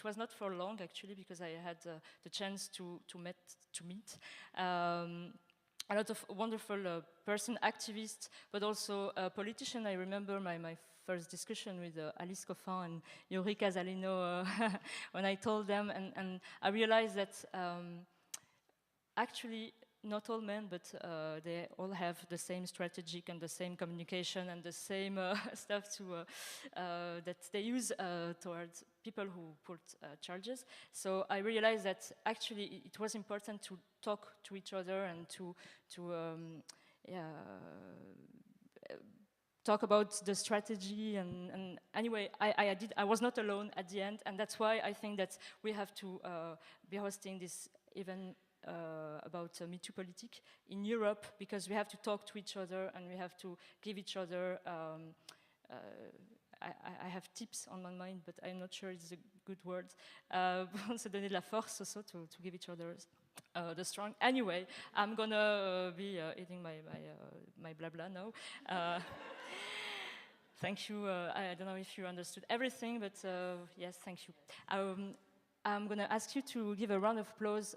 it was not for long actually, because I had the chance to meet a lot of wonderful person, activists, but also politicians. I remember my first discussion with Alice Coffin and Yuri Casalino when I told them, and I realized that actually not all men, but they all have the same strategic and the same communication and the same stuff to, that they use towards people who put charges. So I realized that actually it was important to talk to each other and to talk about the strategy, and anyway, I was not alone at the end, and that's why I think that we have to be hosting this event about Me Too Politique in Europe, because we have to talk to each other and we have to give each other I have tips on my mind, but I'm not sure it's a good word. Se donner de la force also to give each other the strong. Anyway, I'm gonna be eating my blah blah now. Thank you. I don't know if you understood everything, but yes, thank you. I'm going to ask you to give a round of applause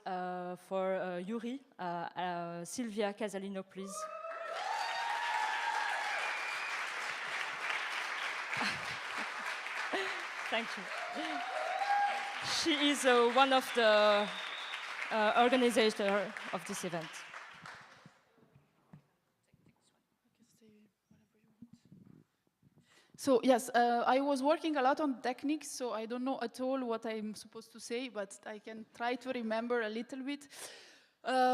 for Yuri. Silvia Casalino, please. Thank you. She is one of the organizers of this event. So yes, I was working a lot on techniques, so I don't know at all what I'm supposed to say, but I can try to remember a little bit.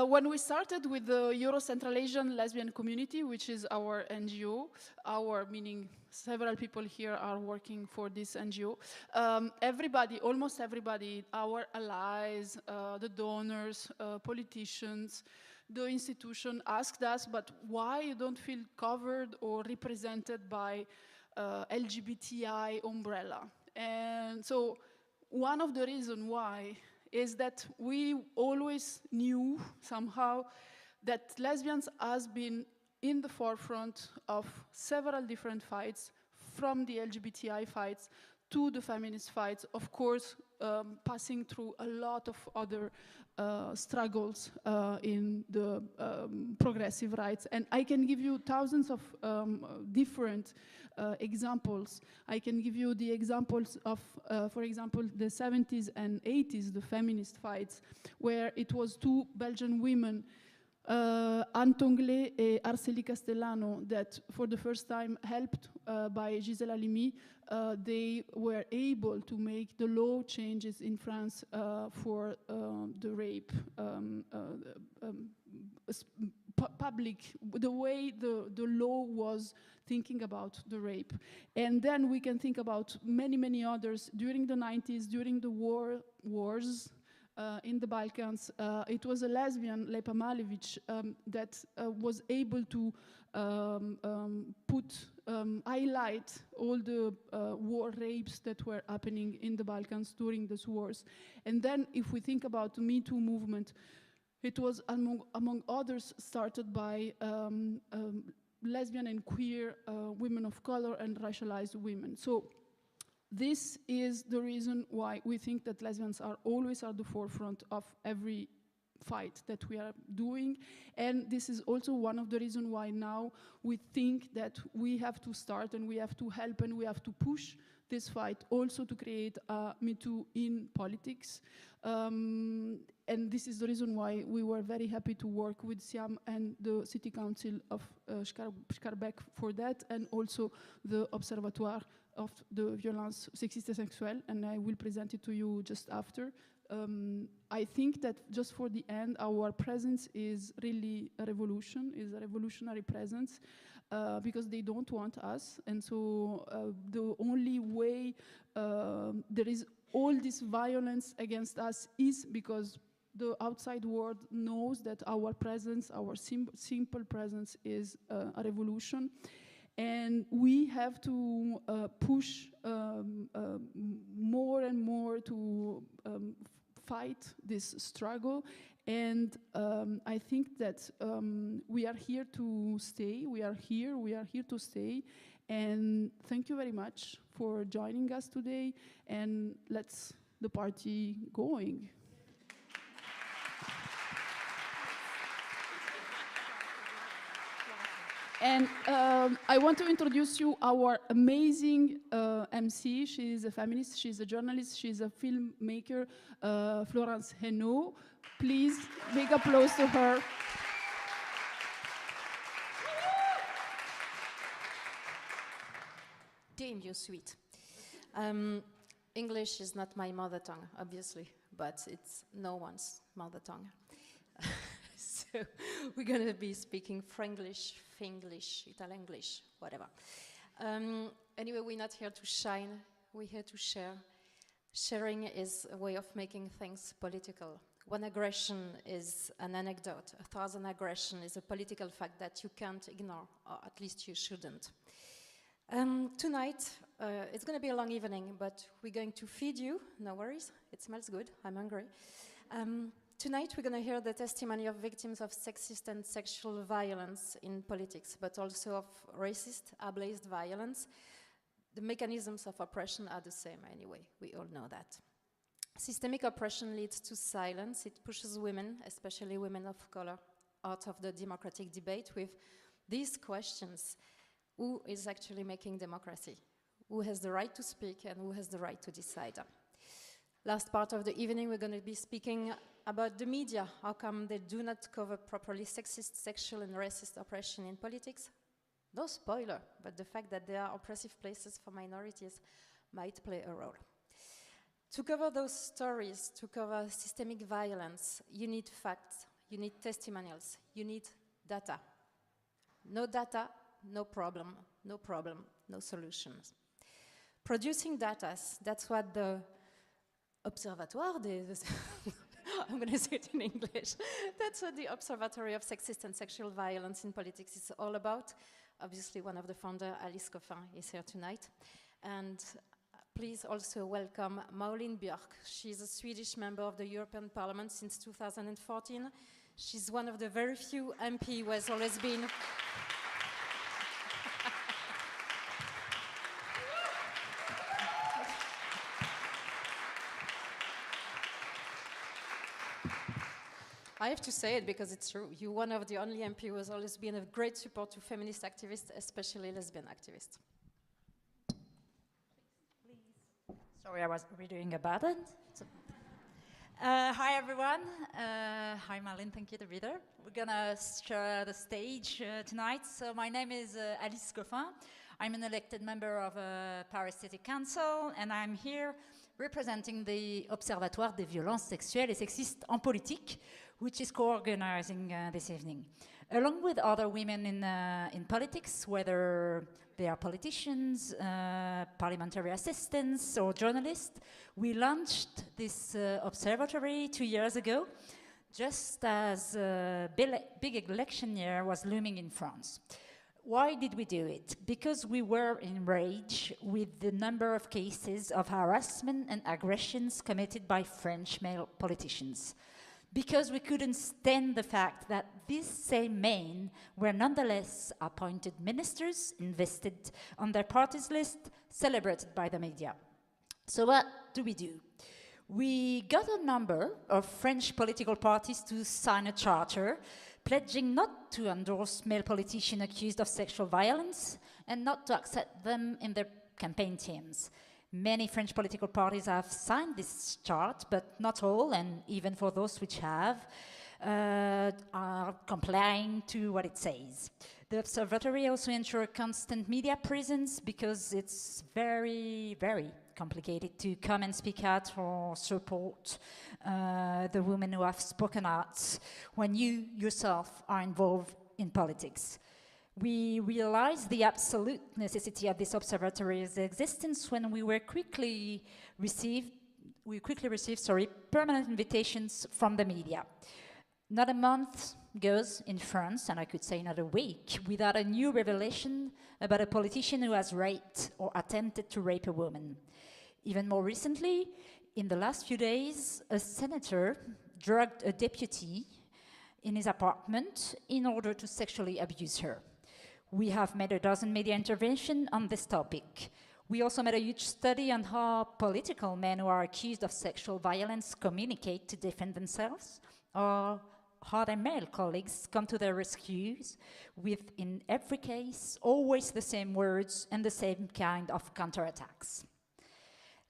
When we started with the Euro Central Asian lesbian community, which is our NGO, our meaning several people here are working for this NGO, everybody, almost everybody, our allies, the donors, politicians, the institution asked us, but why you don't feel covered or represented by LGBTI umbrella? And so one of the reasons why is that we always knew somehow that lesbians has been in the forefront of several different fights, from the LGBTI fights to the feminist fights, of course, passing through a lot of other struggles in the progressive rights. And I can give you thousands of different examples. I can give you the examples of, for example, the 70s and 80s, the feminist fights, where it was two Belgian women, Anne Tonglé and Arcélie Castellano, that for the first time, helped by Gisèle Halimi, they were able to make the law changes in France for the rape, public, the way the law was thinking about the rape. And then we can think about many, many others during the 90s, during the wars, in the Balkans. It was a lesbian, Lepa Malevic, that was able to highlight all the war rapes that were happening in the Balkans during those wars. And then if we think about the Me Too movement, it was among others started by lesbian and queer women of color and racialized women. So this is the reason why we think that lesbians are always at the forefront of every fight that we are doing. And this is also one of the reasons why now we think that we have to start and we have to help and we have to push this fight also to create a Me Too in politics. And this is the reason why we were very happy to work with Siam and the City Council of Schaerbeek for that, and also the Observatoire of the Violence Sexiste et Sexuelle, and I will present it to you just after. I think that just for the end, our presence is really a revolution, is a revolutionary presence, because they don't want us. And so the only way there is all this violence against us is because the outside world knows that our presence, our simple presence is a revolution. And we have to push more and more to fight this struggle. And I think that we are here to stay. We are here to stay. And thank you very much for joining us today. And let's the party going. And I want to introduce you our amazing MC. She's a feminist, she's a journalist, she's a filmmaker, Florence Henault. Please, big applause to her. Damn, you're sweet. English is not my mother tongue, obviously, but it's no one's mother tongue. So we're going to be speaking Franglish, Finglish, Italenglish, whatever. Anyway, we're not here to shine, we're here to share. Sharing is a way of making things political. One aggression is an anecdote. 1,000 aggression is a political fact that you can't ignore, or at least you shouldn't. Tonight, it's going to be a long evening, but we're going to feed you. No worries, it smells good, I'm hungry. Tonight, we're going to hear the testimony of victims of sexist and sexual violence in politics, but also of racist, ableist violence. The mechanisms of oppression are the same anyway, we all know that. Systemic oppression leads to silence. It pushes women, especially women of color, out of the democratic debate with these questions. Who is actually making democracy? Who has the right to speak and who has the right to decide? Last part of the evening, we're going to be speaking about the media. How come they do not cover properly sexist, sexual and racist oppression in politics? No spoiler, but the fact that there are oppressive places for minorities might play a role. To cover those stories, to cover systemic violence, you need facts, you need testimonials, you need data. No data, no problem, no problem, no solutions. Producing data, that's what the Observatoire des... I'm going to say it in English. That's what the Observatory of Sexist and Sexual Violence in Politics is all about. Obviously, one of the founders, Alice Coffin, is here tonight. And please also welcome Malin Björk. She's a Swedish member of the European Parliament since 2014. She's one of the very few MP who has always been... I have to say it because it's true. You're one of the only MP who has always been a great support to feminist activists, especially lesbian activists. Sorry, I was redoing a button. So, hi, everyone. Hi, Marlene. Thank you, the reader. We're going to share the stage tonight. So my name is Alice Coffin. I'm an elected member of Paris City Council, and I'm here representing the Observatoire des violences sexuelles et sexistes en politique, which is co-organizing this evening. Along with other women in politics, whether they are politicians, parliamentary assistants, or journalists, we launched this observatory 2 years ago, just as a big election year was looming in France. Why did we do it? Because we were enraged with the number of cases of harassment and aggressions committed by French male politicians. Because we couldn't stand the fact that these same men were nonetheless appointed ministers, invested on their party's list, celebrated by the media. So what do? We got a number of French political parties to sign a charter pledging not to endorse male politicians accused of sexual violence and not to accept them in their campaign teams. Many French political parties have signed this chart, but not all, and even for those which have, are complying to what it says. The observatory also ensures constant media presence because it's very, very complicated to come and speak out or support the women who have spoken out when you yourself are involved in politics. We realized the absolute necessity of this observatory's existence when we quickly received permanent invitations from the media. Not a month goes in France, and I could say not a week, without a new revelation about a politician who has raped or attempted to rape a woman. Even more recently, in the last few days, a senator drugged a deputy in his apartment in order to sexually abuse her. We have made a dozen media interventions on this topic. We also made a huge study on how political men who are accused of sexual violence communicate to defend themselves, or how their male colleagues come to their rescues with, in every case, always the same words and the same kind of counterattacks.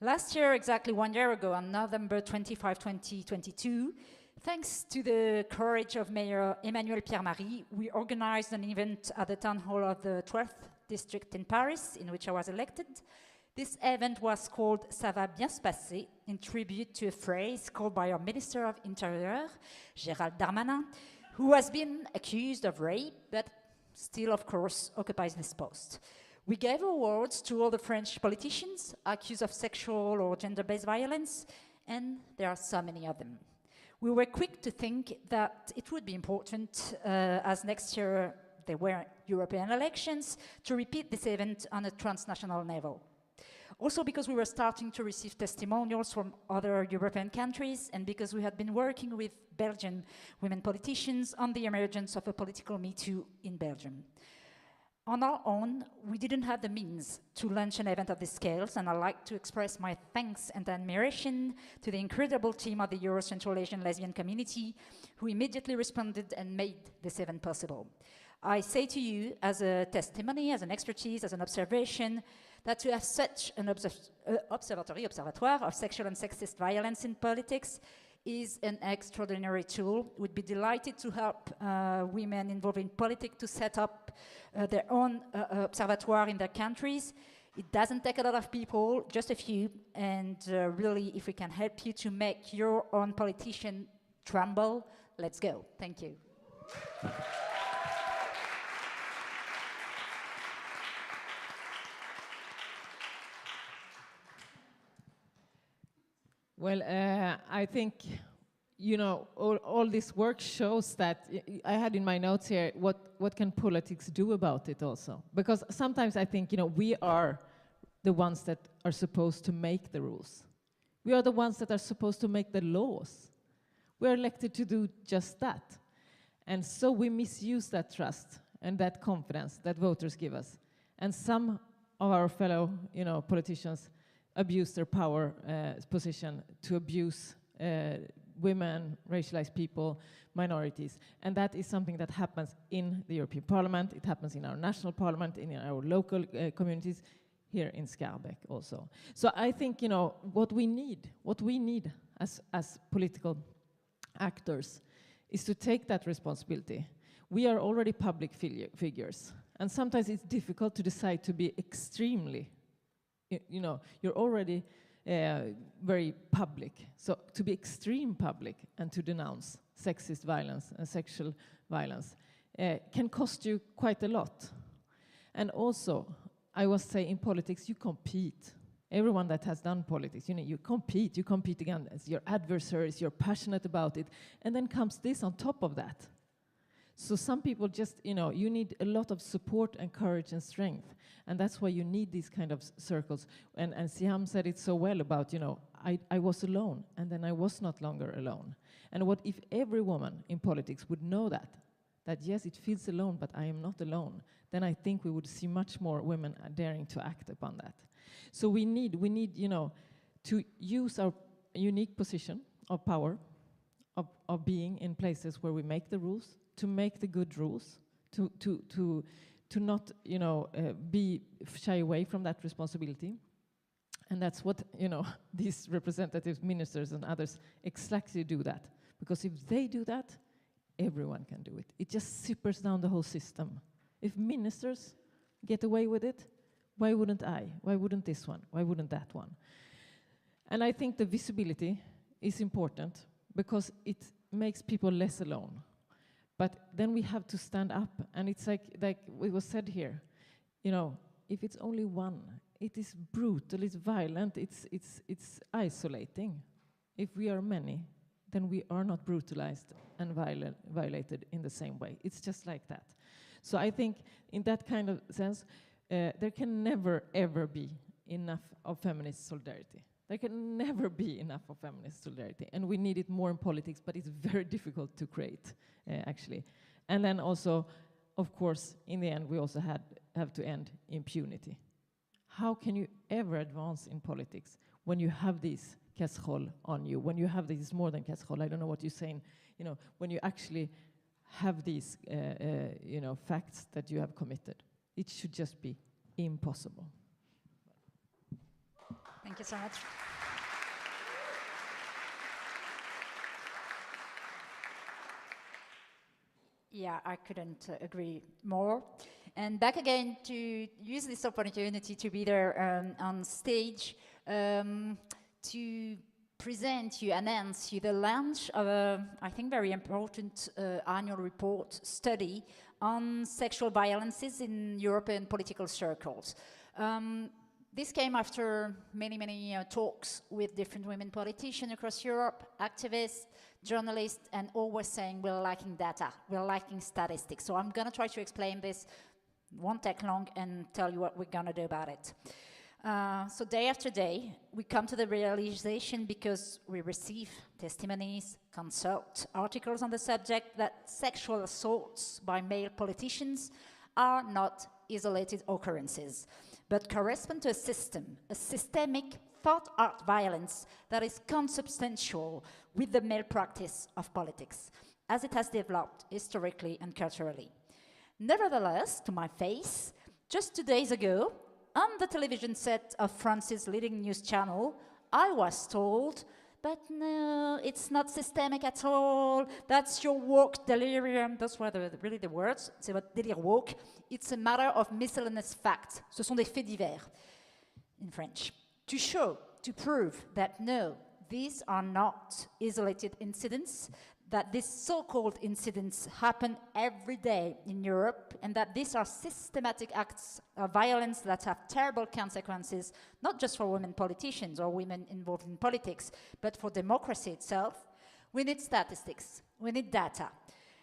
Last year, exactly 1 year ago, on November 25, 2022, thanks to the courage of Mayor Emmanuel Pierre-Marie, we organized an event at the town hall of the 12th district in Paris, in which I was elected. This event was called Ça va bien se passer, in tribute to a phrase called by our Minister of Interior, Gérald Darmanin, who has been accused of rape, but still, of course, occupies this post. We gave awards to all the French politicians accused of sexual or gender-based violence, and there are so many of them. We were quick to think that it would be important, as next year there were European elections, to repeat this event on a transnational level. Also because we were starting to receive testimonials from other European countries, and because we had been working with Belgian women politicians on the emergence of a political Me Too in Belgium. On our own, we didn't have the means to launch an event of this scale, and I'd like to express my thanks and admiration to the incredible team of the Euro Central Asian lesbian community, who immediately responded and made this event possible. I say to you, as a testimony, as an expertise, as an observation, that to have such an observatoire of sexual and sexist violence in politics is an extraordinary tool. We'd be delighted to help women involved in politics to set up their own observatoire in their countries. It doesn't take a lot of people, just a few, and really, if we can help you to make your own politician tremble, let's go. Thank you. Well, I think, you know, all this work shows that I had in my notes here, what can politics do about it also? Because sometimes I think, you know, we are the ones that are supposed to make the rules. We are the ones that are supposed to make the laws. We are elected to do just that. And so we misuse that trust and that confidence that voters give us. And some of our fellow, you know, politicians abuse their power position to abuse women, racialized people, minorities. And that is something that happens in the European Parliament, it happens in our national parliament, in our local communities, here in Schaerbeek also. So I think, you know, what we need as political actors is to take that responsibility. We are already public figures, and sometimes it's difficult to decide to be extremely, you know, you're already very public. So to be extreme public and to denounce sexist violence and sexual violence can cost you quite a lot. And also, I was saying in politics, you compete. Everyone that has done politics, you know, you compete against your adversaries, you're passionate about it, and then comes this on top of that. So some people just, you know, you need a lot of support and courage and strength, and that's why you need these kind of circles. And Siam said it so well about, you know, I was alone, and then I was not longer alone. And what if every woman in politics would know that yes, it feels alone, but I am not alone, then I think we would see much more women daring to act upon that. So we need, you know, to use our unique position of power, of being in places where we make the rules, to make the good rules, to not, you know, be shy away from that responsibility. And that's what, you know, these representative ministers and others exactly do that. Because if they do that, everyone can do it. It just sippers down the whole system. If ministers get away with it, why wouldn't I? Why wouldn't this one? Why wouldn't that one? And I think the visibility is important because it makes people less alone. But then we have to stand up, and it's like it was said here, you know, if it's only one, it is brutal, it's violent, it's isolating. If we are many, then we are not brutalized and violated in the same way. It's just like that. So I think in that kind of sense, there can never, ever be enough of feminist solidarity. There can never be enough of feminist solidarity. And we need it more in politics, but it's very difficult to create, actually. And then also, of course, in the end, we also have to end impunity. how can you ever advance in politics when you have these casserole on you, when you have these more than casserole, I don't know what you're saying, you know, when you actually have these, you know, facts that you have committed. It should just be impossible. Thank you so much. Yeah, I couldn't agree more. And back again to use this opportunity to be there on stage to present you, announce you the launch of a, I think, very important annual report study on sexual violences in European political circles. This came after many talks with different women politicians across Europe, activists, journalists, and always saying we're lacking data, we're lacking statistics. So I'm going to try to explain this, won't take long, and tell you what we're going to do about it. So day after day, we come to the realization, because we receive testimonies, consult articles on the subject, that sexual assaults by male politicians are not isolated occurrences, but correspond to a system, a systemic thought-out violence that is consubstantial with the male practice of politics, as it has developed historically and culturally. Nevertheless, to my face, just 2 days ago, on the television set of France's leading news channel, I was told, but no, it's not systemic at all, that's your woke delirium. Those were really the words, c'est votre délire woke. It's a matter of miscellaneous facts. Ce sont des faits divers, in French. To show, to prove that no, these are not isolated incidents, that these so-called incidents happen every day in Europe, and that these are systematic acts of violence that have terrible consequences, not just for women politicians or women involved in politics, but for democracy itself. We need statistics, we need data,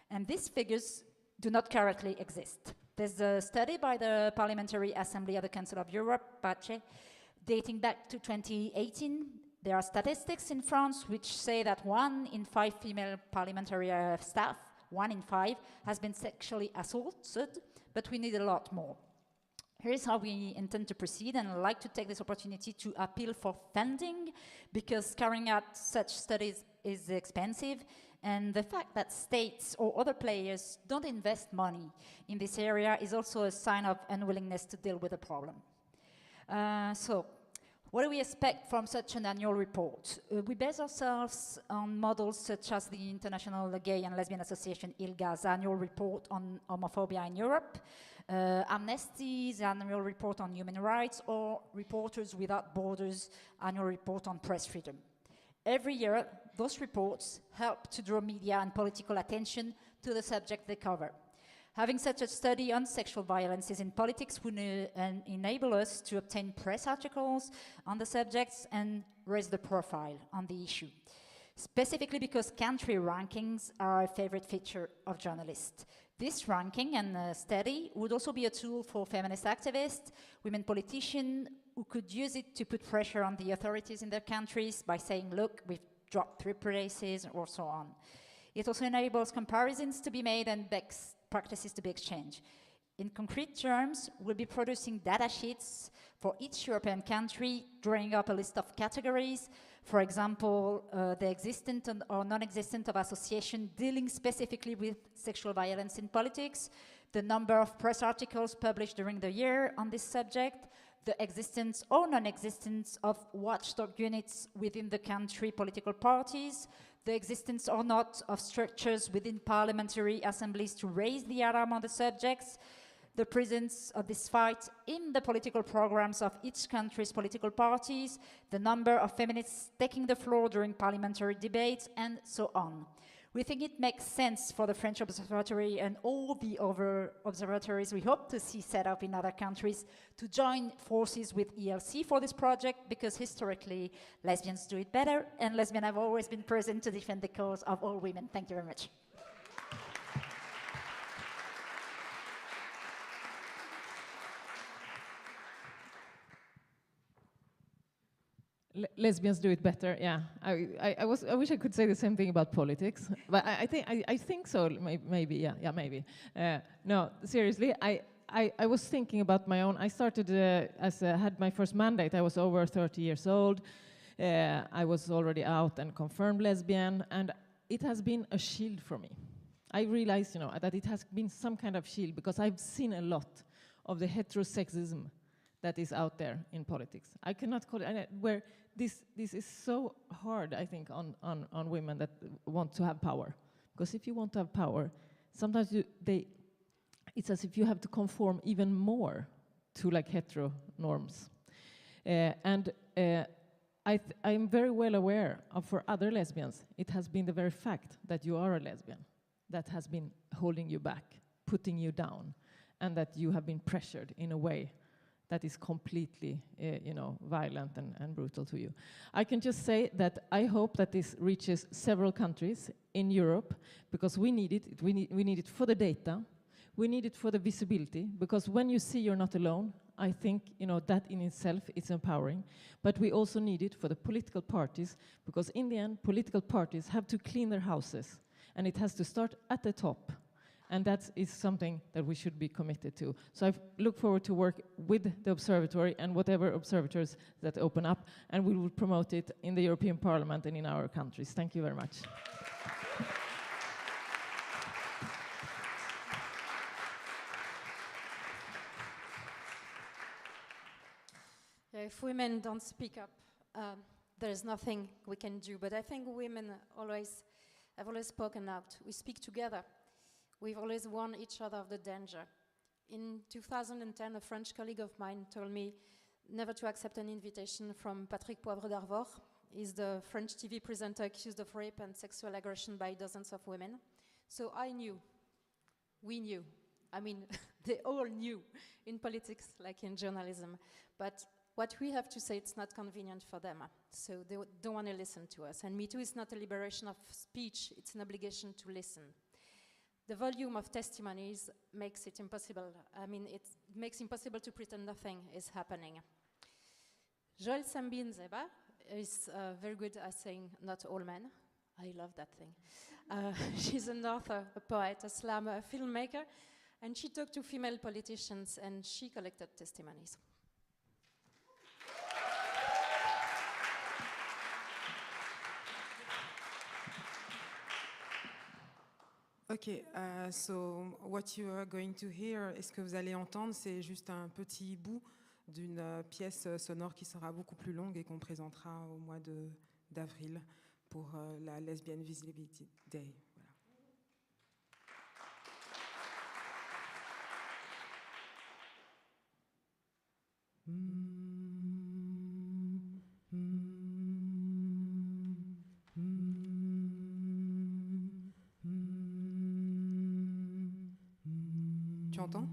and these figures do not currently exist. There's a study by the Parliamentary Assembly of the Council of Europe, PACE, dating back to 2018. There are statistics in France which say that 1 in 5 female parliamentary staff, 1 in 5, has been sexually assaulted, but we need a lot more. Here's how we intend to proceed, and I'd like to take this opportunity to appeal for funding, because carrying out such studies is expensive, and the fact that states or other players don't invest money in this area is also a sign of unwillingness to deal with the problem. So, what do we expect from such an annual report? We base ourselves on models such as the International Gay and Lesbian Association, ILGA's annual report on homophobia in Europe, Amnesty's annual report on human rights, or Reporters Without Borders' annual report on press freedom. Every year, those reports help to draw media and political attention to the subject they cover. Having such a study on sexual violences in politics would enable us to obtain press articles on the subjects and raise the profile on the issue, specifically because country rankings are a favorite feature of journalists. This ranking and study would also be a tool for feminist activists, women politicians, who could use it to put pressure on the authorities in their countries by saying, look, we've dropped 3 places, or so on. It also enables comparisons to be made and best practices to be exchanged. In concrete terms, we'll be producing data sheets for each European country, drawing up a list of categories. For example, the existent or non-existent of association dealing specifically with sexual violence in politics, the number of press articles published during the year on this subject, the existence or non-existence of watchdog units within the country political parties, the existence or not of structures within parliamentary assemblies to raise the alarm on the subjects, the presence of this fight in the political programs of each country's political parties, the number of feminists taking the floor during parliamentary debates, and so on. We think it makes sense for the French Observatory and all the other observatories we hope to see set up in other countries to join forces with ELC for this project, because historically lesbians do it better, and lesbians have always been present to defend the cause of all women. Thank you very much. Lesbians do it better. Yeah, I wish I could say the same thing about politics, but I think so. Maybe, yeah, maybe. No, seriously, I was thinking about my own. I started had my first mandate. I was over 30 years old. I was already out and confirmed lesbian, and it has been a shield for me. I realized, that it has been some kind of shield because I've seen a lot of the heterosexism that is out there in politics. I cannot call it, where this is so hard, I think, on women that want to have power. Because if you want to have power, sometimes it's as if you have to conform even more to like hetero norms. I'm very well aware of, for other lesbians, it has been the very fact that you are a lesbian that has been holding you back, putting you down, and that you have been pressured in a way that is completely, violent and brutal to you. I can just say that I hope that this reaches several countries in Europe, because we need it. We need it for the data. We need it for the visibility, because when you see you're not alone, I think, that in itself is empowering. But we also need it for the political parties, because in the end, political parties have to clean their houses, and it has to start at the top. And that is something that we should be committed to. So I look forward to work with the observatory and whatever observatories that open up, and we will promote it in the European Parliament and in our countries. Thank you very much. Yeah, if women don't speak up, there's nothing we can do. But I think women have always spoken out. We speak together. We've always warned each other of the danger. In 2010, a French colleague of mine told me never to accept an invitation from Patrick Poivre d'Arvor. He's the French TV presenter accused of rape and sexual aggression by dozens of women. So I knew, we knew. I mean, they all knew in politics like in journalism. But what we have to say, it's not convenient for them. So they don't want to listen to us. And Me Too is not a liberation of speech, it's an obligation to listen. The volume of testimonies makes it impossible. I mean, it makes impossible to pretend nothing is happening. Joël Sambin-Zeba is very good at saying not all men. I love that thing. She's an author, a poet, a slammer, a filmmaker, and she talked to female politicians and she collected testimonies. Ok, so what you are going to hear, et ce que vous allez entendre, c'est juste un petit bout d'une pièce sonore qui sera beaucoup plus longue et qu'on présentera au mois d'avril pour la Lesbian Visibility Day. Voilà. Tu entends?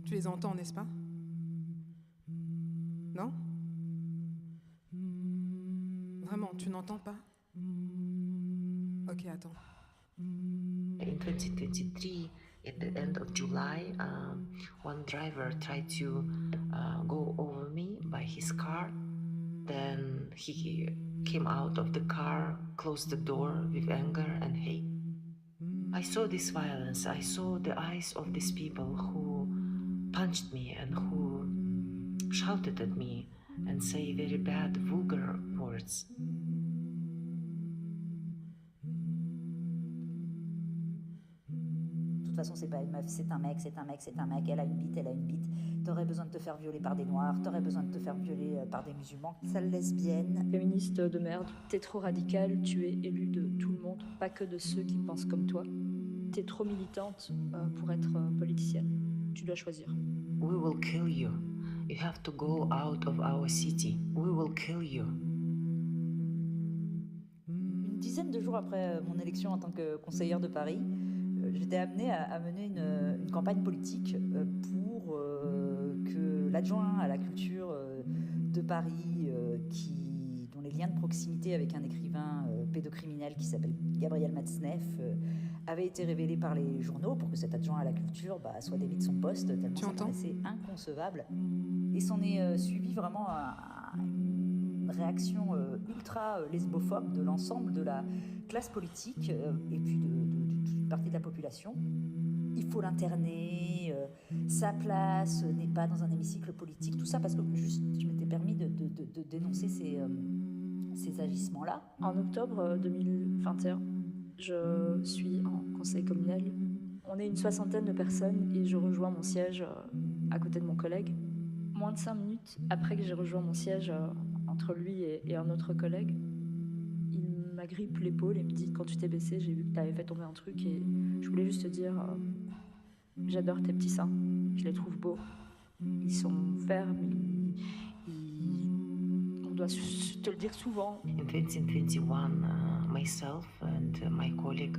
Tu les entends, n'est-ce pas? Non? Vraiment, tu n'entends pas? Ok, attends. In 2023, at the end of July, one driver tried to go over me by his car. Then he came out of the car, closed the door with anger and hate. I saw this violence. I saw the eyes of these people who punched me and who shouted at me and say very bad, vulgar words. De toute façon, c'est pas une meuf, c'est un mec, c'est un mec, c'est un mec, elle a une bite, elle a une bite. T'aurais besoin de te faire violer par des noirs, t'aurais besoin de te faire violer par des musulmans. Sale lesbienne. Féministe de merde, t'es trop radicale, tu es élue de tout le monde, pas que de ceux qui pensent comme toi. T'es trop militante pour être politicienne. Tu dois choisir. We will kill you. You have to go out of our city. We will kill you. Une dizaine de jours après mon élection en tant que conseillère de Paris, j'étais amenée à mener une campagne politique pour que l'adjoint à la culture de Paris, dont les liens de proximité avec un écrivain pédocriminel qui s'appelle Gabriel Matzneff avaient été révélés par les journaux, pour que cet adjoint à la culture soit démis de son poste, tellement ça paraissait inconcevable. Et s'en est suivi vraiment une réaction ultra lesbophobe de l'ensemble de la classe politique et puis de toute une partie de la population. Il faut l'interner, sa place n'est pas dans un hémicycle politique, tout ça parce que juste je m'étais permis de dénoncer ces agissements-là. En octobre 2021, je suis en conseil communal. On est une 60aine de personnes et je rejoins mon siège à côté de mon collègue. Moins de 5 minutes après que j'ai rejoint mon siège entre lui et un autre collègue, il m'agrippe l'épaule et me dit « Quand tu t'es baissé, j'ai vu que tu avais fait tomber un truc et je voulais juste te dire j'adore tes petits seins, je les trouve beaux, ils sont fermes, on doit te le dire souvent. » In 2021, myself and my colleague,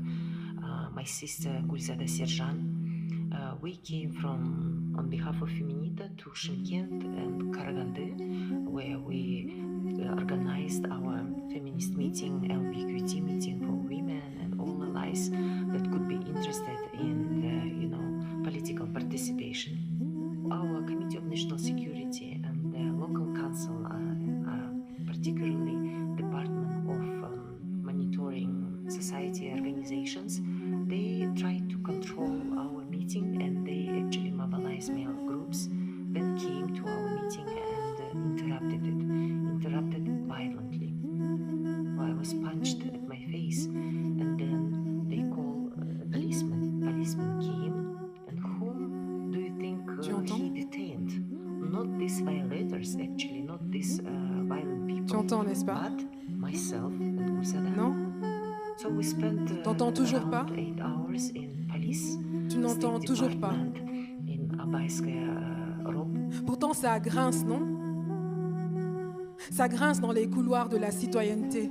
my sister Gulzada Serjan, we came from, on behalf of Feminita, to Shymkent and Karaganda, where we organized our feminist meeting, LBQT meeting for women and all allies that could be interested in the, political participation. Our Committee of National Security and the local council, particularly Department of Monitoring Society Organizations, they tried to control our meeting and they actually mobilized male groups that came to our meeting and interrupted it violently. I was punched at my face and then they called a policeman. Policeman came and whom do you think he detained? Not these violators actually, not these violent people. Tu entends, n'est-ce pas? But myself and Gulzada. Non? So we spent T'entends toujours pas? 8 hours in police. Tu n'entends toujours pas. In Abayskaya Rob. Pourtant, ça grince, non? Ça grince dans les couloirs de la citoyenneté.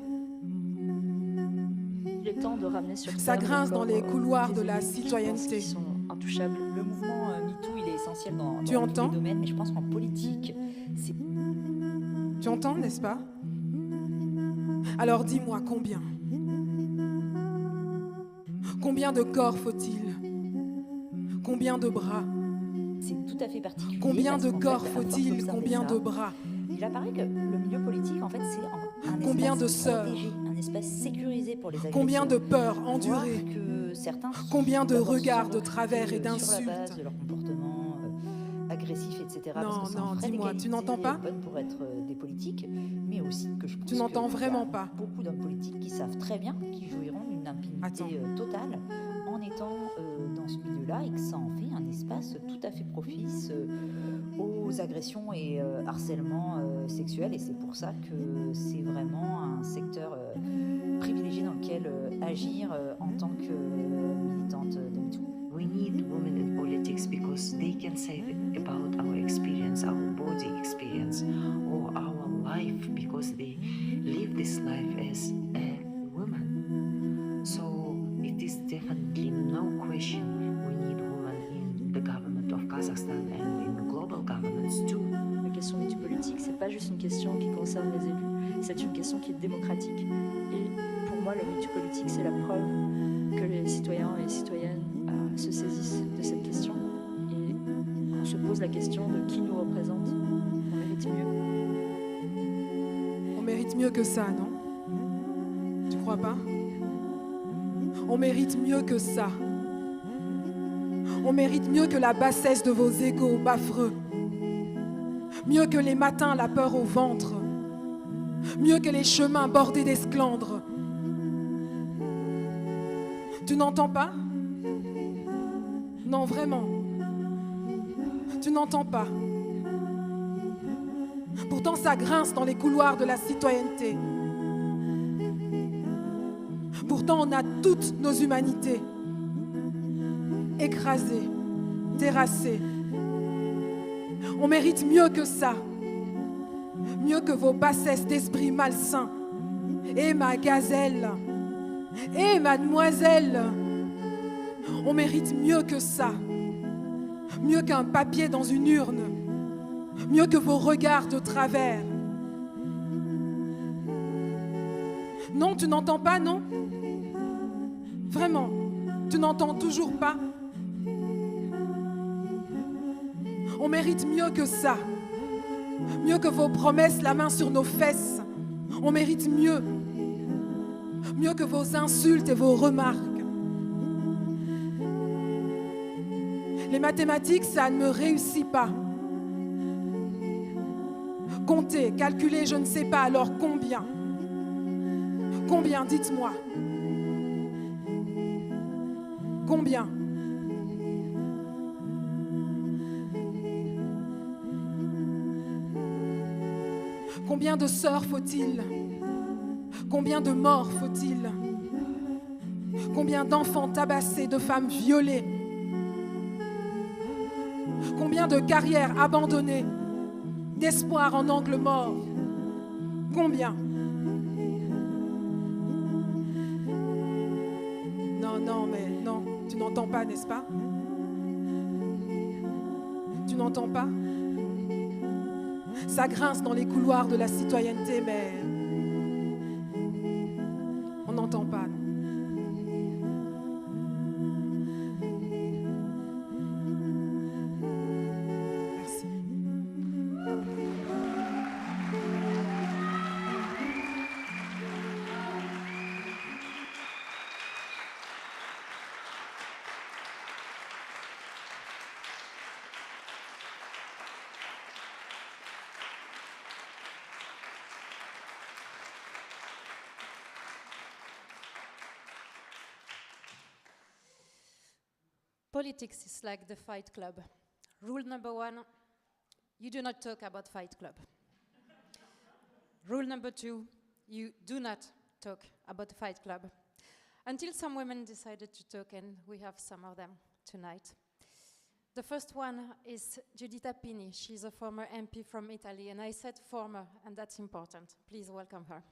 Il est temps de ramener sur Ça terre grince dans les couloirs de des la élus qui citoyenneté. sont intouchables. Le mouvement MeToo, il est essentiel dans Tu tous entends? les domaines, mais je pense qu'en politique, c'est... Tu entends, n'est-ce pas? Alors dis-moi combien? Combien de corps faut-il? Combien de bras? C'est tout à fait particulier. Combien parce de qu'en corps fait, à force faut-il? d'observer Combien ça, de bras? il apparaît que le milieu politique, en fait, c'est un Combien espace de sœurs? protégé, un espace sécurisé pour les agresseurs. Combien de peurs endurées? Voire que certains Combien de d'abord regards sont de travers et recrutés sur la base d'insultes? de leur comportement agressif, etc. Non, parce que ça non, en ferait des dis-moi, tu qualités n'entends pas? bonnes pour être des politiques, mais aussi que je pense Tu n'entends qu'il y a vraiment pas? beaucoup d'hommes politiques qui savent très bien qu'ils jouiront d'une impunité totale en étant dans ce milieu-là et que ça en fait un espace tout à fait propice aux agressions et harcèlements sexuels, et c'est pour ça que c'est vraiment un secteur privilégié dans lequel agir en tant que militante de MeToo. We need women in politics because they can say about our experience, our body experience, or our life because they live this life as a woman. So it is definitely no question we need women in the government of Kazakhstan and in the global governments too. La question MeToo politique, c'est pas juste une question qui concerne les élus, c'est une question qui est démocratique. Et pour moi, le MeToo politique, c'est la preuve que les citoyens et les citoyennes se saisissent de cette question et on se pose la question de qui nous représente. On mérite mieux. On mérite mieux que ça, non? Tu crois pas? On mérite mieux que ça. On mérite mieux que la bassesse de vos égos bafreux. Mieux que les matins la peur au ventre. Mieux que les chemins bordés d'esclandres. Tu n'entends pas? Non, vraiment. Tu n'entends pas. Pourtant, ça grince dans les couloirs de la citoyenneté. Pourtant, on a toutes nos humanités. Écrasées, terrassées. On mérite mieux que ça. Mieux que vos bassesses d'esprit malsain. Et ma gazelle. Et mademoiselle. On mérite mieux que ça. Mieux qu'un papier dans une urne. Mieux que vos regards de travers. Non, tu n'entends pas, non? Vraiment, tu n'entends toujours pas? On mérite mieux que ça. Mieux que vos promesses, la main sur nos fesses. On mérite mieux. Mieux que vos insultes et vos remarques. Les mathématiques, ça ne me réussit pas. Compter, calculer, je ne sais pas, alors combien? Combien, dites-moi? Combien? Combien de sœurs faut-il? Combien de morts faut-il? Combien d'enfants tabassés, de femmes violées? Combien de carrières abandonnées, d'espoir en angle mort? Combien? Non, non, mais non, tu n'entends pas, n'est-ce pas? Tu n'entends pas? Ça grince dans les couloirs de la citoyenneté, mais on n'entend pas. Merci. Politics is like the Fight Club. Rule number 1, you do not talk about Fight Club. Rule number 2, you do not talk about the Fight Club. Until some women decided to talk, and we have some of them tonight. The first one is Giuditta Pini. She's a former MP from Italy, and I said former, and that's important. Please welcome her.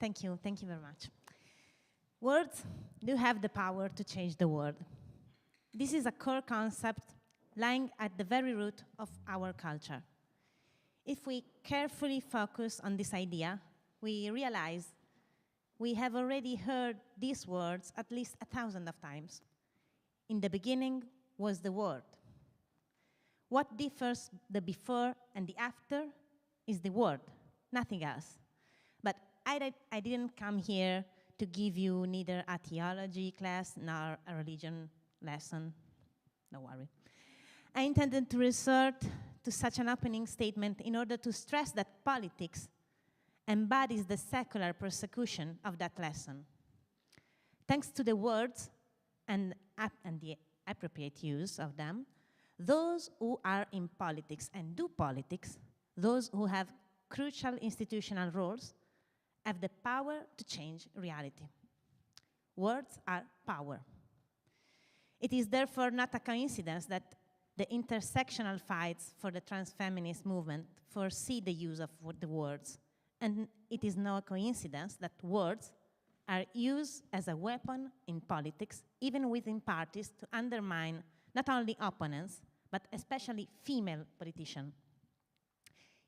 Thank you very much. Words do have the power to change the world. This is a core concept lying at the very root of our culture. If we carefully focus on this idea, we realize we have already heard these words at least 1,000 of times. In the beginning was the Word. What differs the before and the after is the Word, nothing else. But I didn't come here to give you neither a theology class nor a religion lesson. Don't worry. I intended to resort to such an opening statement in order to stress that politics embodies the secular persecution of that lesson. Thanks to the words and the appropriate use of them, those who are in politics and do politics, those who have crucial institutional roles, have the power to change reality. Words are power. It is therefore not a coincidence that the intersectional fights for the transfeminist movement foresee the use of the words. And it is no coincidence that words are used as a weapon in politics, even within parties, to undermine not only opponents, but especially female politicians.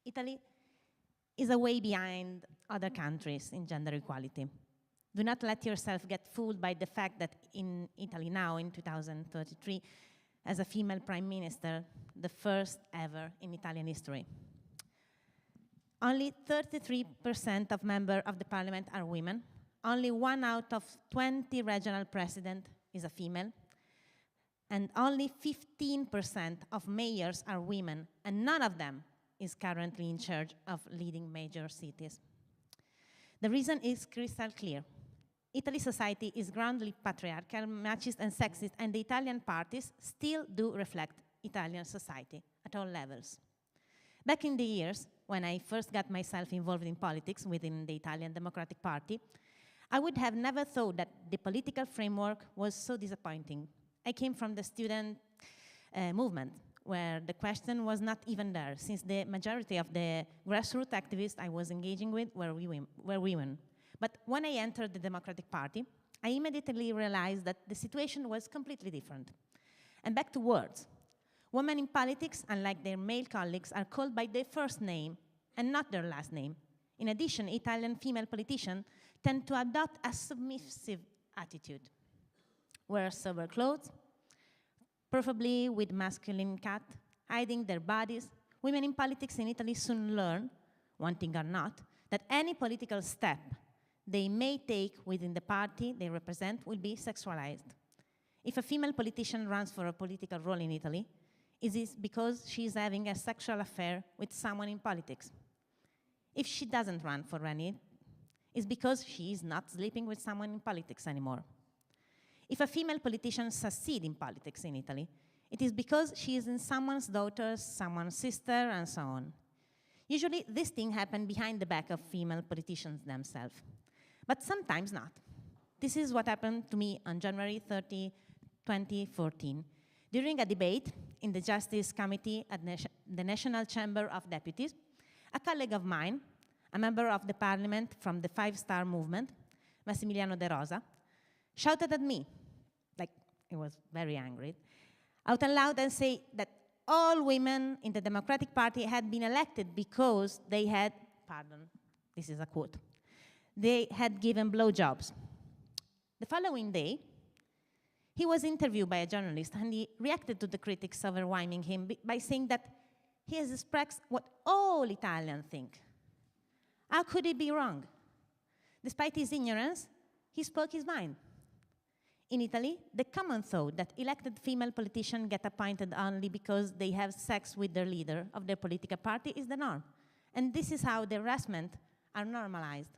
Italy is a way behind other countries in gender equality. Do not let yourself get fooled by the fact that in Italy now, in 2033, as a female prime minister, the first ever in Italian history. Only 33% of members of the parliament are women. Only 1 out of 20 regional presidents is a female. And only 15% of mayors are women, and none of them is currently in charge of leading major cities. The reason is crystal clear. Italy's society is groundedly patriarchal, machist, and sexist, and the Italian parties still do reflect Italian society at all levels. Back in the years, when I first got myself involved in politics within the Italian Democratic Party, I would have never thought that the political framework was so disappointing. I came from the student movement, where the question was not even there, since the majority of the grassroots activists I was engaging with were women. But when I entered the Democratic Party, I immediately realized that the situation was completely different. And back to words. Women in politics, unlike their male colleagues, are called by their first name and not their last name. In addition, Italian female politicians tend to adopt a submissive attitude. Wear sober clothes, preferably with masculine cut, hiding their bodies. Women in politics in Italy soon learn, wanting or not, that any political step they may take within the party they represent will be sexualized. If a female politician runs for a political role in Italy, it is because she is having a sexual affair with someone in politics. If she doesn't run for any, it's because she is not sleeping with someone in politics anymore. If a female politician succeeds in politics in Italy, it is because she is in someone's daughter, someone's sister, and so on. Usually, this thing happens behind the back of female politicians themselves, but sometimes not. This is what happened to me on January 30, 2014, during a debate in the Justice Committee at the National Chamber of Deputies. A colleague of mine, a member of the parliament from the Five Star Movement, Massimiliano De Rosa, shouted at me, like he was very angry, out and loud and say that all women in the Democratic Party had been elected because they had, pardon, this is a quote, they had given blowjobs. The following day, he was interviewed by a journalist and he reacted to the critics overwhelming him by saying that he has expressed what all Italians think. How could he be wrong? Despite his ignorance, he spoke his mind. In Italy, the common thought that elected female politicians get appointed only because they have sex with their leader of their political party is the norm. And this is how the harassment are normalized.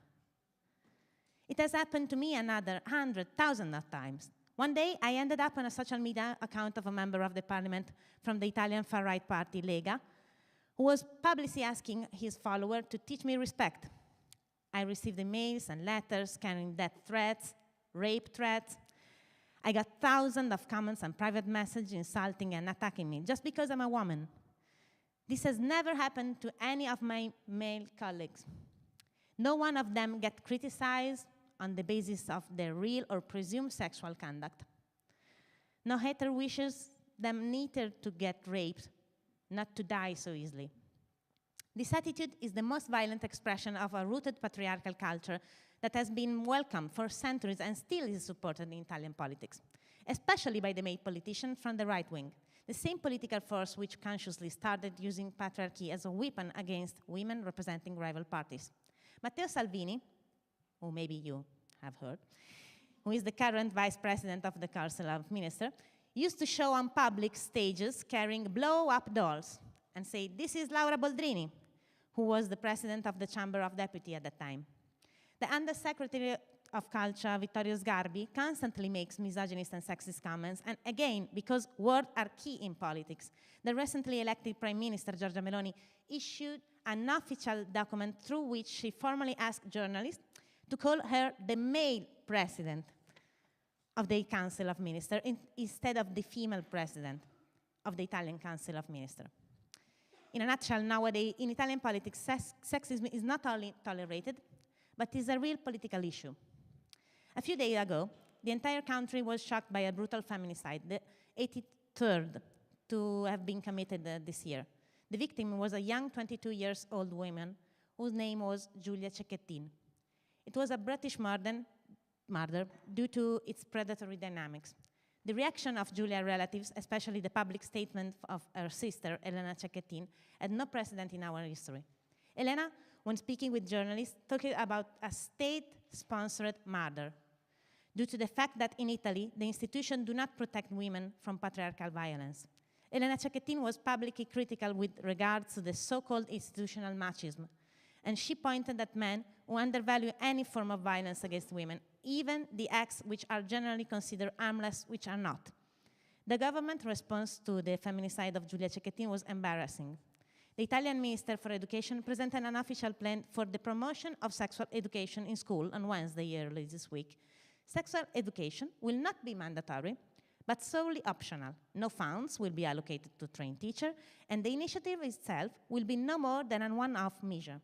It has happened to me another 100,000 of times. One day, I ended up on a social media account of a member of the parliament from the Italian far-right party, Lega, who was publicly asking his follower to teach me respect. I received emails and letters carrying death threats, rape threats. I got thousands of comments and private messages insulting and attacking me just because I'm a woman. This has never happened to any of my male colleagues. No one of them get criticized on the basis of their real or presumed sexual conduct. No hater wishes them neither to get raped, not to die so easily. This attitude is the most violent expression of a rooted patriarchal culture that has been welcomed for centuries and still is supported in Italian politics, especially by the male politicians from the right wing, the same political force which consciously started using patriarchy as a weapon against women representing rival parties. Matteo Salvini, who maybe you have heard, who is the current vice president of the Council of Ministers, used to show on public stages carrying blow-up dolls and say, "This is Laura Boldrini," who was the president of the Chamber of Deputies at that time. The Undersecretary of Culture, Vittorio Sgarbi, constantly makes misogynist and sexist comments, and again, because words are key in politics, the recently elected Prime Minister, Giorgia Meloni, issued an official document through which she formally asked journalists to call her the male president of the Council of Ministers instead of the female president of the Italian Council of Ministers. In a nutshell, nowadays, in Italian politics, sexism is not only tolerated, but is a real political issue. A few days ago, the entire country was shocked by a brutal feminicide, the 83rd to have been committed this year. The victim was a young 22-year-old woman whose name was Giulia Cecchettin. It was a British murder due to its predatory dynamics. The reaction of Giulia's relatives, especially the public statement of her sister, Elena Cecchettin, had no precedent in our history. Elena, when speaking with journalists, talked about a state-sponsored murder due to the fact that in Italy, the institutions do not protect women from patriarchal violence. Elena Cecchettin was publicly critical with regards to the so-called institutional machismo, and she pointed at men who undervalue any form of violence against women, even the acts which are generally considered harmless, which are not. The government response to the feminicide of Giulia Cecchettin was embarrassing. The Italian Minister for Education presented an official plan for the promotion of sexual education in school on Wednesday early this week. Sexual education will not be mandatory, but solely optional. No funds will be allocated to train teachers, and the initiative itself will be no more than a one-off measure.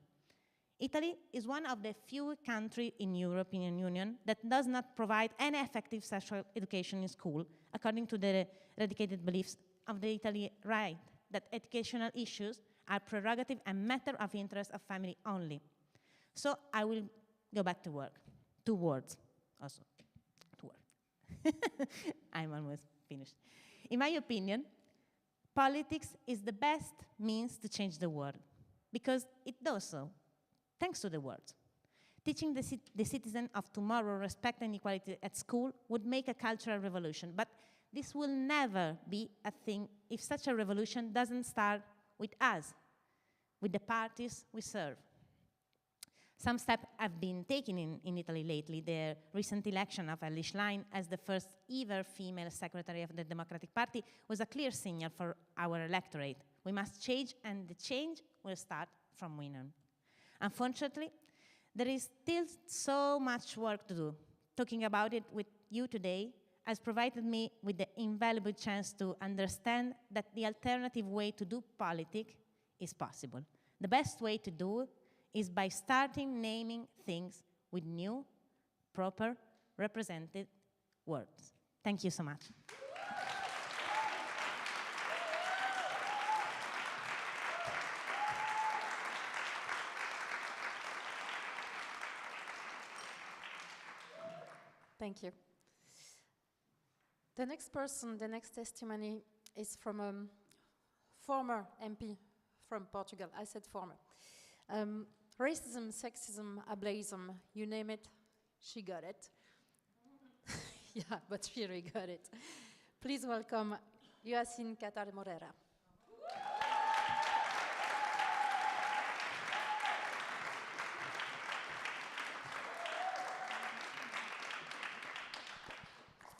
Italy is one of the few countries in the European Union that does not provide any effective sexual education in school, according to the eradicated beliefs of the Italian right, that educational issues are prerogative and matter of interest of family only. So I will go back to work. 2 words also. 2 words. I'm almost finished. In my opinion, politics is the best means to change the world, because it does so, thanks to the words. Teaching the citizen of tomorrow respect and equality at school would make a cultural revolution, but this will never be a thing if such a revolution doesn't start with us, with the parties we serve. Some steps have been taken in Italy lately. The recent election of Alice Line as the first ever female secretary of the Democratic Party was a clear signal for our electorate. We must change, and the change will start from women. Unfortunately, there is still so much work to do. Talking about it with you today has provided me with the invaluable chance to understand that the alternative way to do politics is possible. The best way to do it is by starting naming things with new, proper, represented words. Thank you so much. Thank you. The next person, the next testimony is from a former MP from Portugal. I said former. Racism, sexism, ableism, you name it, she got it. Yeah, but she really got it. Please welcome Joacine Catar Moreira.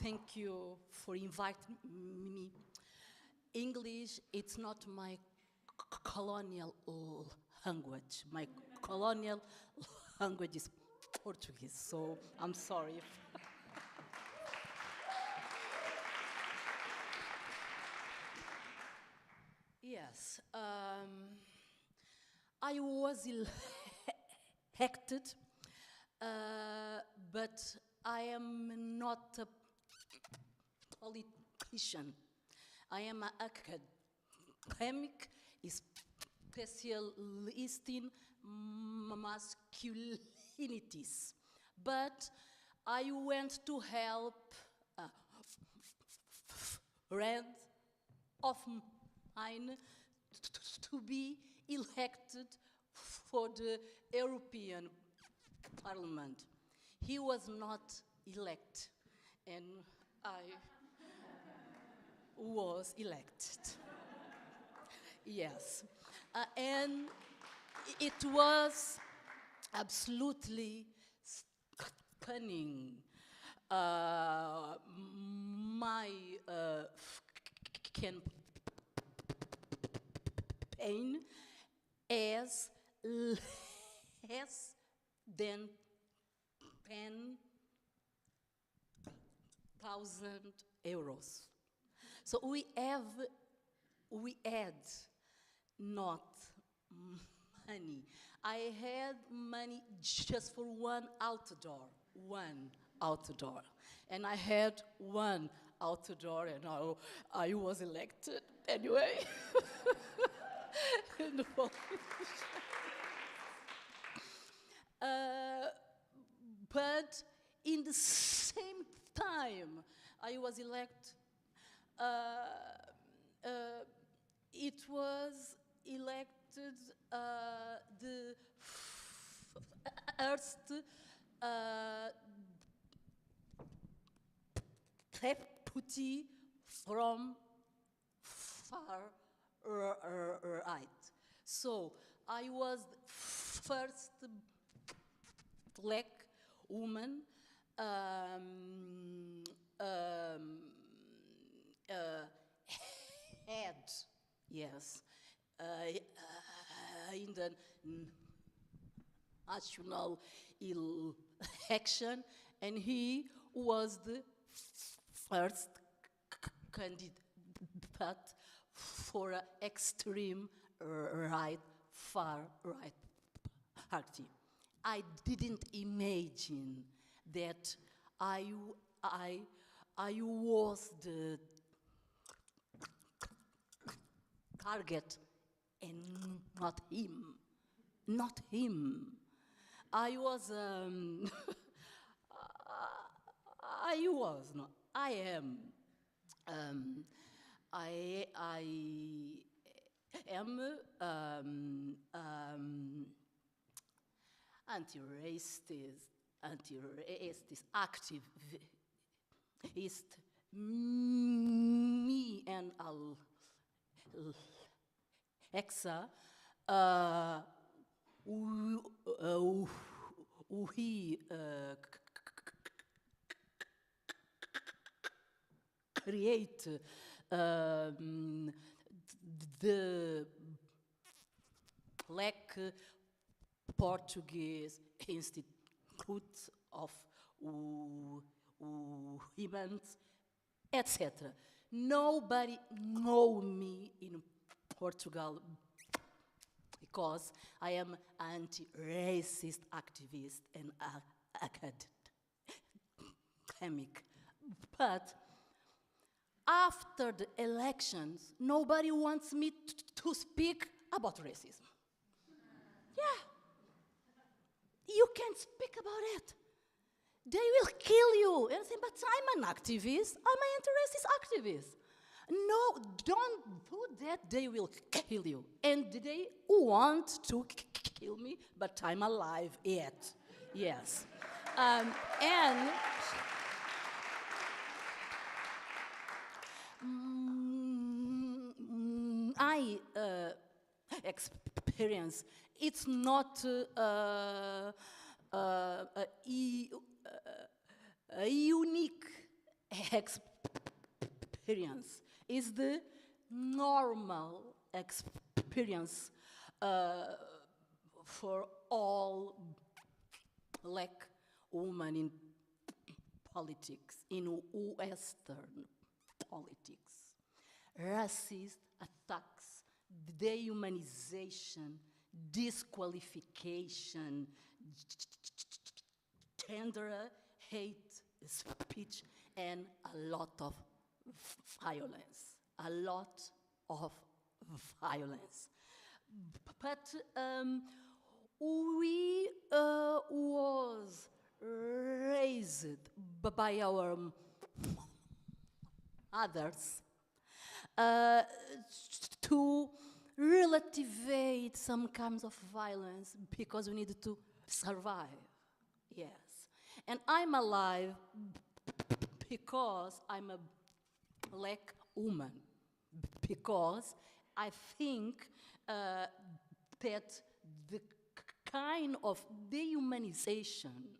Thank you for inviting me. English, it's not my colonial language. My colonial language is Portuguese, so I'm sorry. Yes, I was elected, but I am not a politician. I am an academic, specialist in masculinities. But I went to help a friend of mine to be elected for the European Parliament. He was not elected, and I was elected. Yes. And it was absolutely stunning. My campaign has less than 10,000 euros. So we had not money. I had money just for one outdoor, and I had one outdoor, and I was elected anyway. But in the same time I was elected, it was elected the first deputy from far right. So I was the first black woman head, yes, in the national election, and he was the first candidate for an extreme right, far right party. I didn't imagine that I was the target and not him. Not him. I was I am. I am anti-racist, activist. Me and Alexa, we create the Black Portuguese Institute of Women, etc. Nobody know me in Portugal because I am anti-racist activist and academic. But after the elections, nobody wants me to speak about racism. Yeah. You can't speak about it. They will kill you. And say, but I'm an activist. I'm an anti-racist activist. No, don't do that. They will kill you. And they want to kill me, but I'm alive yet. Yes. And I experience, it's not a unique experience. It's the normal experience for all Black women in politics, in Western politics. Racist attacks, dehumanization, disqualification, gender hate speech, and a lot of violence. A lot of violence. But we was raised by our mothers to relativate some kinds of violence because we need to survive. Yes. And I'm alive because I'm a Black woman. Because I think that the kind of dehumanization,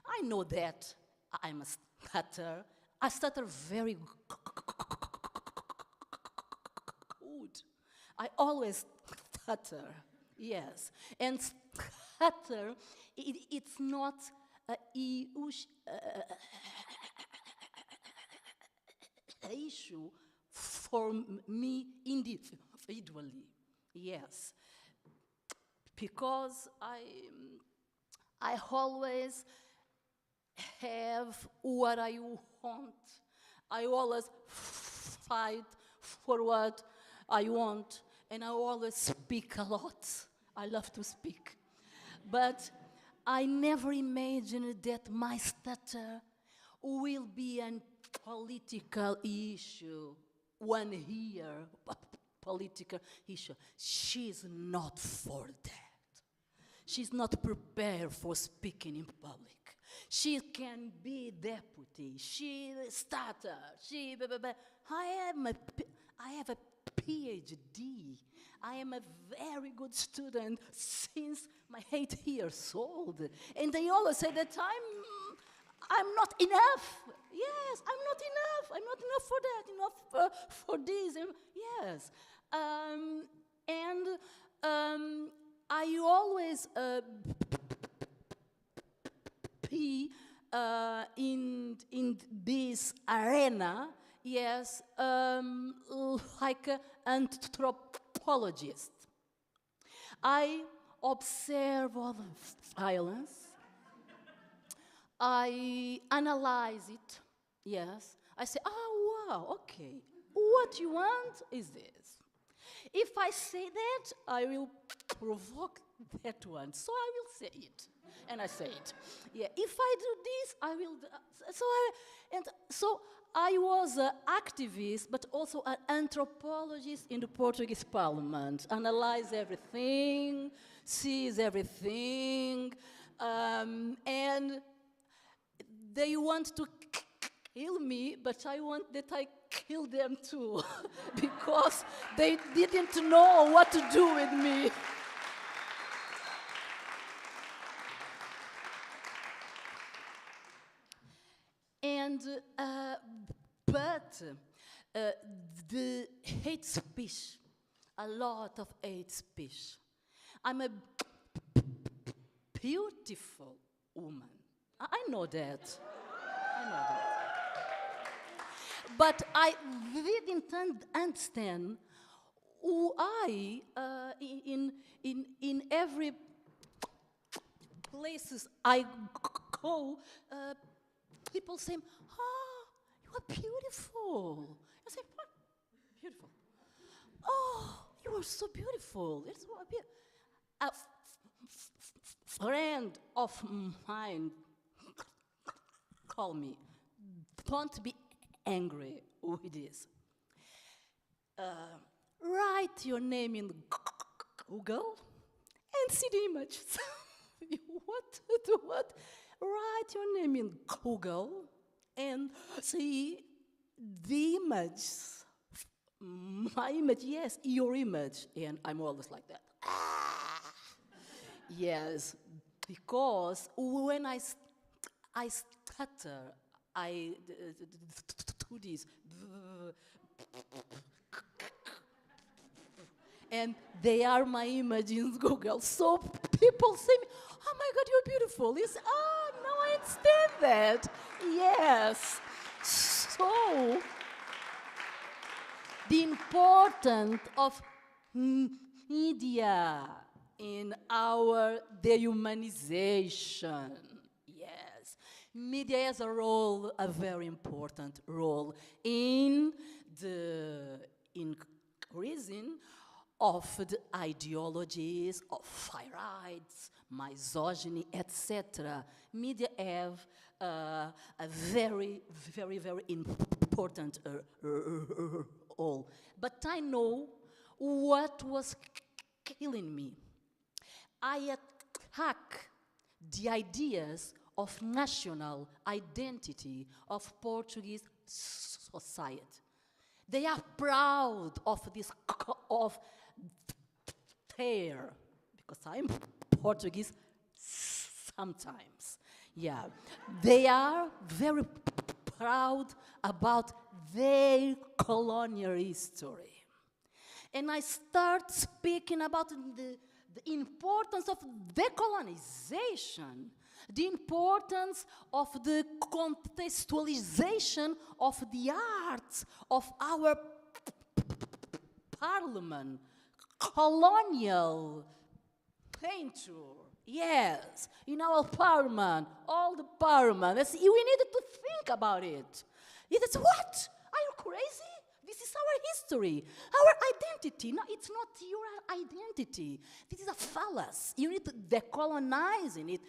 I know that I'm a stutter. I stutter very good. I always stutter, yes. And stutter, it's not an issue for me individually, yes. Because I always have what I want. I always fight for what I want, and I always speak a lot. I love to speak. But I never imagined that my stutter will be a political issue. One here, political issue. She's not for that. She's not prepared for speaking in public. She can be deputy. She stutter. I have a PhD. I am a very good student since my 8 years old. And they always say that I'm not enough. Yes, I'm not enough. I'm not enough for that, enough for this. Yes. I always be in this arena, yes, like an anthropologist. I observe all the violence. I analyze it, yes. I say, oh, wow, okay. What you want is this. If I say that, I will provoke that one. So I will say it. And I say it. Yeah, if I do this, I will do, so I was an activist, but also an anthropologist in the Portuguese parliament. Analyze everything, sees everything, and they want to kill me, but I want that I kill them too, because they didn't know what to do with me. And, but the hate speech, a lot of hate speech. I'm a beautiful woman. I know that. I know that. But I didn't understand why in every places I go, people say, "Oh, you are beautiful." I say, "What? Beautiful? Oh, you are so beautiful." It's so beautiful. A friend of mine called me. Don't be angry with this. Write your name in Google and see the image. What? What? Write your name in Google and see the image. My image, yes, your image. And I'm always like that. Yes, because when I stutter, I do this. And they are my image in Google. So people say, "Oh my God, you're beautiful." It's, "Oh, no, I understand that." Yes. So the importance of media in our dehumanization. Yes. Media has a role, a very important role in the increasing of the ideologies of far rights, misogyny, etc. Media have a very, very, very important role. But I know what was killing me. I attack the ideas of national identity of Portuguese society. They are proud of this, of their, because I'm Portuguese sometimes. Yeah, they are very proud about their colonial history. And I start speaking about the importance of decolonization, the importance of the contextualization of the arts of our parliament, colonial painter. Yes, in our parliament, all the parliament. We needed to think about it. It's what? Are you crazy? This is our history, our identity. No, it's not your identity. This is a fallacy. You need to decolonize it.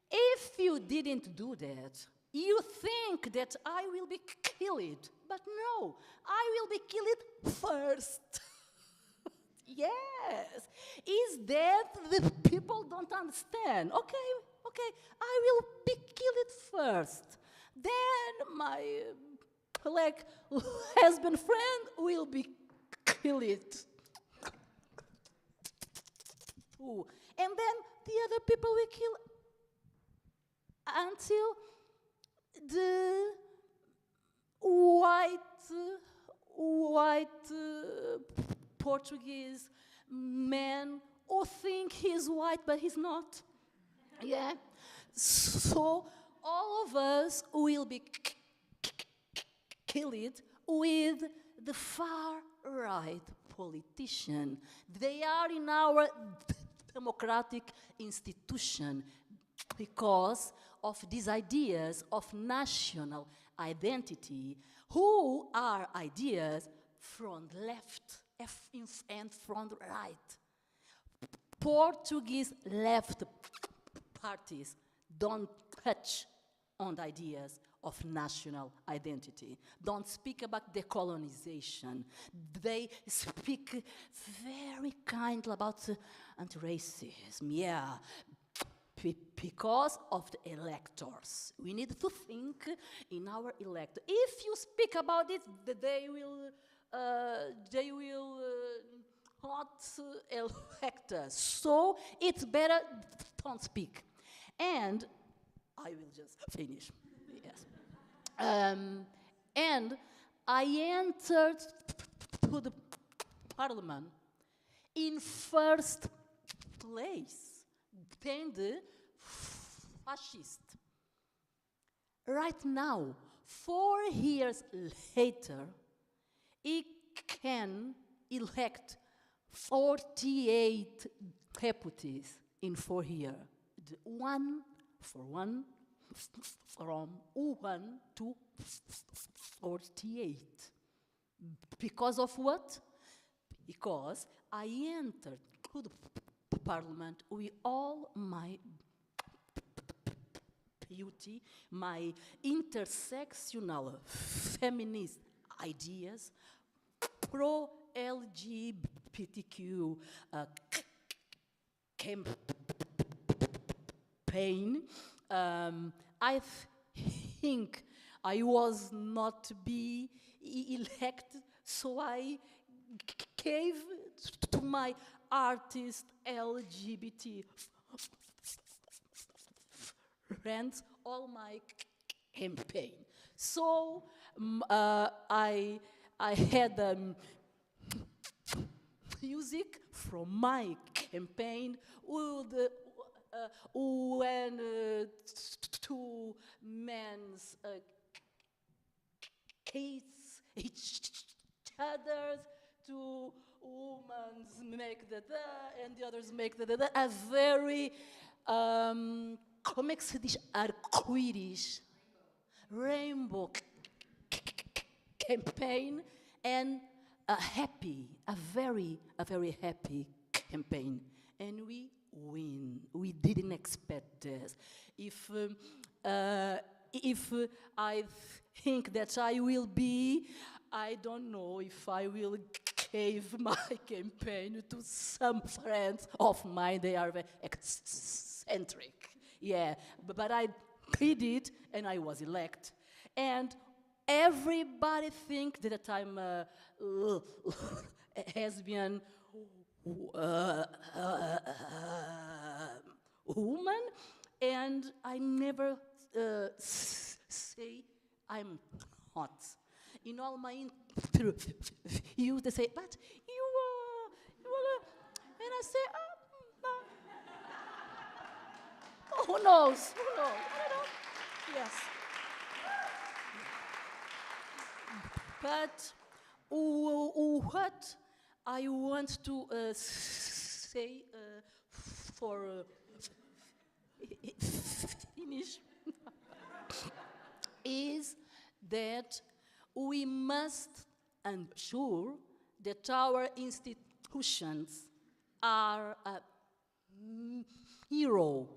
If you didn't do that, you think that I will be killed. But no, I will be killed first. Yes. Is that the people don't understand? Okay, I will be killed first. Then my like husband friend will be killed. Ooh. And then the other people will kill until the white Portuguese man who think he's white but he's not. Yeah. So all of us will be killed with the far-right politician. They are in our democratic institution because of these ideas of national identity, who are ideas from left and from right. Portuguese left parties don't touch on the ideas of national identity. Don't speak about decolonization. They speak very kindly about anti-racism, yeah, because of the electors. We need to think in our electors. If you speak about it, they will not elect us. So it's better don't speak. And I will just finish. Yes. And I entered to the parliament in first place, then the fascist. Right now, 4 years later, he can elect 48 deputies in 4 years. One from 1 to 48. Because of what? Because I entered to the parliament with all my beauty, my intersectional feminist ideas, pro-LGBTQ campaign. I think I was not to be elected, so I gave to my artist LGBT friends all my campaign. So I had music from my campaign with when 2 men kiss each other, 2 women make the and the others make the a very como é que se diz arco-íris, rainbow campaign, and a very happy campaign, and we win. We didn't expect this. If I think that I will be, I don't know if I will give my campaign to some friends of mine. They are very eccentric. Yeah, but I did it, and I was elected. And everybody think that I'm a lesbian woman, and I never say I'm hot. In all my interviews, they say, but you are, and I say, who knows? Who knows? I don't know. Yes. But what I want to say for finish is that we must ensure that our institutions are a hero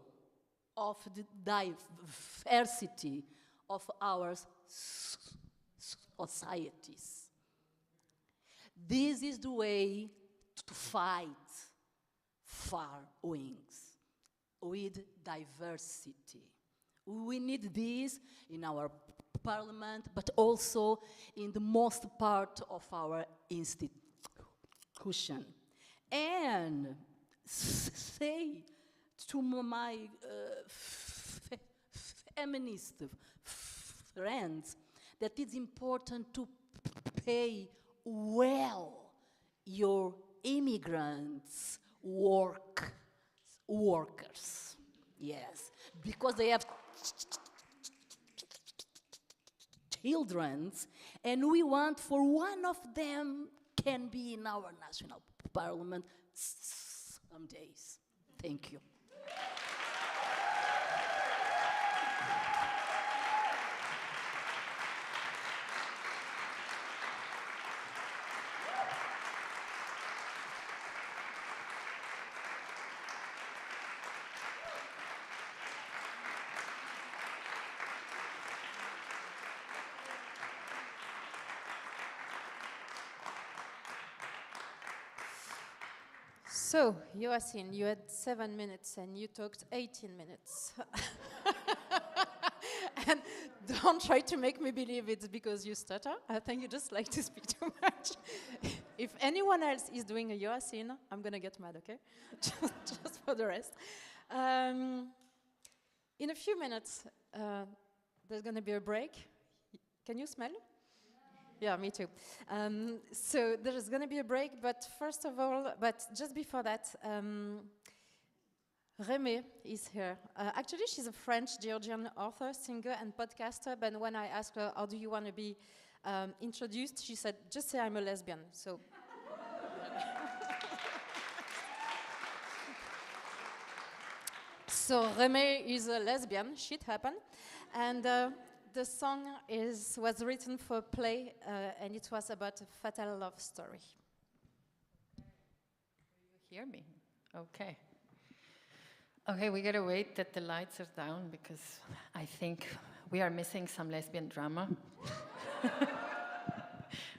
of the diversity of our societies. This is the way to fight far wings with diversity. We need this in our parliament, but also in the most part of our institution. And say to my feminist friends that it's important to pay well your immigrants workers. Yes, because they have children, and we want for one of them can be in our national parliament some days. Thank you. So, Joachim, you had 7 minutes and you talked 18 minutes. And don't try to make me believe it's because you stutter. I think you just like to speak too much. If anyone else is doing a Joachim, I'm going to get mad, okay? just for the rest. In a few minutes, there's going to be a break. Can you smell? Yeah, me too. So there's going to be a break, but first of all, but just before that, Remé is here. Actually, she's a French-Georgian author, singer, and podcaster, but when I asked her, how do you want to be introduced, she said, just say I'm a lesbian. So. So Remé is a lesbian, shit happened, and the song was written for a play, and it was about a fatal love story. You hear me? Okay. Okay, we gotta wait that the lights are down because I think we are missing some lesbian drama.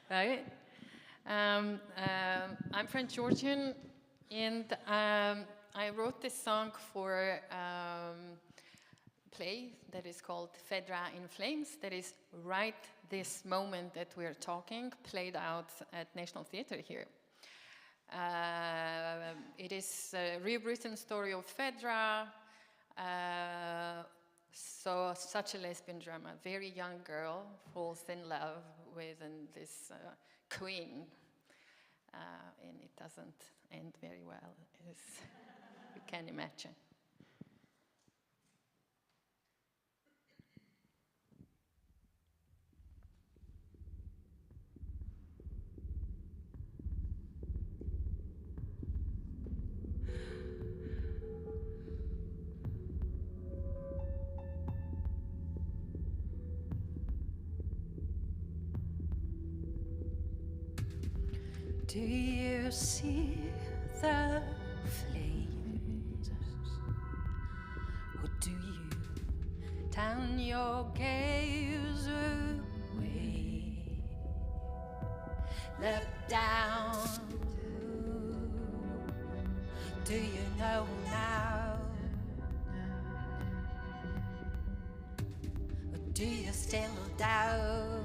Right? I'm French-Georgian, and I wrote this song for play that is called Fedra in Flames, that is right this moment that we're talking, played out at National Theatre here. It is a rewritten story of Fedra, so such a lesbian drama. Very young girl falls in love with this queen, and it doesn't end very well, as you can imagine. Do you see the flames, or do you turn your gaze away? Look down. Do you know now, or do you still doubt?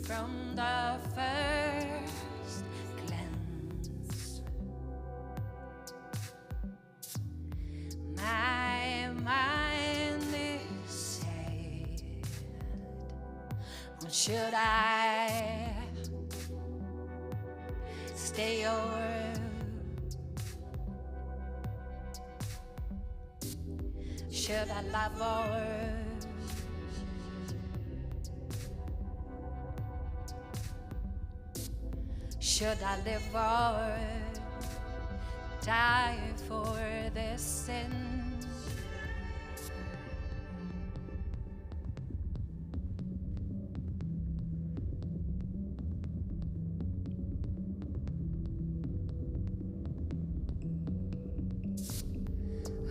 From the first glance, my mind is sad. Should I stay or should I love or should I live or die for this sin?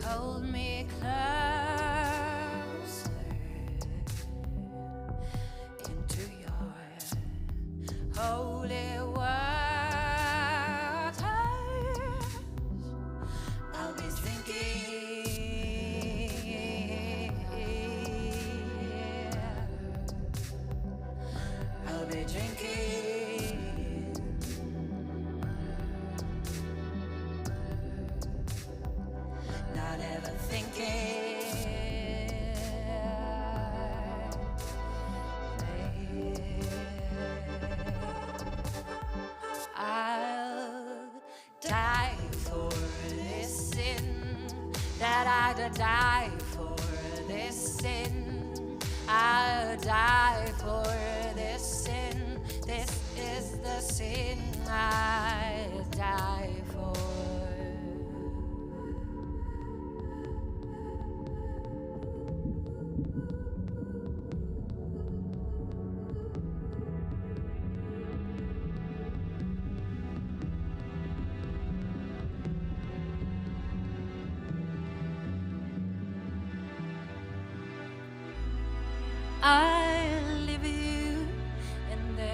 Hold me closer into your holy waters. I'll be thinking, I'll be drinking, not ever thinking. I'll die for this sin, that I'd die for this sin. I'll die for this sin. This is the sin I die for. I leave you in the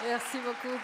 Merci beaucoup.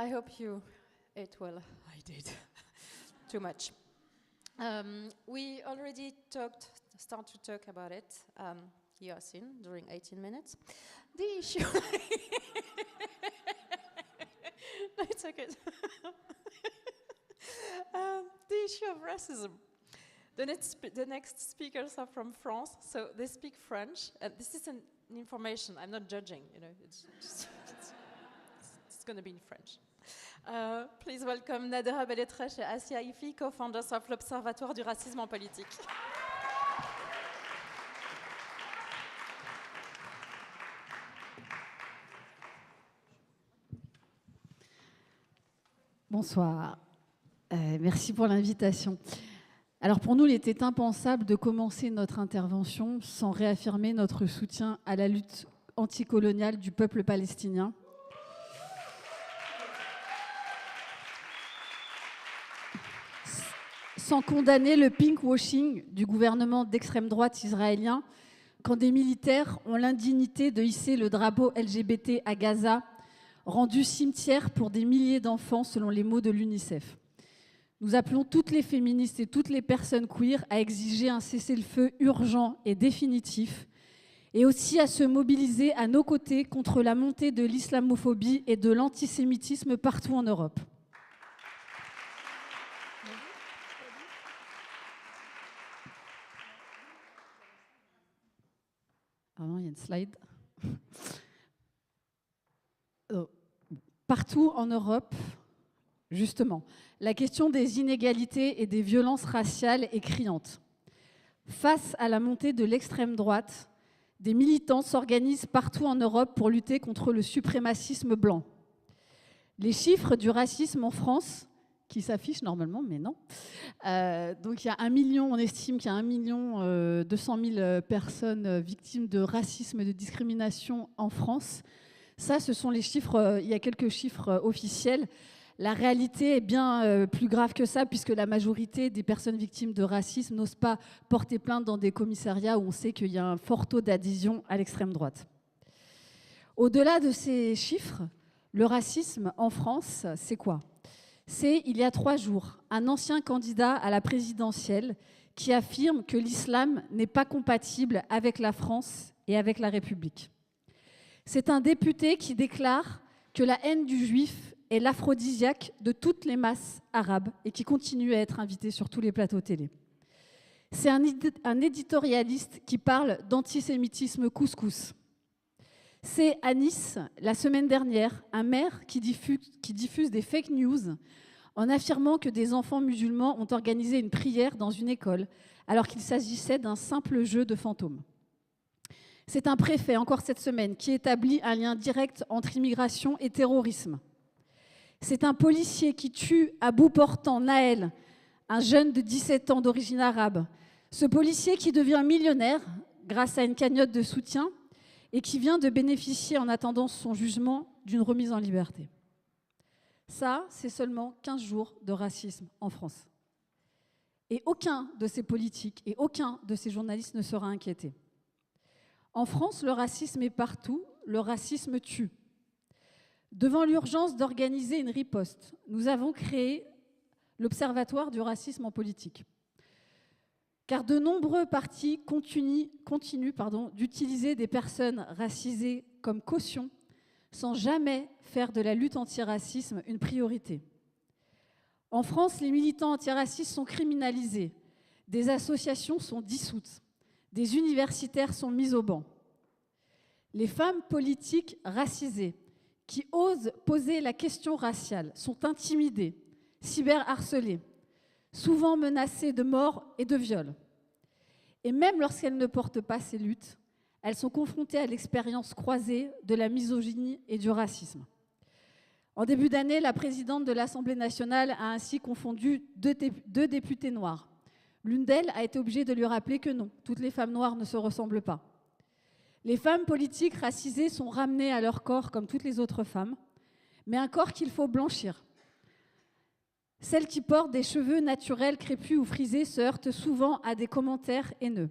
I hope you ate well. I did. Too much. We already start to talk about it, Yasin, during 18 minutes. The issue... No, it's okay. The issue of racism. The next speakers are from France, so they speak French. This is an information, I'm not judging, you know, it's going to be in French. Please welcome Nadera Belletresh et Asia Ifi, co-founders of l'Observatoire du racisme en politique. Bonsoir. Merci pour l'invitation. Alors pour nous, il était impensable de commencer notre intervention sans réaffirmer notre soutien à la lutte anticoloniale du peuple palestinien. Sans condamner le pinkwashing du gouvernement d'extrême droite israélien quand des militaires ont l'indignité de hisser le drapeau LGBT à Gaza, rendu cimetière pour des milliers d'enfants selon les mots de l'UNICEF. Nous appelons toutes les féministes et toutes les personnes queer à exiger un cessez-le-feu urgent et définitif et aussi à se mobiliser à nos côtés contre la montée de l'islamophobie et de l'antisémitisme partout en Europe. Ah non, il y a une slide. Partout en Europe, justement, la question des inégalités et des violences raciales est criante. Face à la montée de l'extrême droite, des militants s'organisent partout en Europe pour lutter contre le suprémacisme blanc. Les chiffres du racisme en France, qui s'affichent normalement, mais non. Donc il y a 1 million, on estime qu'il y a 1 200 000 personnes victimes de racisme et de discrimination en France. Ça, ce sont les chiffres, il y a quelques chiffres officiels. La réalité est bien plus grave que ça, puisque la majorité des personnes victimes de racisme n'osent pas porter plainte dans des commissariats où on sait qu'il y a un fort taux d'adhésion à l'extrême droite. Au-delà de ces chiffres, le racisme en France, c'est quoi ? C'est, il y a 3 jours, un ancien candidat à la présidentielle qui affirme que l'islam n'est pas compatible avec la France et avec la République. C'est un député qui déclare que la haine du juif est l'aphrodisiaque de toutes les masses arabes et qui continue à être invité sur tous les plateaux télé. C'est un éditorialiste qui parle d'antisémitisme couscous. C'est à Nice, la semaine dernière, un maire qui diffuse des fake news en affirmant que des enfants musulmans ont organisé une prière dans une école alors qu'il s'agissait d'un simple jeu de fantômes. C'est un préfet, encore cette semaine, qui établit un lien direct entre immigration et terrorisme. C'est un policier qui tue à bout portant Naël, un jeune de 17 ans d'origine arabe. Ce policier qui devient millionnaire grâce à une cagnotte de soutien et qui vient de bénéficier, en attendant son jugement, d'une remise en liberté. Ça, c'est seulement 15 jours de racisme en France. Et aucun de ces politiques et aucun de ces journalistes ne sera inquiété. En France, le racisme est partout, le racisme tue. Devant l'urgence d'organiser une riposte, nous avons créé l'Observatoire du racisme en politique. Car de nombreux partis continuent d'utiliser des personnes racisées comme caution sans jamais faire de la lutte antiracisme une priorité. En France, les militants antiracistes sont criminalisés, des associations sont dissoutes, des universitaires sont mis au banc. Les femmes politiques racisées qui osent poser la question raciale sont intimidées, cyberharcelées, souvent menacées de mort et de viol. Et même lorsqu'elles ne portent pas ces luttes, elles sont confrontées à l'expérience croisée de la misogynie et du racisme. En début d'année, la présidente de l'Assemblée nationale a ainsi confondu deux députés noirs. L'une d'elles a été obligée de lui rappeler que non, toutes les femmes noires ne se ressemblent pas. Les femmes politiques racisées sont ramenées à leur corps comme toutes les autres femmes, mais un corps qu'il faut blanchir. Celles qui portent des cheveux naturels, crépus ou frisés se heurtent souvent à des commentaires haineux.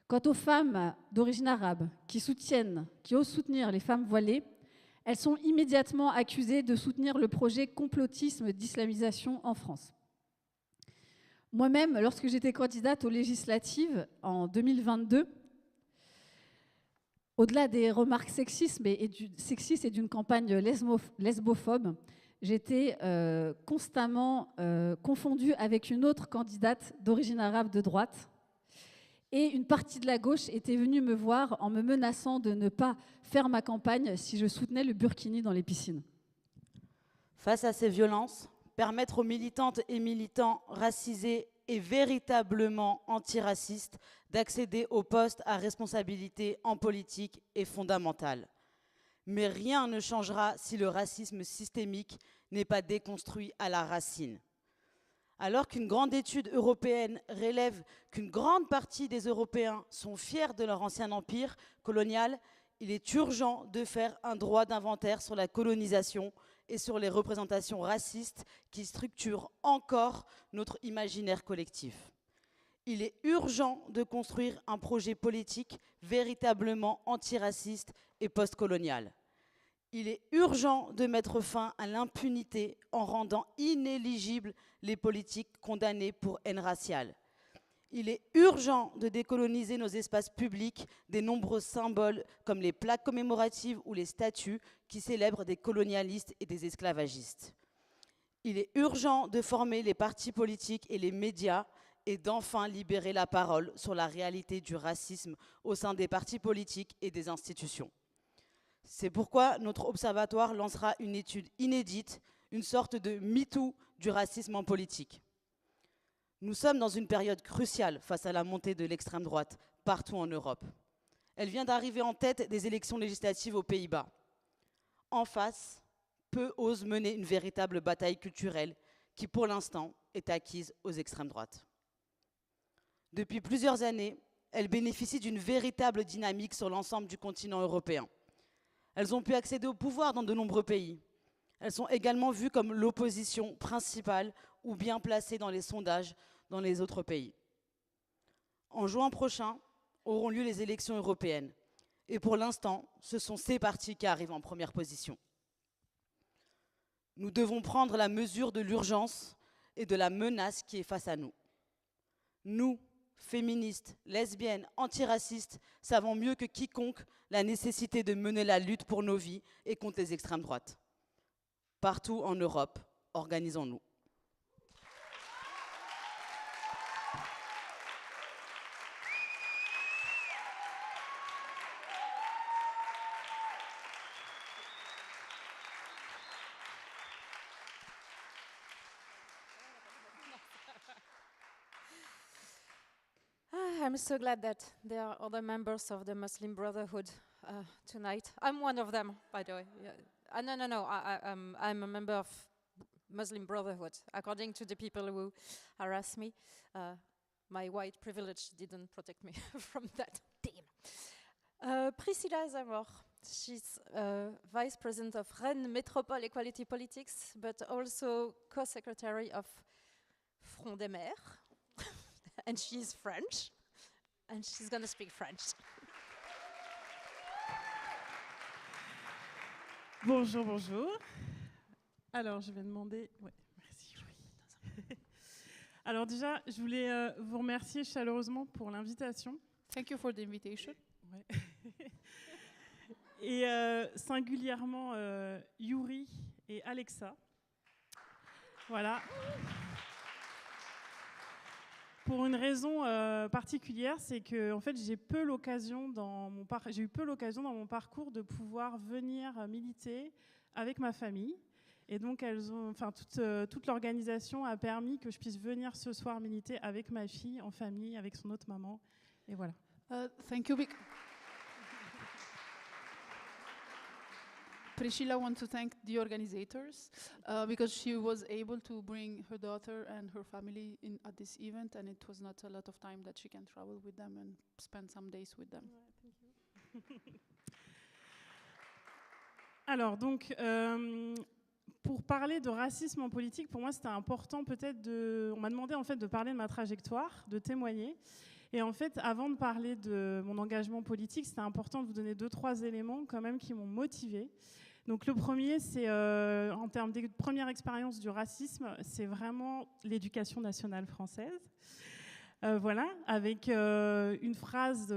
Quant aux femmes d'origine arabe qui osent soutenir les femmes voilées, elles sont immédiatement accusées de soutenir le projet complotisme d'islamisation en France. Moi-même, lorsque j'étais candidate aux législatives en 2022, au-delà des remarques sexistes et d'une campagne lesbophobe, j'étais constamment confondue avec une autre candidate d'origine arabe de droite. Et une partie de la gauche était venue me voir en me menaçant de ne pas faire ma campagne si je soutenais le burkini dans les piscines. Face à ces violences, permettre aux militantes et militants racisés et véritablement antiracistes d'accéder aux postes à responsabilité en politique est fondamental. Mais rien ne changera si le racisme systémique n'est pas déconstruit à la racine. Alors qu'une grande étude européenne relève qu'une grande partie des Européens sont fiers de leur ancien empire colonial, il est urgent de faire un droit d'inventaire sur la colonisation et sur les représentations racistes qui structurent encore notre imaginaire collectif. Il est urgent de construire un projet politique véritablement antiraciste et postcolonial. Il est urgent de mettre fin à l'impunité en rendant inéligibles les politiques condamnées pour haine raciale. Il est urgent de décoloniser nos espaces publics des nombreux symboles comme les plaques commémoratives ou les statues qui célèbrent des colonialistes et des esclavagistes. Il est urgent de former les partis politiques et les médias et d'enfin libérer la parole sur la réalité du racisme au sein des partis politiques et des institutions. C'est pourquoi notre observatoire lancera une étude inédite, une sorte de MeToo du racisme en politique. Nous sommes dans une période cruciale face à la montée de l'extrême droite partout en Europe. Elle vient d'arriver en tête des élections législatives aux Pays-Bas. En face, peu osent mener une véritable bataille culturelle qui, pour l'instant, est acquise aux extrêmes droites. Depuis plusieurs années, elles bénéficient d'une véritable dynamique sur l'ensemble du continent européen. Elles ont pu accéder au pouvoir dans de nombreux pays. Elles sont également vues comme l'opposition principale ou bien placées dans les sondages dans les autres pays. En juin prochain, auront lieu les élections européennes. Et pour l'instant, ce sont ces partis qui arrivent en première position. Nous devons prendre la mesure de l'urgence et de la menace qui est face à nous. Nous, féministes, lesbiennes, antiracistes, savons mieux que quiconque la nécessité de mener la lutte pour nos vies et contre les extrêmes droites. Partout en Europe, organisons-nous. I'm so glad that there are other members of the Muslim Brotherhood tonight. I'm one of them, by the way. Yeah. No. I'm a member of Muslim Brotherhood. According to the people who harass me, my white privilege didn't protect me from that. Damn. Priscilla Zamor. She's Vice President of Rennes Métropole Equality Politics, but also co-secretary of Front des Mères. And she's French. And she's going to speak French. Bonjour, bonjour. Alors, je vais demander... Ouais, merci. Alors déjà, je voulais vous remercier chaleureusement pour l'invitation. Thank you for the invitation. Ouais. Et singulièrement Yuri et Alexa. Voilà. Pour une raison particulière, c'est que en fait, j'ai eu peu l'occasion dans mon parcours de pouvoir venir militer avec ma famille. Et donc, toute l'organisation a permis que je puisse venir ce soir militer avec ma fille, en famille, avec son autre maman. Et voilà. Thank you. Priscilla wants to thank the organizers because she was able to bring her daughter and her family in at this event, and it was not a lot of time that she can travel with them and spend some days with them. Alors donc, pour parler de racisme en politique, pour moi c'était important peut-être on m'a demandé en fait de parler de ma trajectoire, de témoigner. Et en fait, avant de parler de mon engagement politique, c'était important de vous donner 2-3 éléments quand même qui m'ont motivée. Donc le premier, c'est en termes de première expérience du racisme, c'est vraiment l'éducation nationale française. Voilà, avec une phrase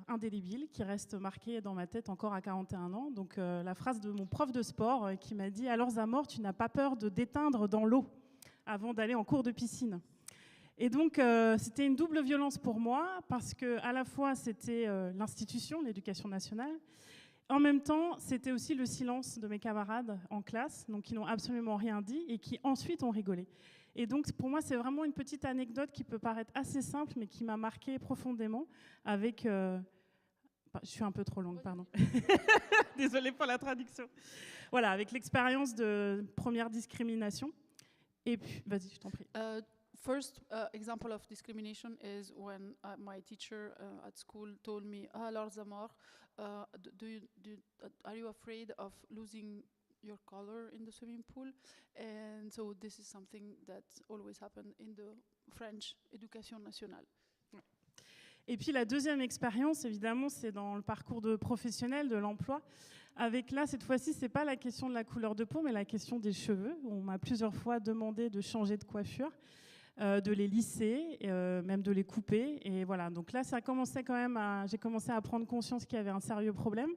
indélébile qui reste marquée dans ma tête encore à 41 ans. Donc la phrase de mon prof de sport qui m'a dit « Alors Zamor, tu n'as pas peur de d'éteindre dans l'eau avant d'aller en cours de piscine ». Et donc c'était une double violence pour moi parce que à la fois c'était l'institution, l'éducation nationale. En même temps, c'était aussi le silence de mes camarades en classe, donc qui n'ont absolument rien dit et qui ensuite ont rigolé. Et donc, pour moi, c'est vraiment une petite anecdote qui peut paraître assez simple, mais qui m'a marquée profondément avec... je suis un peu trop longue, pardon. Désolée pour la traduction. Voilà, avec l'expérience de première discrimination. Et puis, vas-y, je t'en prie. First example of discrimination is when my teacher at school told me, alors Zamor, are you afraid of losing your color in the swimming pool? And so this is something that always happened in the French éducation nationale. Et puis la deuxième expérience, évidemment, c'est dans le parcours de professionnel, de l'emploi. Avec là, cette fois-ci, c'est pas la question de la couleur de peau, mais la question des cheveux. On m'a plusieurs fois demandé de changer de coiffure, de les lisser, même de les couper. Et voilà, donc là, ça commençait quand même j'ai commencé à prendre conscience qu'il y avait un sérieux problème.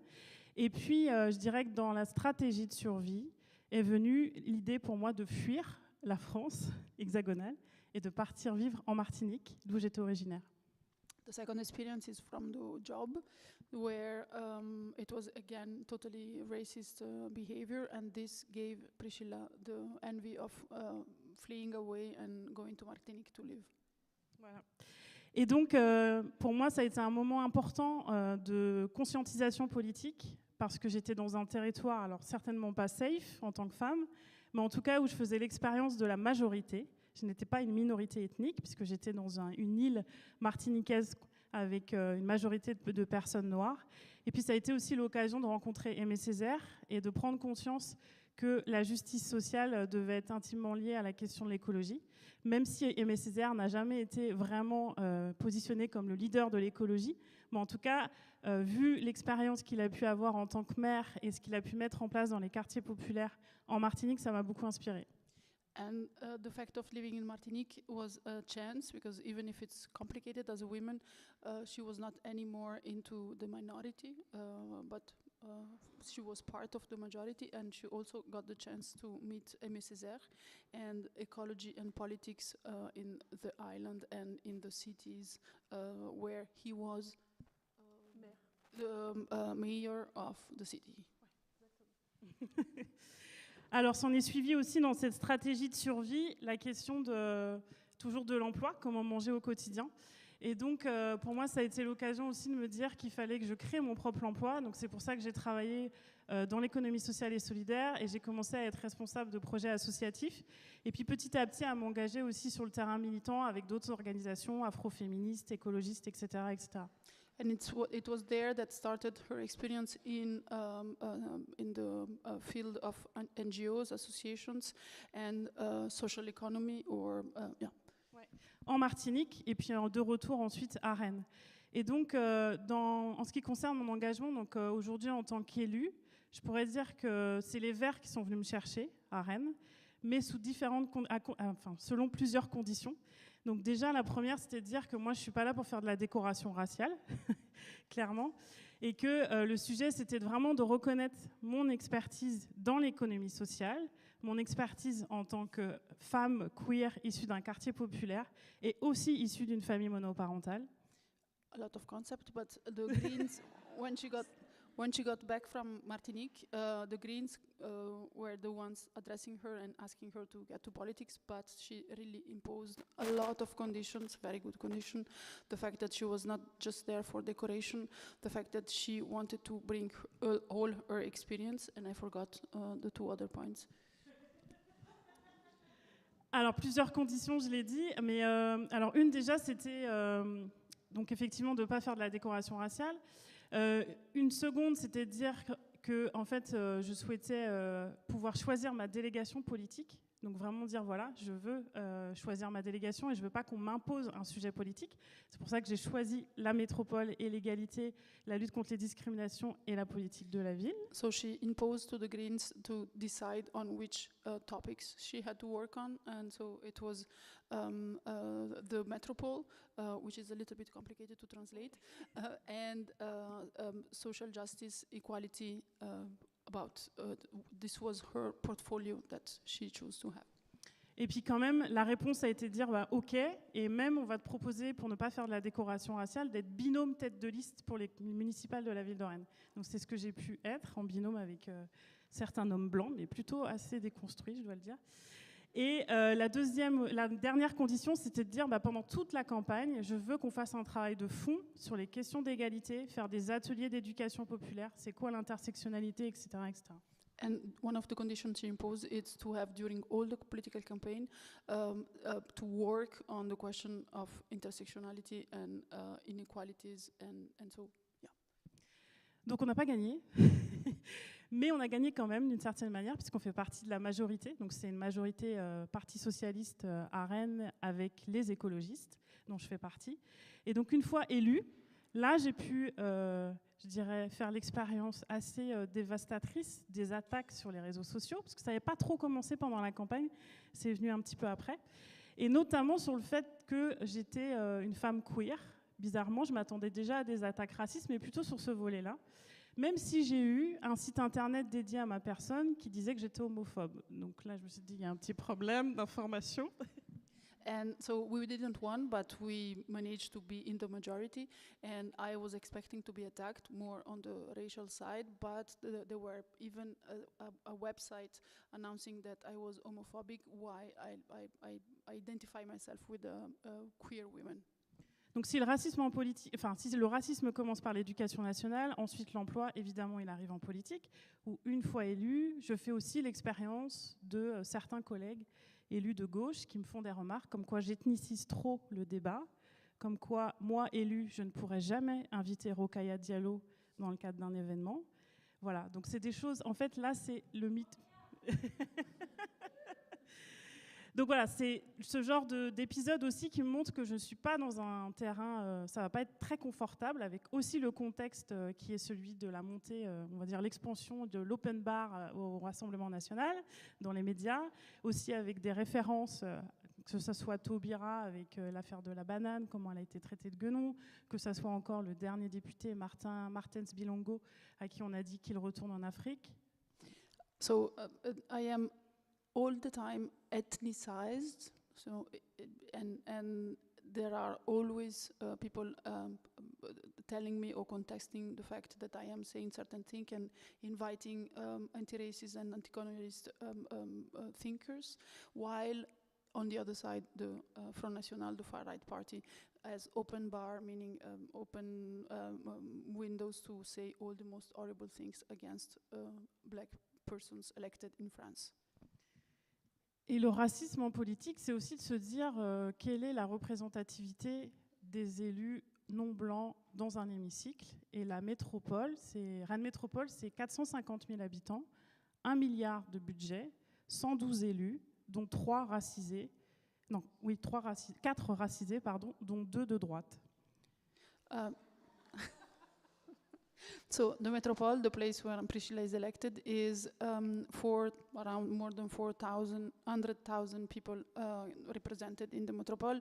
Et puis, je dirais que dans la stratégie de survie est venue l'idée pour moi de fuir la France hexagonale et de partir vivre en Martinique, d'où j'étais originaire. The second experience is from the job, where it was again totally racist behavior, and this gave Priscilla the envy of fleeing away and going to Martinique to live. Voilà. Et donc, pour moi, ça a été un moment important de conscientisation politique, parce que j'étais dans un territoire, alors certainement pas safe en tant que femme, mais en tout cas où je faisais l'expérience de la majorité. Je n'étais pas une minorité ethnique, puisque j'étais dans une île martiniquaise avec une majorité de personnes noires. Et puis ça a été aussi l'occasion de rencontrer Aimé Césaire et de prendre conscience que la justice sociale devait être intimement liée à la question de l'écologie, même si Aimé Césaire n'a jamais été vraiment positionné comme le leader de l'écologie. Mais en tout cas, vu l'expérience qu'il a pu avoir en tant que maire et ce qu'il a pu mettre en place dans les quartiers populaires en Martinique, ça m'a beaucoup inspirée. And the fact of living in Martinique was a chance, because even if it's complicated as a woman, she was not anymore into the minority, but she was part of the majority, and she also got the chance to meet Aimé Césaire and ecology and politics in the island and in the cities where he was the mayor of the city. Alors, s'en est suivi aussi dans cette stratégie de survie la question toujours de l'emploi, comment manger au quotidien. Et donc, pour moi, ça a été l'occasion aussi de me dire qu'il fallait que je crée mon propre emploi. Donc, c'est pour ça que j'ai travaillé dans l'économie sociale et solidaire et j'ai commencé à être responsable de projets associatifs. Et puis, petit à petit, à m'engager aussi sur le terrain militant avec d'autres organisations afroféministes, écologistes, etc., etc. And it was there that started her experience in the field of NGOs, associations, and social economy, or yeah. Ouais. En Martinique, et puis de retour ensuite à Rennes. Et donc, en ce qui concerne mon engagement, donc aujourd'hui en tant qu'élue, je pourrais dire que c'est les Verts qui sont venus me chercher à Rennes, mais sous selon plusieurs conditions. Donc déjà, la première, c'était de dire que moi, je ne suis pas là pour faire de la décoration raciale, clairement, et que le sujet, c'était vraiment de reconnaître mon expertise dans l'économie sociale, mon expertise en tant que femme queer issue d'un quartier populaire et aussi issue d'une famille monoparentale. A lot of concept, but the Greens, when she got back from Martinique, the Greens were the ones addressing her and asking her to get to politics, but she really imposed a lot of conditions, very good conditions. The fact that she was not just there for decoration, the fact that she wanted to bring all her experience, and I forgot the two other points. Alors, plusieurs conditions, je l'ai dit, mais alors une déjà, c'était donc effectivement de ne pas faire de la décoration raciale. Une seconde, c'était de dire que en fait, je souhaitais pouvoir choisir ma délégation politique. Donc vraiment dire, voilà, je veux choisir ma délégation et je ne veux pas qu'on m'impose un sujet politique. C'est pour ça que j'ai choisi la métropole et l'égalité, la lutte contre les discriminations et la politique de la ville. So she imposed to the Greens to decide on which topics she had to work on, and so it was the metropole, which is a little bit complicated to translate, and social justice, equality, this was her portfolio that she chose to have. Et puis quand même, la réponse a été de dire bah, OK, et même on va te proposer, pour ne pas faire de la décoration raciale, d'être binôme tête de liste pour les municipales de la ville de Rennes. Donc c'est ce que j'ai pu être, en binôme avec certains hommes blancs, mais plutôt assez déconstruits, je dois le dire. Et la dernière condition, c'était de dire bah, pendant toute la campagne, je veux qu'on fasse un travail de fond sur les questions d'égalité, faire des ateliers d'éducation populaire, c'est quoi l'intersectionnalité, etc., etc. And one of the conditions she imposed is to have, during all the political campaign, to work on the question of intersectionality and inequalities, and so, yeah. Donc on n'a pas gagné, mais on a gagné quand même d'une certaine manière, puisqu'on fait partie de la majorité. Donc c'est une majorité Parti socialiste à Rennes avec les écologistes, dont je fais partie. Et donc une fois élue, là j'ai pu, je dirais, faire l'expérience assez dévastatrice des attaques sur les réseaux sociaux, parce que ça n'avait pas trop commencé pendant la campagne, c'est venu un petit peu après. Et notamment sur le fait que j'étais une femme queer. Bizarrement, je m'attendais déjà à des attaques racistes, mais plutôt sur ce volet-là. Même si j'ai eu un site internet dédié à ma personne qui disait que j'étais homophobe. Donc là, je me suis dit, il y a un petit problème d'information. And so we didn't win, but we managed to be in the majority. And I was expecting to be attacked more on the racial side, but there were even a website announcing that I was homophobic, why I identify myself with queer women. Donc si le racisme en politique, enfin si le racisme commence par l'éducation nationale, ensuite l'emploi, évidemment, il arrive en politique, où une fois élu, je fais aussi l'expérience de certains collègues élus de gauche qui me font des remarques comme quoi j'ethnicise trop le débat, comme quoi moi élu, je ne pourrais jamais inviter Rokhaya Diallo dans le cadre d'un événement. Voilà, donc c'est des choses. En fait, là, c'est le mythe. Donc voilà, c'est ce genre d'épisode aussi qui me montre que je ne suis pas dans un terrain, ça ne va pas être très confortable, avec aussi le contexte qui est celui de la montée, on va dire l'expansion de l'open bar au Rassemblement national, dans les médias, aussi avec des références, que ce soit Taubira avec l'affaire de la banane, comment elle a été traitée de guenon, que ce soit encore le dernier député Martens Bilongo, à qui on a dit qu'il retourne en Afrique. So I am all the time ethnicized, so and there are always people telling me or contesting the fact that I am saying certain things and inviting anti-racist and anti-colonialist thinkers, while on the other side, the Front National, the far-right party, has open bar, meaning open windows to say all the most horrible things against black persons elected in France. Et le racisme en politique, c'est aussi de se dire quelle est la représentativité des élus non blancs dans un hémicycle. Et la métropole, Rennes Métropole, c'est 450 000 habitants, 1 milliard de budget, 112 élus, dont 4 racisés, dont 2 de droite. So the metropole, the place where Priscilla is elected, is around more than 100,000 people represented in the metropole,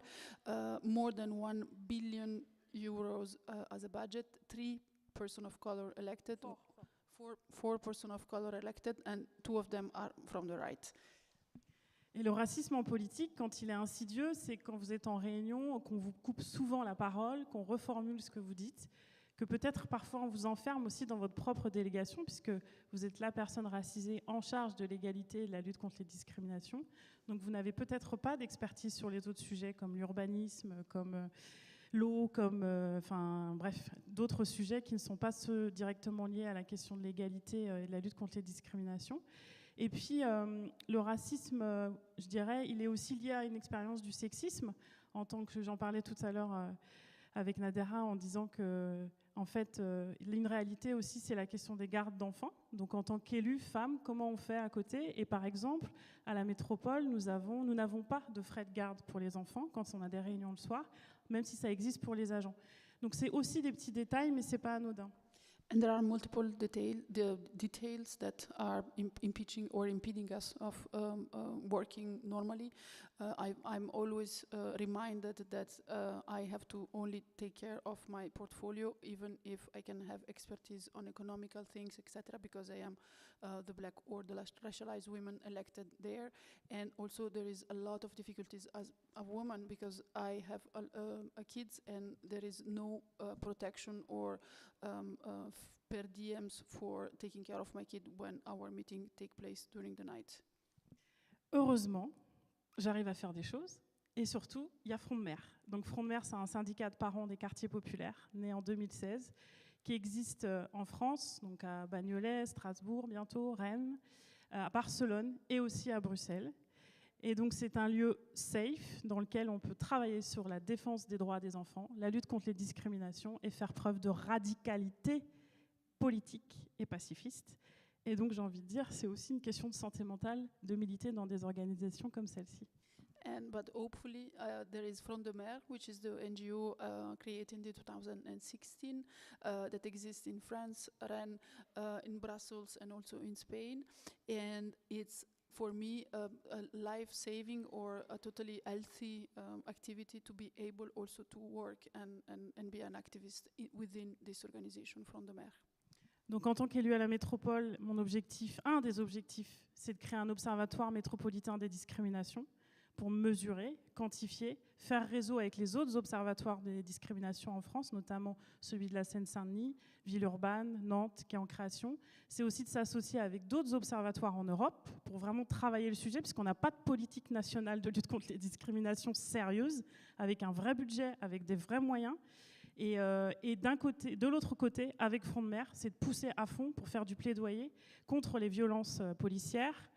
more than 1 billion euros as a budget, 3 persons of color elected, four persons of color elected, and 2 of them are from the right. Et le racisme en politique, quand il est insidieux, c'est quand vous êtes en réunion, qu'on vous coupe souvent la parole, qu'on reformule ce que vous dites, que peut-être parfois on vous enferme aussi dans votre propre délégation, puisque vous êtes la personne racisée en charge de l'égalité et de la lutte contre les discriminations. Donc vous n'avez peut-être pas d'expertise sur les autres sujets comme l'urbanisme, comme l'eau, comme bref, d'autres sujets qui ne sont pas ceux directement liés à la question de l'égalité et de la lutte contre les discriminations. Et puis le racisme, je dirais, il est aussi lié à une expérience du sexisme, en tant que j'en parlais tout à l'heure avec Nadera en disant que, en fait, une réalité aussi, c'est la question des gardes d'enfants. Donc, en tant qu'élue femme, comment on fait à côté? Et par exemple, à la métropole, nous n'avons pas de frais de garde pour les enfants quand on a des réunions le soir, même si ça existe pour les agents. Donc, c'est aussi des petits détails, mais c'est pas anodin. And there are multiple details that are impeding or impeding us of working normally. I'm always reminded that I have to only take care of my portfolio, even if I can have expertise on economical things, etc., because I am the black or the racialized women elected there. And also there is a lot of difficulties as a woman because I have a kids and there is no protection or per diems for taking care of my kid when our meeting take place during the night. Heureusement, j'arrive à faire des choses. Et surtout, il y a Front de Mer. Donc Front de Mer, c'est un syndicat de parents des quartiers populaires, né en 2016, qui existe en France, donc à Bagnolet, Strasbourg, bientôt, Rennes, à Barcelone et aussi à Bruxelles. Et donc c'est un lieu safe dans lequel on peut travailler sur la défense des droits des enfants, la lutte contre les discriminations et faire preuve de radicalité politique et pacifiste. Et donc j'ai envie de dire, c'est aussi une question de santé mentale de militer dans des organisations comme celle-ci. But hopefully there is Front de Mer, which is the NGO created in 2016 that exists in France, Rennes, in Brussels, and also in Spain. And it's, for me, a life-saving or a totally healthy activity to be able also to work and be an activist within this organization, Front de Mer. Donc en tant qu'élu à la métropole, un des objectifs, c'est de créer un observatoire métropolitain des discriminations pour mesurer, quantifier, faire réseau avec les autres observatoires des discriminations en France, notamment celui de la Seine-Saint-Denis, Villeurbanne, Nantes, qui est en création. C'est aussi de s'associer avec d'autres observatoires en Europe pour vraiment travailler le sujet, puisqu'on n'a pas de politique nationale de lutte contre les discriminations sérieuse, avec un vrai budget, avec des vrais moyens. Et de l'autre côté, avec Front de Mer, c'est de pousser à fond pour faire du plaidoyer contre les violences policières,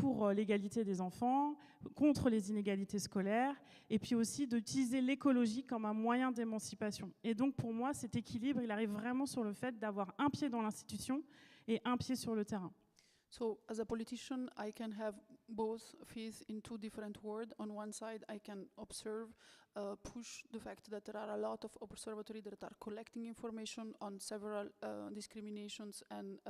pour l'égalité des enfants, contre les inégalités scolaires, et puis aussi d'utiliser l'écologie comme un moyen d'émancipation. Et donc pour moi, cet équilibre, il arrive vraiment sur le fait d'avoir un pied dans l'institution et un pied sur le terrain. So as a politician, I can have both feet in two different worlds. On one side, I can observe, push the fact that there are a lot of observatories that are collecting information on several discriminations and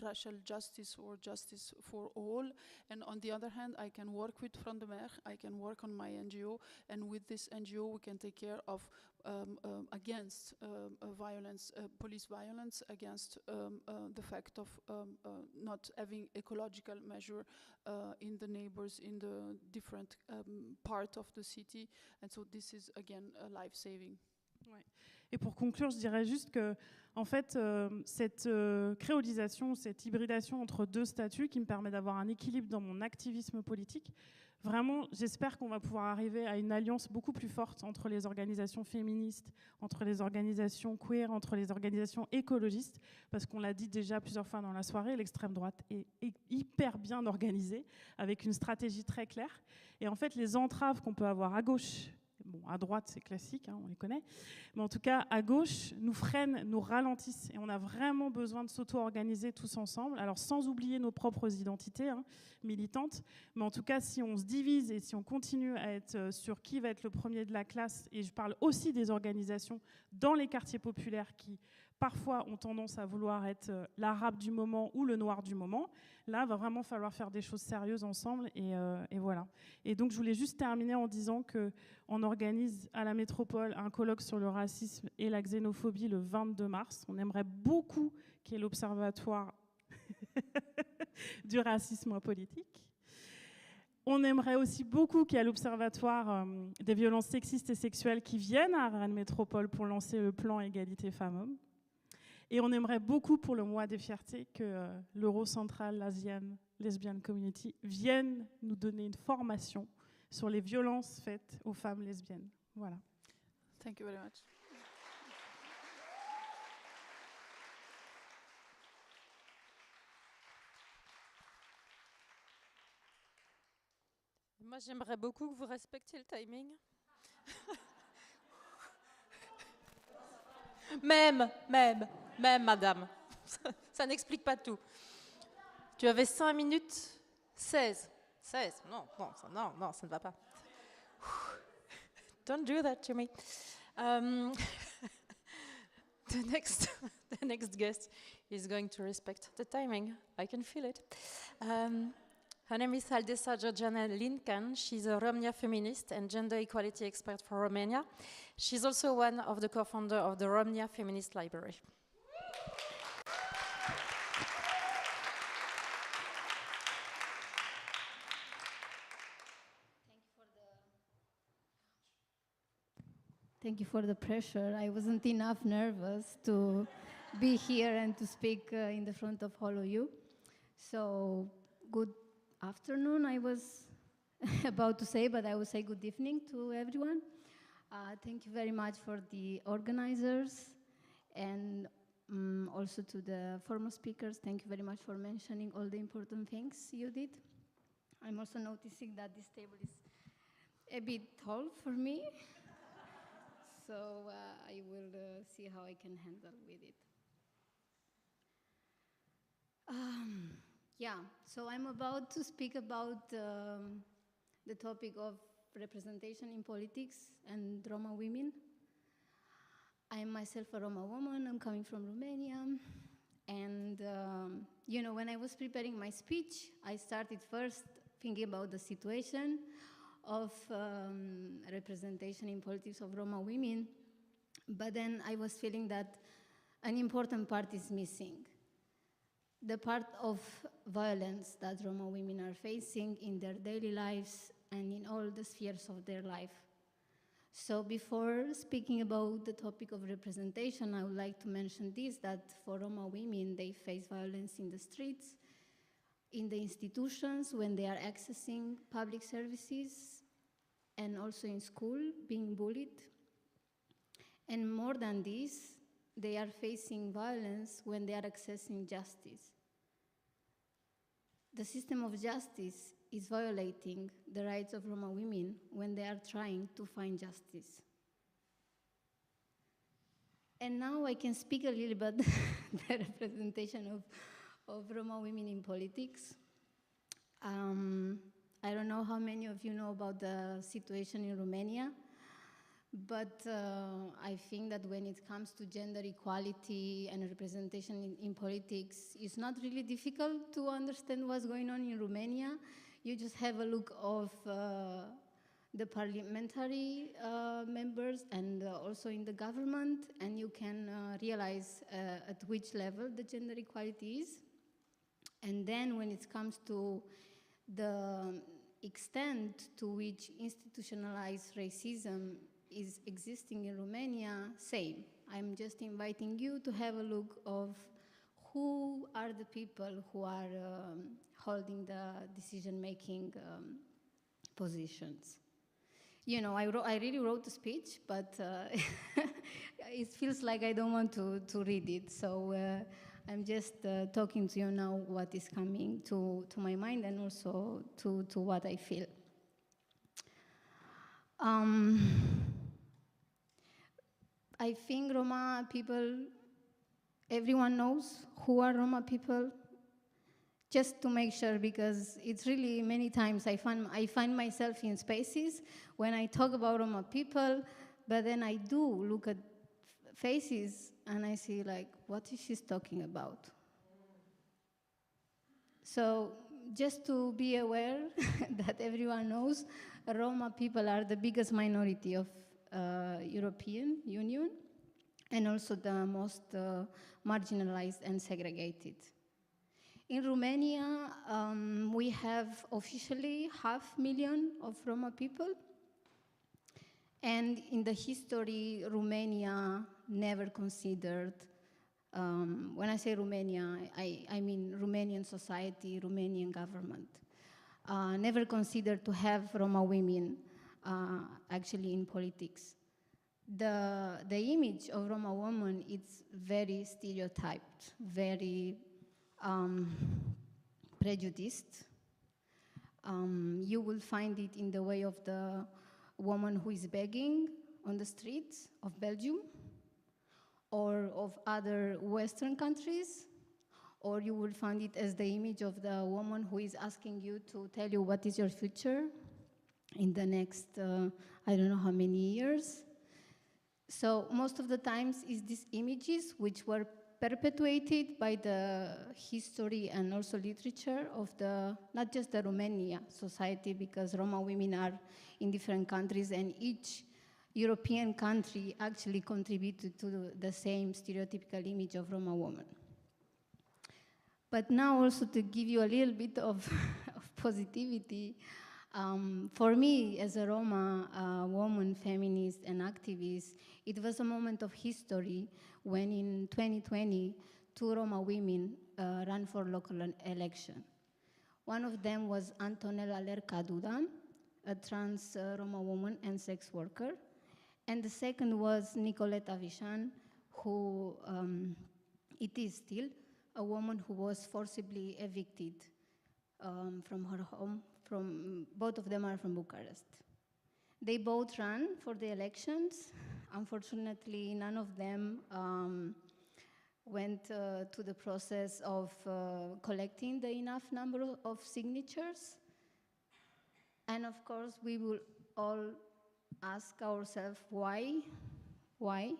racial justice or justice for all. And on the other hand, I can work with Front de Mer, I can work on my NGO, and with this NGO we can take care of against violence, police violence, against the fact of not having ecological measure in the neighbors, in the different part of the city. And so this is again life-saving. Ouais. Et pour conclure, je dirais juste que, en fait, cette créolisation, cette hybridation entre deux statuts qui me permet d'avoir un équilibre dans mon activisme politique, vraiment, j'espère qu'on va pouvoir arriver à une alliance beaucoup plus forte entre les organisations féministes, entre les organisations queer, entre les organisations écologistes, parce qu'on l'a dit déjà plusieurs fois dans la soirée, l'extrême droite est hyper bien organisée, avec une stratégie très claire. Et en fait, les entraves qu'on peut avoir à gauche, bon, à droite, c'est classique, hein, on les connaît. Mais en tout cas, à gauche, nous freinent, nous ralentissent. Et on a vraiment besoin de s'auto-organiser tous ensemble. Alors, sans oublier nos propres identités militantes. Mais en tout cas, si on se divise et si on continue à être sur qui va être le premier de la classe, et je parle aussi des organisations dans les quartiers populaires qui, parfois, ont tendance à vouloir être l'arabe du moment ou le noir du moment, là, il va vraiment falloir faire des choses sérieuses ensemble. Et voilà. Et donc, je voulais juste terminer en disant qu'on organise à la métropole un colloque sur le racisme et la xénophobie le 22 mars. On aimerait beaucoup qu'il y ait l'observatoire du racisme politique. On aimerait aussi beaucoup qu'il y ait l'observatoire des violences sexistes et sexuelles qui viennent à Rennes Métropole pour lancer le plan égalité femmes-hommes. Et on aimerait beaucoup pour le mois des fiertés que l'Eurocentral Lesbian Community vienne nous donner une formation sur les violences faites aux femmes lesbiennes. Voilà. Thank you very much. Moi, j'aimerais beaucoup que vous respectiez le timing. Même, madame. Ça n'explique pas tout. Tu avais 5 minutes 16. Non, ça ne va pas. Don't do that to me. The next guest is going to respect the timing. I can feel it. Her name is Aldesa Georgiana Lincoln. She's a Romnia feminist and gender equality expert for Romania. She's also one of the co-founders of the Romnia Feminist Library. Thank you for the pressure. I wasn't enough nervous to be here and to speak in the front of all of you. So, good afternoon, I was about to say, but I will say good evening to everyone. Thank you very much for the organizers and also to the former speakers. Thank you very much for mentioning all the important things you did. I'm also noticing that this table is a bit tall for me. So I will see how I can handle with it. Yeah, so I'm about to speak about the topic of representation in politics and Roma women. I am myself a Roma woman. I'm coming from Romania. And, you know, when I was preparing my speech, I started first thinking about the situation of representation in politics of Roma women, but then I was feeling that an important part is missing. The part of violence that Roma women are facing in their daily lives and in all the spheres of their life. So before speaking about the topic of representation, I would like to mention this, that for Roma women, they face violence in the streets, in the institutions when they are accessing public services, and also in school, being bullied. And more than this, they are facing violence when they are accessing justice. The system of justice is violating the rights of Roma women when they are trying to find justice. And now I can speak a little bit the representation of Roma women in politics. I don't know how many of you know about the situation in Romania, but I think that when it comes to gender equality and representation in politics, it's not really difficult to understand what's going on in Romania. You just have a look of the parliamentary members and also in the government, and you can realize at which level the gender equality is. And then when it comes to the extent to which institutionalized racism is existing in Romania, same. I'm just inviting you to have a look of who are the people who are holding the decision-making positions. You know, I really wrote a speech, but it feels like I don't want to read it. So I'm just talking to you now what is coming to my mind and also to what I feel. I think Roma people, everyone knows who are Roma people, just to make sure, because it's really many times I find myself in spaces when I talk about Roma people, but then I do look at faces and I see like, what is she talking about? So just to be aware that everyone knows, Roma people are the biggest minority of European Union and also the most marginalized and segregated. In Romania, we have officially 500,000 of Roma people. And in the history, Romania never considered, when I say Romania, I mean Romanian society, Romanian government, never considered to have Roma women actually in politics. The image of Roma woman is very stereotyped, very prejudiced. You will find it in the way of the woman who is begging on the streets of Belgium, or or of other Western countries, or you will find it as the image of the woman who is asking you to tell you what is your future in the next, I don't know how many years. So most of the times is these images which were perpetuated by the history and also literature of the, not just the Romania society, because Roma women are in different countries and each European country actually contributed to the same stereotypical image of Roma woman. But now also to give you a little bit of, of positivity, for me as a Roma woman, feminist and activist, it was a moment of history when in 2020, 2 Roma women ran for local election. One of them was Antonella Lerca Duda, a trans Roma woman and sex worker. And the second was Nicoleta Vișan, who it is still a woman who was forcibly evicted from her home. Both of them are from Bucharest. They both ran for the elections. Unfortunately, none of them went to the process of collecting the enough number of signatures. And of course, we will all ask ourselves why? Why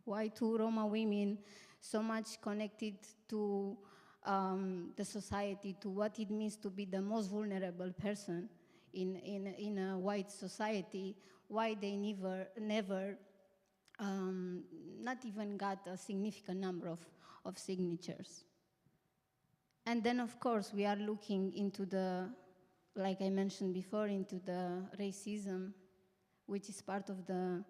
2 Roma women so much connected to the society, to what it means to be the most vulnerable person in a white society, why they never not even got a significant number of signatures. And then, of course, we are looking into the, like I mentioned before, into the racism, which is part of the,